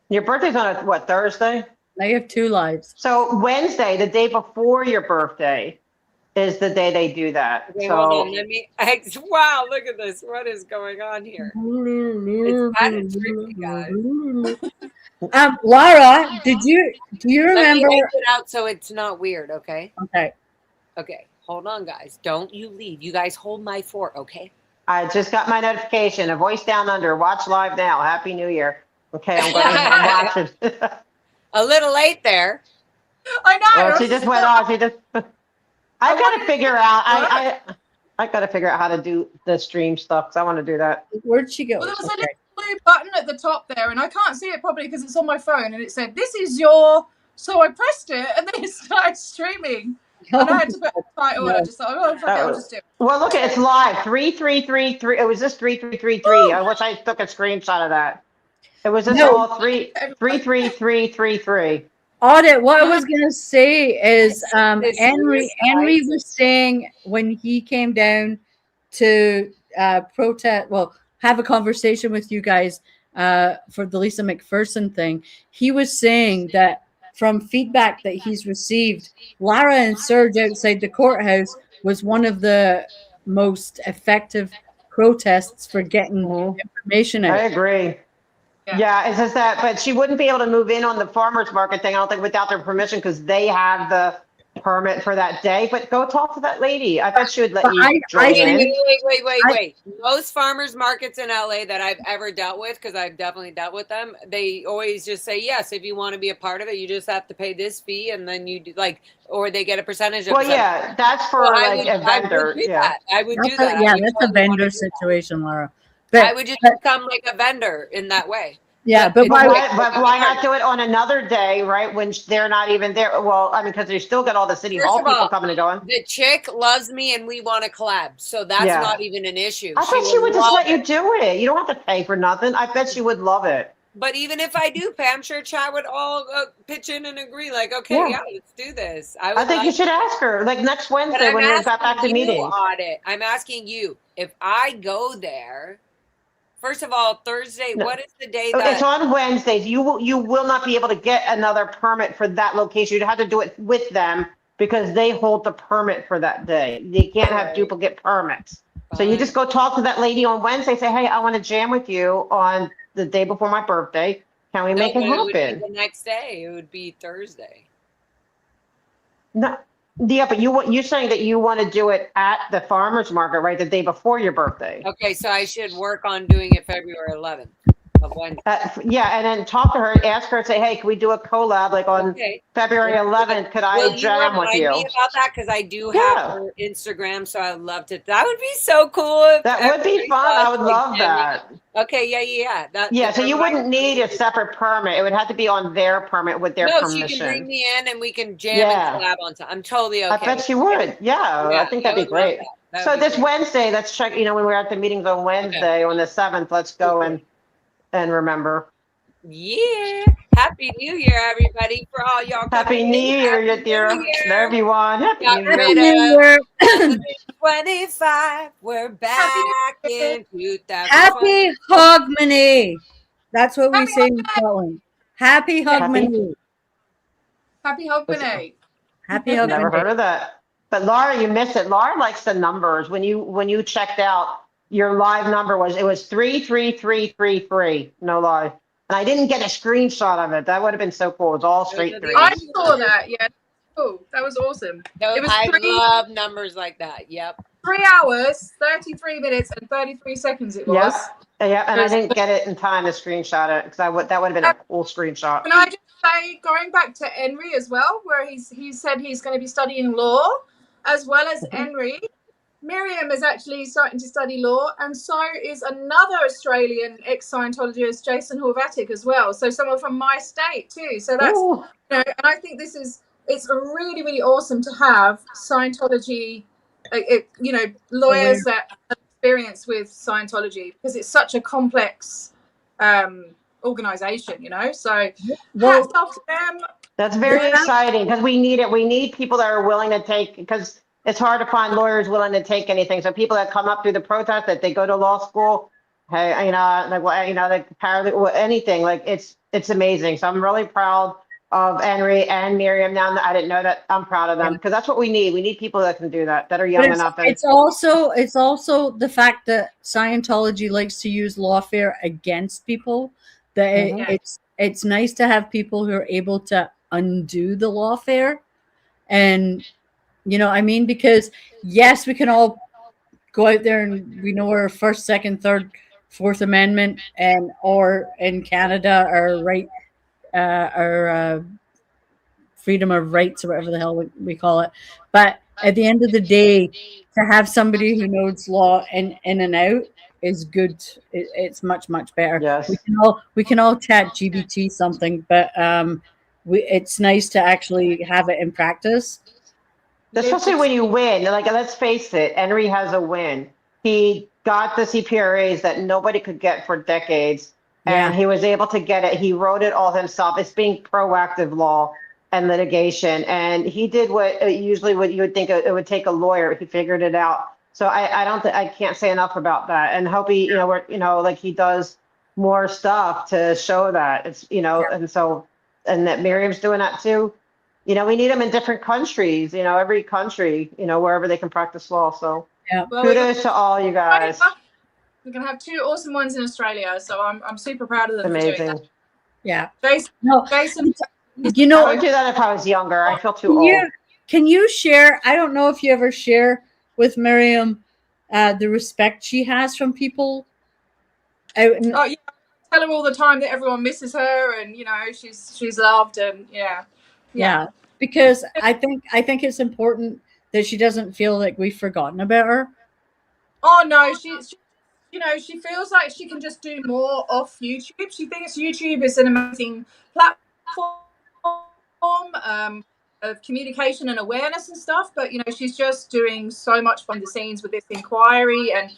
Your birthday's on Thursday? I have 2 lives. So Wednesday, the day before your birthday, is the day they do that. Okay, so hold on. Wow, look at this. What is going on here? It's kind of tricky, guys. Laura, do you remember? Let me exit out so it's not weird, okay? Okay. Hold on, guys. Don't you leave. You guys hold my fort, okay? I just got my notification. A voice down under. Watch live now. Happy New Year. Okay, I'm watching. A little late there. I know. Well, she just went off. I got to figure out. I got to figure out how to do the stream stuff because I want to do that. Where'd she go? Well, there was a little blue button at the top there, and I can't see it properly because it's on my phone, and it said, "This is your." So I pressed it, and then it started streaming. And I had to put a title, and I just thought, "Oh, fuck it, I'll just do it." Well, look, it's live. 3333. It was just 3333. I wish I took a screenshot of that. It was just all 33333. Audit, what I was going to say is Henry was saying when he came down to protest, have a conversation with you guys for the Lisa McPherson thing, he was saying that from feedback that he's received, Lara and Serge outside the courthouse was one of the most effective protests for getting information out. I agree. Yeah, it's just that, but she wouldn't be able to move in on the farmers market thing, I don't think, without their permission, because they have permit for that day, but go talk to that lady. I bet she would let you join Wait, in. wait. Most farmers markets in LA that I've ever dealt with, because I've definitely dealt with them, they always just say, yes, if you want to be a part of it, you just have to pay this fee, and then you do, like, or they get a percentage of. Well, yeah, that's for like a vendor. Yeah, I would do that. Yeah, that's a vendor situation, Laura. I would just become like a vendor in that way. Yeah, but why not do it on another day, right? When they're not even there. Well, I mean, because they still got all the city hall people coming and going. The chick loves me and we want to collab. So that's not even an issue. I bet she would just let you do it. You don't have to pay for nothing. I bet she would love it. But even if I do pay, I'm sure Chad would all pitch in and agree. Like, okay, yeah, let's do this. I think you should ask her. Like next Wednesday when you got back to meetings. I'm asking you, if I go there, first of all, Thursday, what is the day that... It's on Wednesdays. You will not be able to get another permit for that location. You'd have to do it with them because they hold the permit for that day. They can't have duplicate permits. So you just go talk to that lady on Wednesday. Say, hey, I want to jam with you on the day before my birthday. Can we make it happen? The next day, it would be Thursday. No. Yeah, but you're saying that you want to do it at the farmer's market, right? The day before your birthday. Okay, so I should work on doing it February 11th of Wednesday. Yeah, and then talk to her, ask her, say, hey, can we do a collab like on February 11th? Could I jam with you? Will you remind me about that? Because I do have her Instagram, so I'd love to. That would be so cool. That would be fun. I would love that. Okay, yeah. So you wouldn't need a separate permit. It would have to be on their permit with their permission. No, so you can bring me in and we can jam and collab on time. I'm totally okay. I bet you would. Yeah, I think that'd be great. So this Wednesday, let's check, when we're at the meetings on Wednesday, on the 7th, let's go and remember. Yeah. Happy New Year, everybody, for all y'all. Happy New Year, dear everyone. Happy New Year. 25. We're back in 2000. Happy Hogmanay. That's what we say in Scotland. Happy Hogmanay. Happy Hogmanay. Happy Hogmanay. Never heard of that. But Laura, you missed it. Laura likes the numbers. When you checked out, your live number was 33333. No lie. And I didn't get a screenshot of it. That would have been so cool. It's all straight threes. I saw that. Yeah. Cool. That was awesome. I love numbers like that. Yep. 3 hours, 33 minutes, and 33 seconds it was. Yeah, and I didn't get it in time to screenshot it because that would have been a cool screenshot. Can I just say, going back to Henry as well, where he said he's going to be studying law, as well as Henry, Miriam is actually starting to study law, and so is another Australian ex-Scientologist, Jason Horvatic, as well. So someone from my state too. So that's, and I think it's really, really awesome to have Scientology, lawyers that have experience with Scientology, because it's such a complex organization, So hats off to them. That's very exciting because we need it. We need people that are willing to take, because it's hard to find lawyers willing to take anything. So people that come up through the protest, that they go to law school, hey, anything, like it's amazing. So I'm really proud of Henry and Miriam. Now I didn't know that. I'm proud of them because that's what we need. We need people that can do that are young enough. It's also the fact that Scientology likes to use lawfare against people. That it's nice to have people who are able to undo the lawfare, and because yes, we can all go out there and we know our First, Second, Third, Fourth Amendment or in Canada our right, our freedom of rights or whatever the hell we call it. But at the end of the day, to have somebody who knows law in and out is good. It's much, much better. Yes. We can all chat GBT something, but it's nice to actually have it in practice. Especially when you win. Like, let's face it, Henry has a win. He got the CPRAs that nobody could get for decades, and he was able to get it. He wrote it all himself. It's being proactive law and litigation, and he did what you would think it would take a lawyer. He figured it out. So I can't say enough about that. And hope he, like he does more stuff to show that it's, and that Miriam's doing that too. We need them in different countries, every country, wherever they can practice law. So kudos to all you guys. We're going to have 2 awesome ones in Australia. So I'm super proud of them. Amazing. For doing that. Yeah. Jason, I would do that if I was younger. I feel too old. can you share? I don't know if you ever share with Miriam the respect she has from people. Oh yeah, I tell her all the time that everyone misses her, and you know she's loved, and yeah. Because I think it's important that she doesn't feel like we've forgotten about her. Oh no, she you know, she feels like she can just do more off YouTube. She thinks YouTube is an amazing platform of communication and awareness and stuff, but you know, she's just doing so much behind the scenes with this inquiry and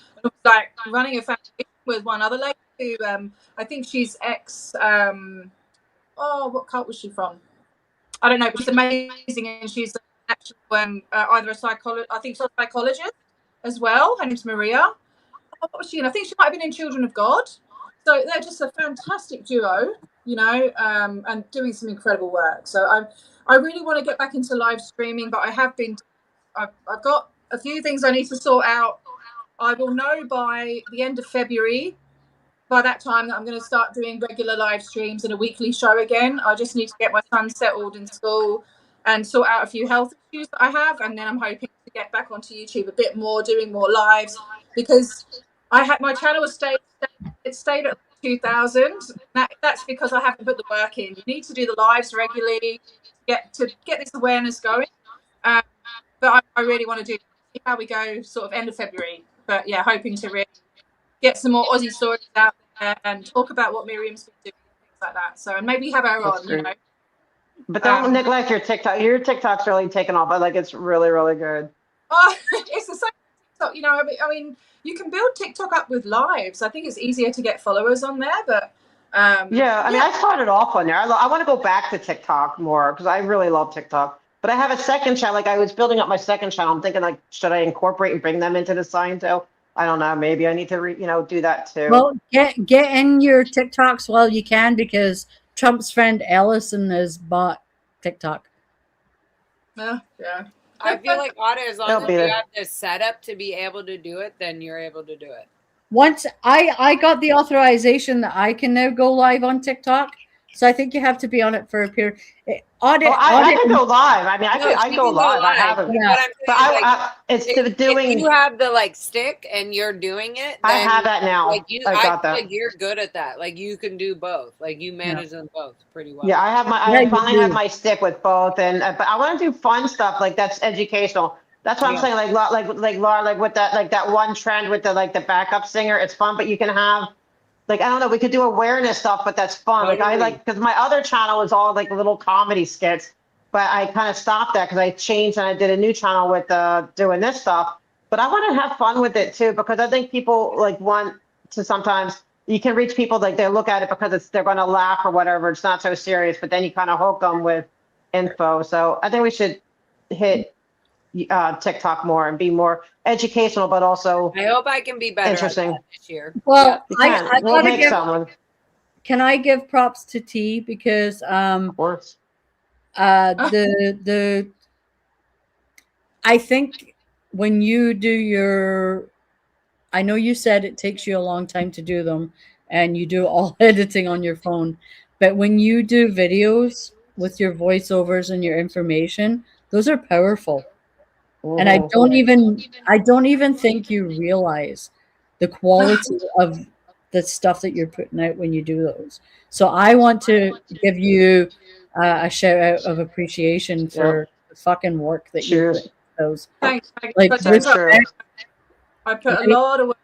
like running a foundation with one other lady who I think she's ex what cult was she from? I don't know, but she's amazing, and she's actually either a psychologist, I think she's a psychologist as well. Her name's Maria. What was she in? I think she might have been in Children of God. So they're just a fantastic duo, you know, and doing some incredible work. So I really want to get back into live streaming, but I've got a few things I need to sort out. I will know by the end of February. By that time, that I'm going to start doing regular live streams and a weekly show again. I just need to get my son settled in school and sort out a few health issues that I have, and then I'm hoping to get back onto YouTube a bit more, doing more lives, because my channel stayed at 2,000. That's because I haven't put the work in. You need to do the lives regularly to get this awareness going. But I really want to see how we go, sort of end of February. But yeah, hoping to really get some more Aussie stories out there and talk about what Miriam's been doing, things like that. So, and maybe have her on, you know. But don't neglect your TikTok. Your TikTok's really taken off. Like, it's really, really good. Oh, it's the same TikTok, you know. I mean, you can build TikTok up with lives. I think it's easier to get followers on there, but yeah, I mean, I started off on there. I want to go back to TikTok more because I really love TikTok. But I have a second channel. Like, I was building up my second channel. I'm thinking, like, should I incorporate and bring them into the sign too? I don't know. Maybe I need to, do that too. Well, get in your TikToks while you can, because Trump's friend Ellison has bought TikTok. Yeah. I feel like as long as you have the setup to be able to do it, then you're able to do it. Once I got the authorization that I can now go live on TikTok, so I think you have to be on it for a period. I can go live. I mean, I can go live. I haven't. Yeah. But it's doing. If you have the stick and you're doing it, I have that now. I got that. Like you're good at that. Like you can do both. Like you manage them both pretty well. Yeah, I finally have my stick with both, and but I want to do fun stuff like that's educational. That's what I'm saying. Like Laura, like with that one trend with the backup singer. It's fun, but you can have. Like, I don't know, we could do awareness stuff, but that's fun. Totally. Like, because my other channel is all like little comedy skits, but I kind of stopped that because I changed and I did a new channel with doing this stuff. But I want to have fun with it too, because I think people want to sometimes, you can reach people, like they look at it because they're going to laugh or whatever. It's not so serious, but then you kind of hook them with info. So I think we should hit TikTok more and be more educational, but also I hope I can be better interesting at that this year. Well, we'll make someone. Can I give props to T, because of course. the I think when you do I know you said it takes you a long time to do them and you do all editing on your phone, but when you do videos with your voiceovers and your information, those are powerful. And I don't even think you realize the quality of the stuff that you're putting out when you do those. So I want to give you a shout out of appreciation for the fucking work that you put into those. Thanks. Like, I put a lot of work.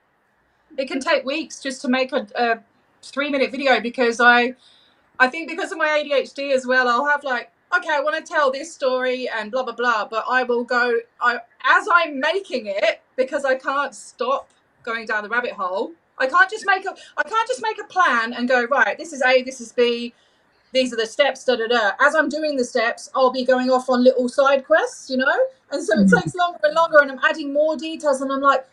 It can take weeks just to make a 3-minute video, because I think because of my ADHD as well, I'll have okay, I want to tell this story and blah, blah, blah, but I will go, as I'm making it, because I can't stop going down the rabbit hole. I can't just make a plan and go, right, this is A, this is B, these are the steps, da, da, da. As I'm doing the steps, I'll be going off on little side quests, And so it takes longer and longer, and I'm adding more details, and I'm like,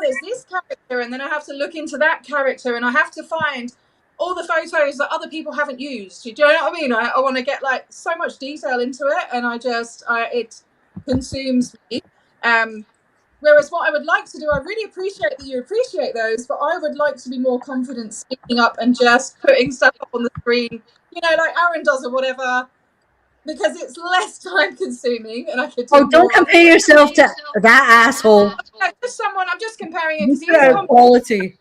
there's this character, and then I have to look into that character, and I have to find all the photos that other people haven't used. Do you know what I mean? I want to get so much detail into it, and it consumes me. Whereas what I would like to do, I really appreciate that you appreciate those, but I would like to be more confident speaking up and just putting stuff up on the screen, like Aaron does or whatever. because it's less time consuming and I could do Oh, don't compare yourself to that asshole. No, just someone, I'm just comparing it Look because at our quality.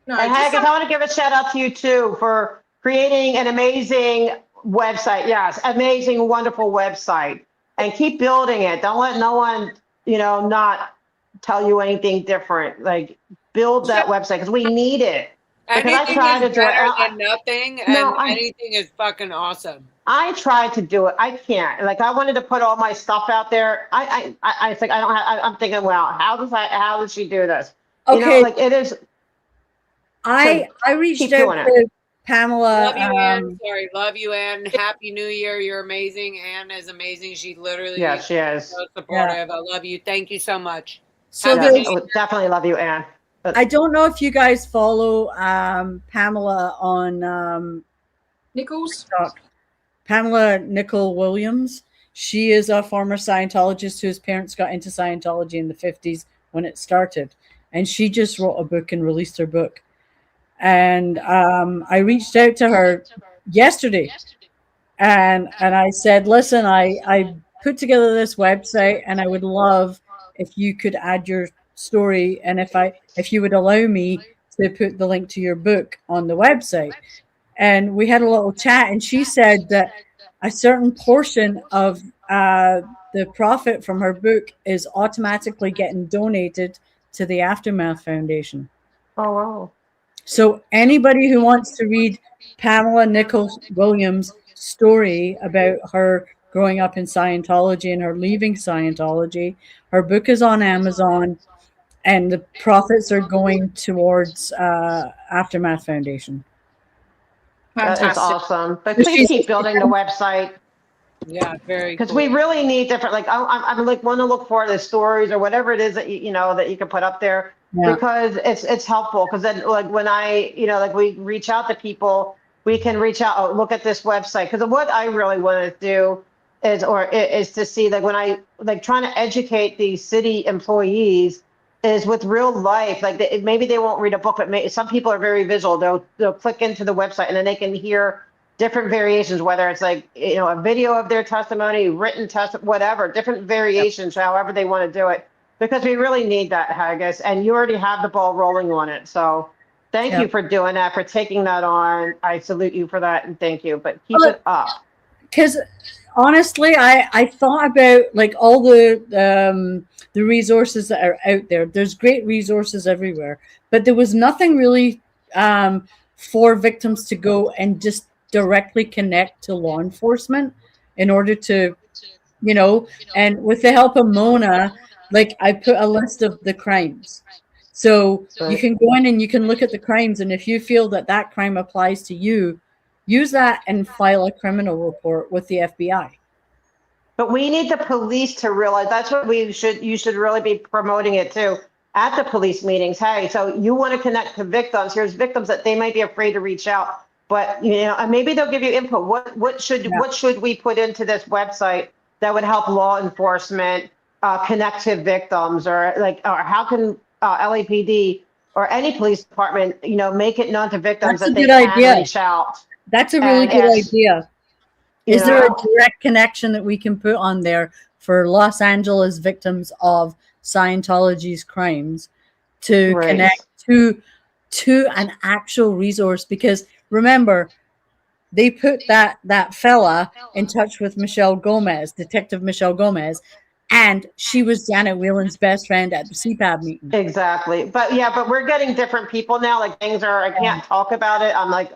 No, and Haggis, I want to give a shout out to you too for creating an amazing website. Yes, amazing, wonderful website. And keep building it. Don't let no one, not tell you anything different. Like, build that website because we need it. Because Anything I tried is to do it. better than nothing, and No, anything is fucking awesome. I tried to do it. I can't. Like, I wanted to put all my stuff out there. I think I don't have. I'm thinking, well, how does she do this? Okay. Like it is. I reached out to Pamela. Love you, Ann. Sorry, love you, Ann. Happy New Year. You're amazing. Ann is amazing. She literally she is so supportive. I love you. Thank you so much. So definitely love you, Ann. I don't know if you guys follow Pamela on Nichols. TikTok. Pamela Nicole Williams. She is a former Scientologist whose parents got into Scientology in the 50s when it started. And she just wrote a book and released her book. And I reached out to her yesterday. And I said, listen, I put together this website and I would love if you could add your story and if you would allow me to put the link to your book on the website. And we had a little chat and she said that a certain portion of the profit from her book is automatically getting donated to the Aftermath Foundation. Oh, wow. So anybody who wants to read Pamela Nichols Williams' story about her growing up in Scientology and her leaving Scientology, her book is on Amazon and the profits are going towards Aftermath Foundation. It's awesome. But please keep building the website. Yeah, very. Because we really need different. Like I'm like want to look for the stories or whatever it is that that you can put up there because it's helpful. Because then like when like we reach out to people, we can reach out. Oh, look at this website. Because what I really want to do is to see like when I like trying to educate these city employees is with real life. Like maybe they won't read a book, but some people are very visual. They'll click into the website and then they can hear different variations, whether it's like, a video of their testimony, written whatever, different variations, however they want to do it, because we really need that, Haggis, and you already have the ball rolling on it. So thank you for doing that, for taking that on. I salute you for that, and thank you, but keep it up. Because honestly, I thought about like all the resources that are out there. There's great resources everywhere, but there was nothing really for victims to go and just directly connect to law enforcement in order to, and with the help of Mona, like I put a list of the crimes. So you can go in and you can look at the crimes. And if you feel that crime applies to you, use that and file a criminal report with the FBI. But we need the police to realize that's what you should really be promoting it too at the police meetings. Hey, so you want to connect to victims. Here's victims that they might be afraid to reach out. But and maybe they'll give you input. What should we put into this website that would help law enforcement connect to victims, or how can LAPD or any police department make it known to victims that they can reach out? That's a really good idea. Is there a direct connection that we can put on there for Los Angeles victims of Scientology's crimes to connect to an actual resource? Because remember, they put that fella in touch with Michelle Gomez, Detective Michelle Gomez, and she was Janet Whelan's best friend at the CPAB meeting. Exactly. But we're getting different people now. Like things are, I can't talk about it. I'm like,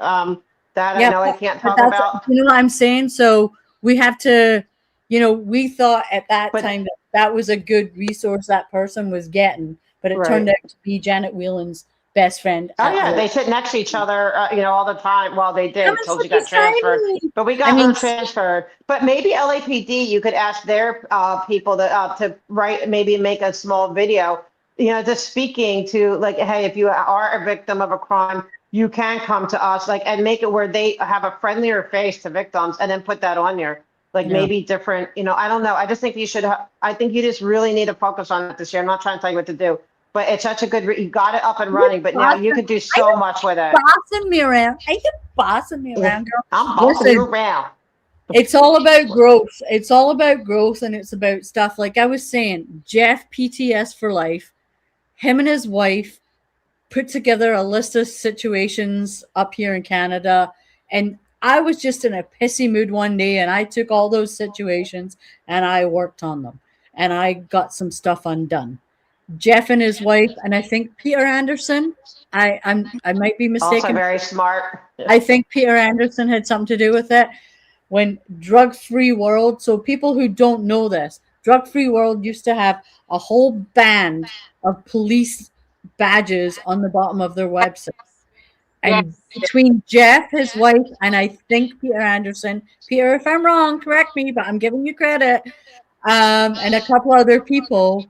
that I know I can't talk about. You know what I'm saying? So we have to, we thought at that time that was a good resource that person was getting, but it turned out to be Janet Whelan's best friend. Oh yeah, they sit next to each other, all the time. Well, they did until she got transferred. But we got her transferred. But maybe LAPD, you could ask their people to write, maybe make a small video, just speaking to like, hey, if you are a victim of a crime, you can come to us, and make it where they have a friendlier face to victims, and then put that on there. Maybe different, I don't know. I just think you should. I think you just really need to focus on it this year. I'm not trying to tell you what to do. But it's such a good, you got it up and running, but now you could do so much with it. Bossing me around. Are you bossing me around, girl? I'm bossing you around. It's all about growth. It's all about growth, and it's about stuff like I was saying. Jeff, PTS for life. Him and his wife put together a list of situations up here in Canada, and I was just in a pissy mood one day, and I took all those situations and I worked on them, and I got some stuff undone. Jeff and his wife, and I think Peter Anderson. I might be Also mistaken. very smart. I think Peter Anderson had something to do with it. When Drug Free World, so people who don't know this, Drug Free World used to have a whole band of police badges on the bottom of their website. And between Jeff, his wife, and I think Peter Anderson, Peter, if I'm wrong, correct me, but I'm giving you credit, and a couple other people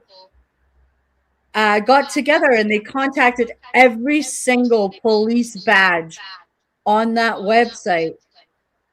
got together and they contacted every single police badge on that website,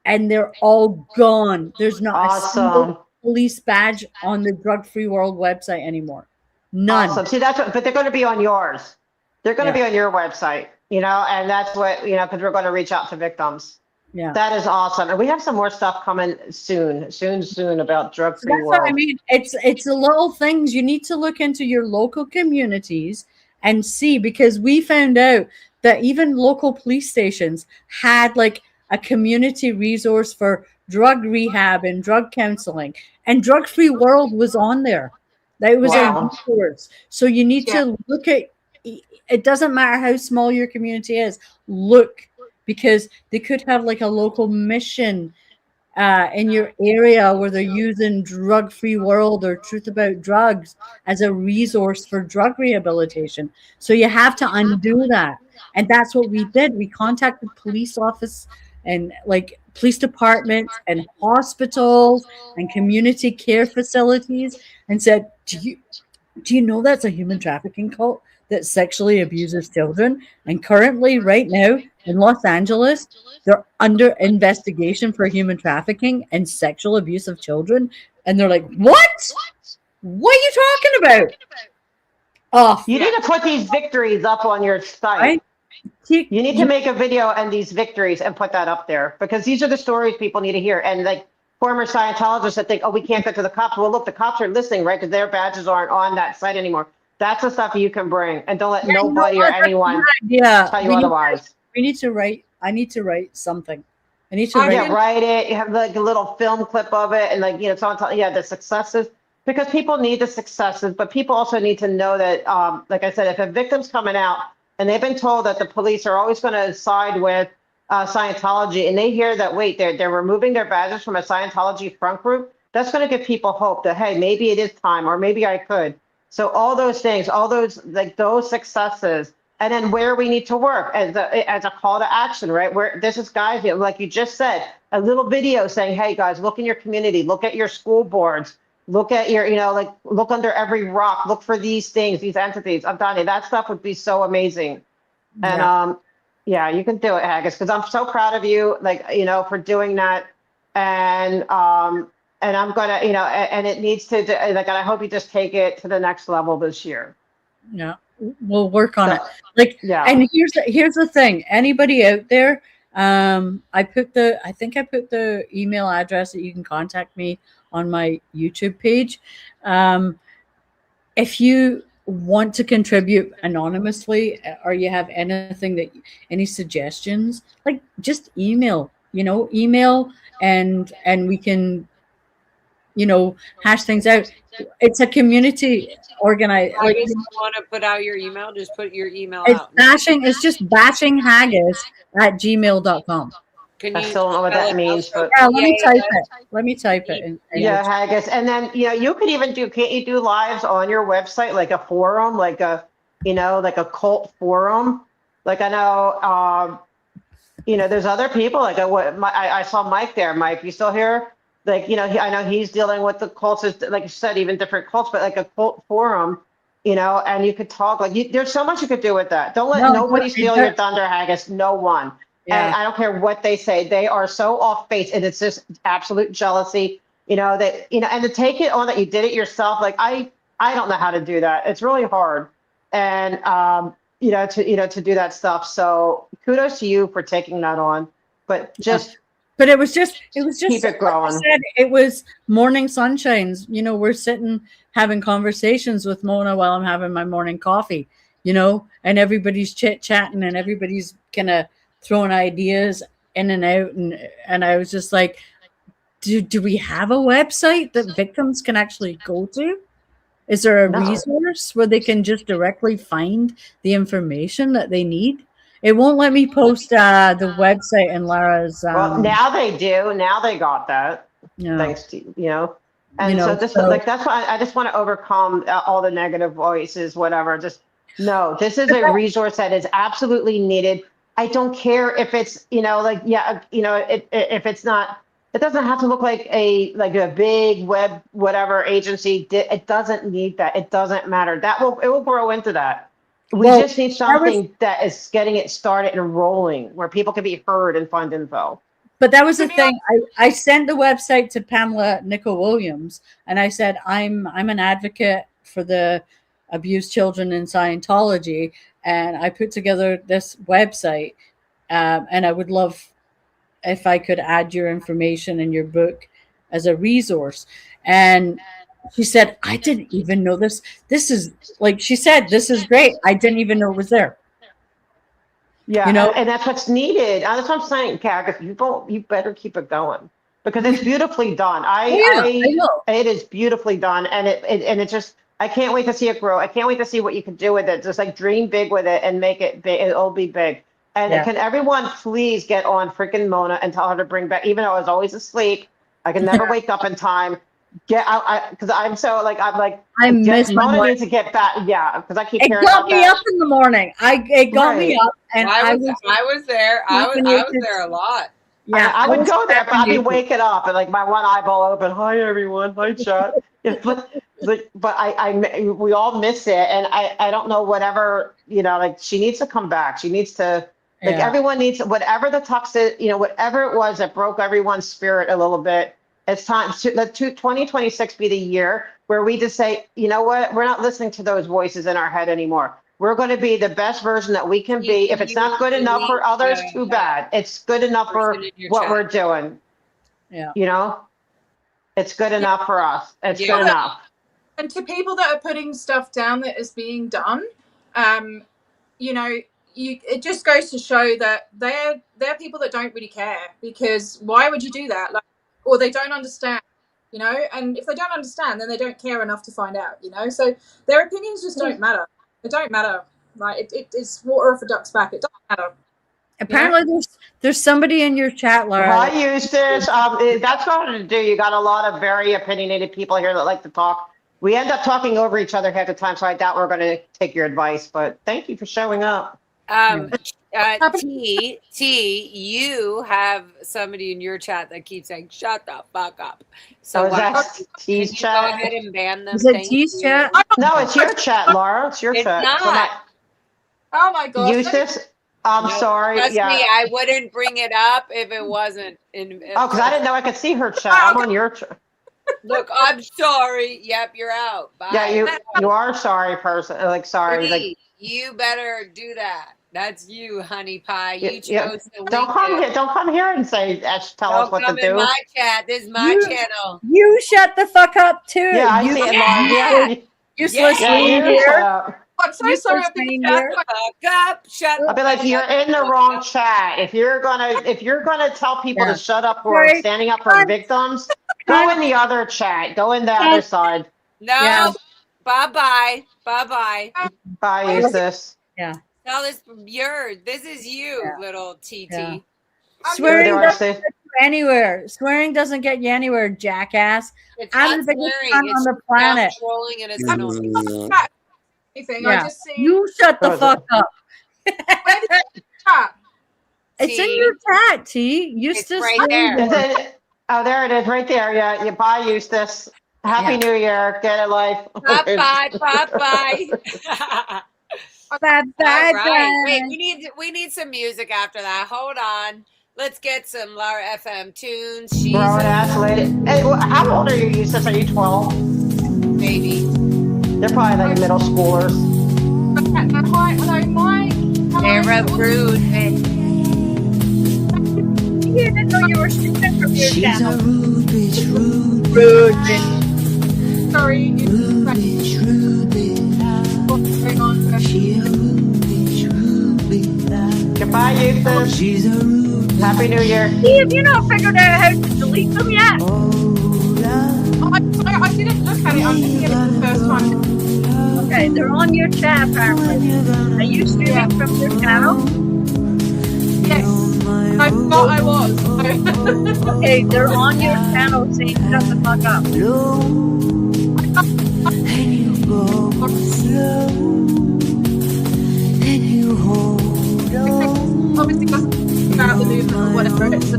and they're all gone. There's not a single police badge on the Drug Free World website anymore. None. Awesome. See, that's what, but they're going to be on yours. They're going to be on your website, you know, and that's what, you know, because we're going to reach out to victims. Yeah. That is awesome. And we have some more stuff coming soon about Drug Free World. That's what I mean. It's the little things you need to look into your local communities and see, because we found out that even local police stations had like a community resource for drug rehab and drug counseling, and Drug Free World was on there. That was a resource. So you need to look at it. Doesn't matter how small your community is. Look, because they could have like a local mission in your area where they're using Drug Free World or Truth About Drugs as a resource for drug rehabilitation. So you have to undo that. And that's what we did. We contacted police office and like police departments and hospitals and community care facilities and said, do you know that's a human trafficking cult that sexually abuses children? And currently right now in Los Angeles, they're under investigation for human trafficking and sexual abuse of children. And they're like, what? What are you talking about? Oh, you need to put these victories up on your site. You need to make a video and these victories and put that up there, because these are the stories people need to hear. And like former Scientologists that think, oh, we can't get to the cops. Well, look, the cops are listening, right? Because their badges aren't on that site anymore. That's the stuff you can bring, and don't let nobody or anyone tell you otherwise. We need to write. I need to write something. I need to write it. You have like a little film clip of it, and like, you know, it's on. The successes, because people need the successes, but people also need to know that, like I said, if a victim's coming out and they've been told that the police are always going to side with Scientology, and they hear that, wait, they're removing their badges from a Scientology front group, that's going to give people hope that, hey, maybe it is time, or maybe I could. So all those things, all those, like those successes, and then where we need to work as a call to action, right? Where this is, guys, you know, like you just said, a little video saying, hey guys, look in your community, look at your school boards, look at your, you know, like look under every rock, look for these things, these entities. I'm telling you, that stuff would be so amazing. And yeah, you can do it, Haggis, because I'm so proud of you, like, you know, for doing that. And I'm gonna, you know, and it needs to, like, and I hope you just take it to the next level this year. Yeah, we'll work on it. Like, and here's the thing. Anybody out there, I think I put the email address that you can contact me on my YouTube page. If you want to contribute anonymously, or you have anything any suggestions, like just email, and we can, hash things out. It's a community organized. Like, if you want to put out your email, just put your email out. It's just bashinghaggis@gmail.com. I still don't know what that means, but yeah, let me type it. Yeah, Haggis. And then, you could even can't you do lives on your website, like a forum, like a, like a cult forum? Like, I know, there's other people, like I saw Mike there. Mike, you still here? Like, I know he's dealing with the cults, like you said, even different cults, but like a cult forum, and you could talk, like, there's so much you could do with that. Don't let nobody steal your thunder, Haggis. No one. Yeah. And I don't care what they say. They are so off base, and it's just absolute jealousy, and to take it on that you did it yourself. Like, I don't know how to do that. It's really hard. And, to do that stuff. So kudos to you for taking that on, but just But it was just Keep it going. like I said, it was morning sunshines. You know, we're sitting having conversations with Mona while I'm having my morning coffee, you know, and everybody's chit-chatting and everybody's kind of throwing ideas in and out. And I was just like, do we have a website that victims can actually go to? Is there a resource where they can just directly find the information that they need? It won't let me post the website in Lara's. Well, now they do. Now they got that. Yeah. Thanks to And so this like that's why I just want to overcome all the negative voices, whatever. Just no, this is a resource that is absolutely needed. I don't care if it's if it's not. It doesn't have to look like a big web whatever agency. It doesn't need that. It doesn't matter. It will grow into that. We just need something that is getting it started and rolling, where people can be heard and find info. But that was the thing. I sent the website to Pamela Nicol-Williams, and I said, I'm an advocate for the abused children in Scientology, and I put together this website, and I would love if I could add your information in your book as a resource. And she said, I didn't even know this. This is, like she said, this is great. I didn't even know it was there. Yeah, you know, and that's what's needed. That's what I'm saying, Kat. You better keep it going because it's beautifully done. I know. It is beautifully done, and it just. I can't wait to see it grow. I can't wait to see what you can do with it. Just like dream big with it and make it big. It'll be big. And can everyone please get on freaking Mona and tell her to bring back, even though I was always asleep, I can never wake up in time. Get out, because I miss Mona needs to get back. Yeah, because I keep hearing about that. It got me up in the morning. It got me up, and I was there. I was there a lot. Yeah, I would go there, but I'd be waking up and like my one eyeball open. Hi everyone, hi chat. But we all miss it, and I don't know, whatever, like she needs to come back. She needs to. Everyone needs, whatever the toxic, whatever it was that broke everyone's spirit a little bit. It's time to let 2026 be the year where we just say, you know what, we're not listening to those voices in our head anymore. We're going to be the best version that we can be. If it's not good enough for others, too bad. It's good enough for what we're doing. Yeah. It's good enough for us. It's good enough. And to people that are putting stuff down that is being done, it just goes to show that they're people that don't really care, because why would you do that? Or they don't understand, and if they don't understand, then they don't care enough to find out, so their opinions just don't matter. It don't matter. Like it's water off a duck's back. It doesn't matter. Apparently there's somebody in your chat, Laura. I use this. That's what to do. You got a lot of very opinionated people here that like to talk. We end up talking over each other half the time, so I doubt we're going to take your advice, but thank you for showing up. T, you have somebody in your chat that keeps saying, shut the fuck up. So T's chat? Go ahead and ban them. Is it T's chat? No, it's your chat, Laura. It's your chat. Not. Oh my God. Eustace, I'm sorry. Trust me, I wouldn't bring it up if it wasn't in. Because I didn't know I could see her chat. I'm on your chat. Look, I'm sorry. Yep, you're out. Bye. Yeah, you are a sorry person. Like, sorry. You better do that. That's you, honey pie. You chose to Don't come here and say, tell us what to do. In my chat. This is my channel. You shut the fuck up too. Yeah, I see it, Mom. Useless here. I'm so sorry. I'll be like, you're in the wrong chat. If you're gonna tell people to shut up who are standing up for victims, go in the other chat. Go in the other side. No. Yeah. Bye. Bye, Eustace. Yeah. No, this is you, little TT. Yeah. Swearing doesn't get you anywhere. Swearing doesn't get you anywhere, jackass. I'm the biggest cunt on the planet. Trolling and it's annoying. Yeah. You shut the fuck up. It's in your chat, T. Eustace. It's right there. Oh, there it is, right there. Yeah. Bye, Eustace. Happy New Year. Get a life. Bye. Bye. Wait, we need some music after that. Hold on. Let's get some Laura FM tunes. She's grown ass lady. Hey, how old are you, Eustace? Are you 12? Maybe. They're probably like middle schoolers. They're rude. you didn't know you were streaming from your She's a channel. rude bitch, rude Rude bitch. Sorry. rude bitch, rude bitch. What's going on? She a rude bitch, rude bitch. Goodbye, Eustace. She's a rude Happy New Year. See, have you not figured out how to delete them yet? oh, love. I didn't look at it. I'm looking at it for the first time. Okay, they're on your chat apparently. Are you streaming from your channel? Yes. I thought I was. Okay, they're on your channel saying shut the fuck up. And you go slow. And you hold on. Obviously, because about the movement or whatever it's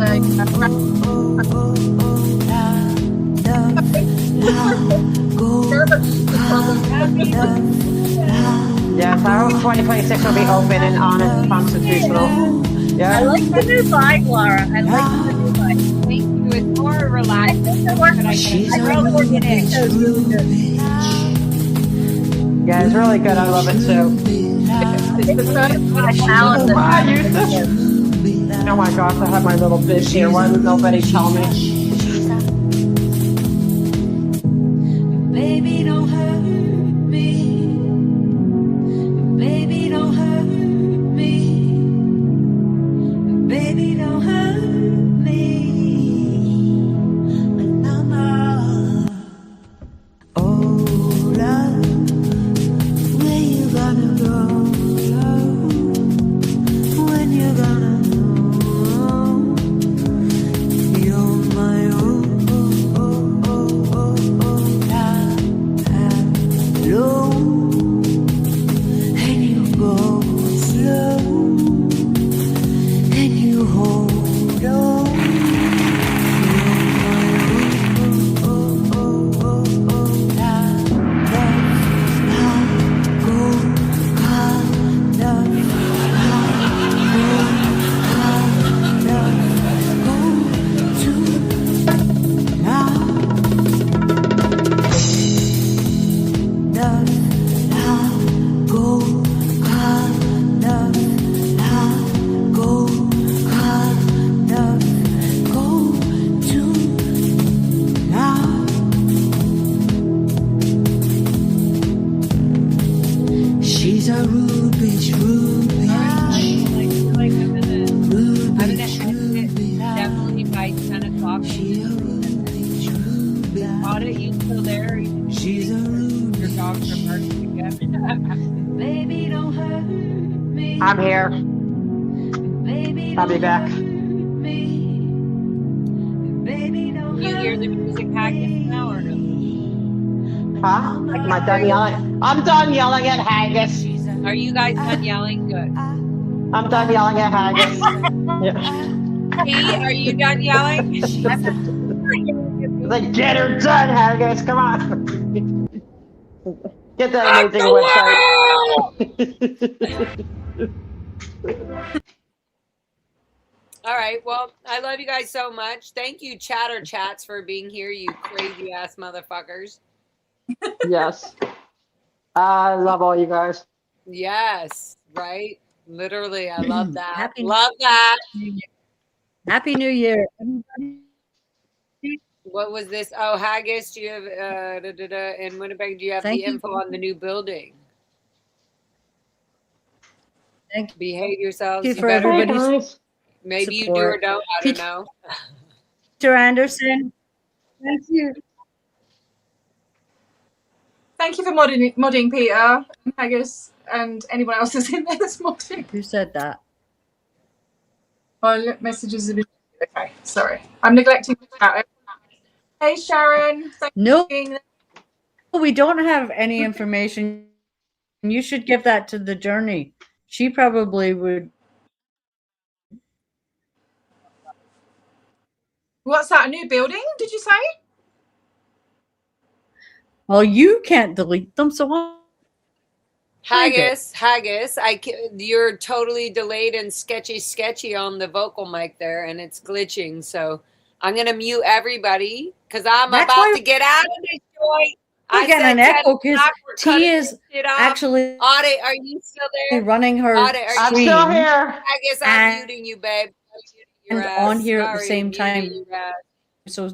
Yes, I hope 2026 will be open and honest, constitutional. I Yeah. like the new vibe, Laura. I like the new vibe. Thank you. It's more relaxed. It works. She's I a really rude work it in. bitch, It was really rude good. bitch. Yeah, it's really good. I love it too. My talent. Goodbye, Eustace. Oh my gosh, I have my little bib here. Why would nobody tell me? Baby, don't hurt me. Baby, don't hurt me. Baby, don't hurt me. No. Oh, love, where you gonna go? When you gonna know? You're my low, and you go slow, and you hold on. She's a rude bitch, rude bitch. Rude bitch, rude bitch. Definitely by 10 o'clock. She a rude bitch, rude bitch. Audit, you still there? She's a rude Your bitch. dogs are barking again. Baby, don't hurt me. I'm here. Baby, I'll be back. Baby, don't You hear the music haggis now or no? Huh? Am I done yelling? I'm done yelling at Haggis. Are you guys done yelling? Good. I'm done yelling at Haggis. Yeah. P, are you done yelling? Like, get her done, Haggis. Come on. Get that amazing website. All right. Well, I love you guys so much. Thank you, Chatter Chats, for being here, you crazy ass motherfuckers. Yes. I love all you guys. Yes. Right. Literally. I love that. Happy Love that. Happy New Year. What was this? Oh, Haggis, do you have in Winnipeg, do you have Thank the you. info on the new building? Thank Behave yourselves. you You for better. everybody's Maybe you do or support. don't. I don't know. Peter Anderson. Thank you. Thank you for modding Peter, Haggis, and anyone else that's in there that's modding. Who said that? Oh, messages have been okay. Sorry, I'm neglecting the chat. Hey Sharon. No, we don't have any information. You should give that to the Journey. She probably would. What's that? A new building? Did you say? Well, you can't delete them, so why? Haggis, you're totally delayed and sketchy on the vocal mic there, and it's glitching. So I'm gonna mute everybody because I'm about to get out of this joint. We're getting an echo because T is actually Audit, are you still there? running her Audit, I'm stream. still here. Haggis, I'm muting you, babe. on here at the same time. So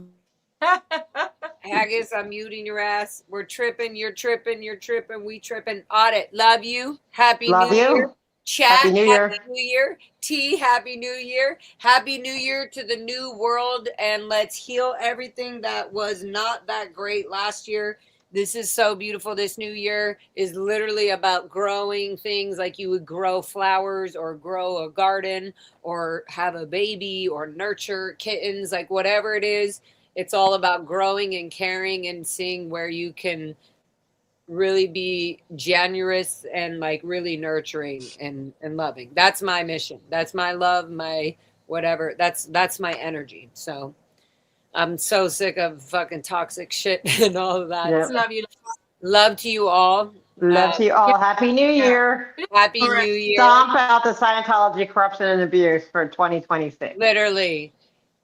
Haggis, I'm muting your ass. We're tripping, you're tripping, you're tripping, we tripping. Audit, love you. Happy Love New you. Year. Chat, Happy New Year. Happy New Year. T, Happy New Year. Happy New Year to the new world, and let's heal everything that was not that great last year. This is so beautiful. This new year is literally about growing things like you would grow flowers or grow a garden or have a baby or nurture kittens, like whatever it is. It's all about growing and caring and seeing where you can really be generous and like really nurturing and loving. That's my mission. That's my love, my whatever. That's my energy. So I'm so sick of fucking toxic shit and all of that. Yep. Love you. Love to you all. Love to you all. Happy New Year. Happy New Year. Stomp out the Scientology corruption and abuse for 2026. Literally.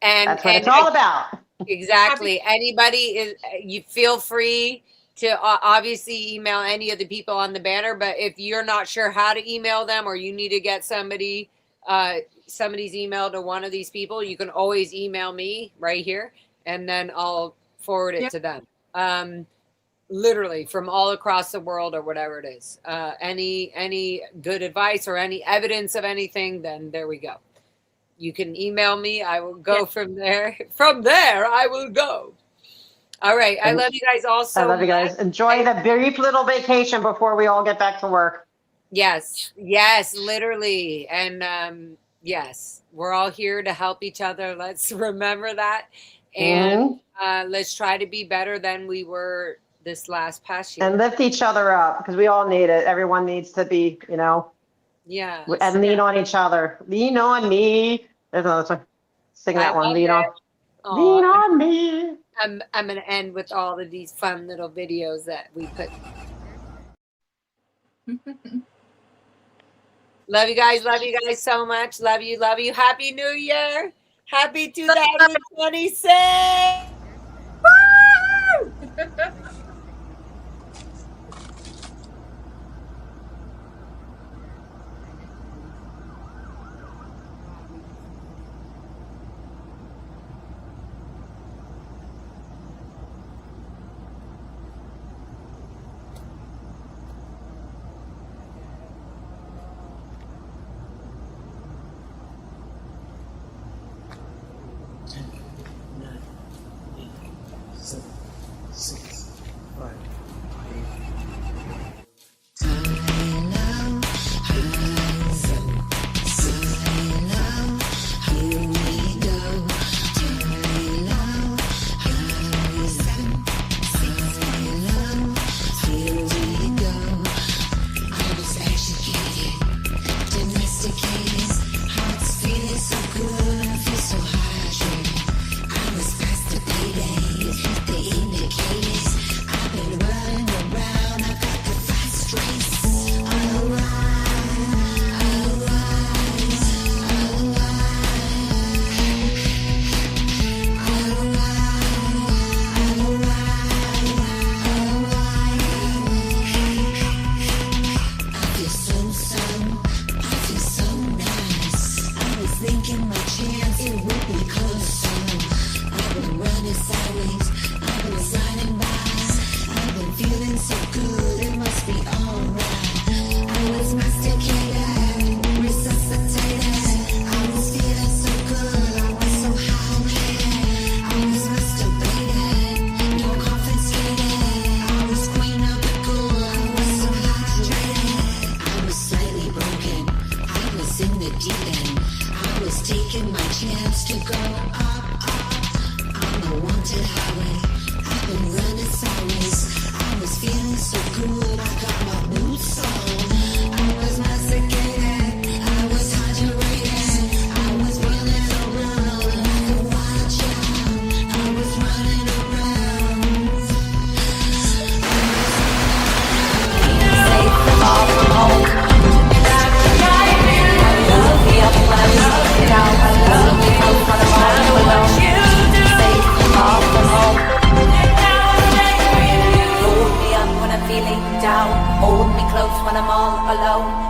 And that's what it's all about. Exactly. Anybody is, you feel free to obviously email any of the people on the banner, but if you're not sure how to email them or you need to get somebody's email to one of these people, you can always email me right here and then I'll forward it to them. Literally from all across the world or whatever it is. Any good advice or any evidence of anything, then there we go. You can email me. I will go from there. From there, I will go. All right. I love you guys all so much. I love you guys. Enjoy the brief little vacation before we all get back to work. Yes. Yes, literally. And yes, we're all here to help each other. Let's remember that. And let's try to be better than we were this past year. And lift each other up because we all need it. Everyone needs to be, yeah. And lean on each other. Lean on me. There's another song. Sing that one. Lean on. Lean on me. I'm going to end with all of these fun little videos that we put. Love you guys. Love you guys so much. Love you. Love you. Happy New Year. Happy 2026. Woo!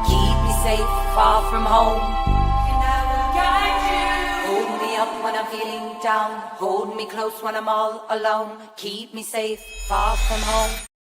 Keep me safe, far from home. And I will guide you. Hold me I'm feeling down. Hold me close when I'm all alone. Keep me safe, far from home.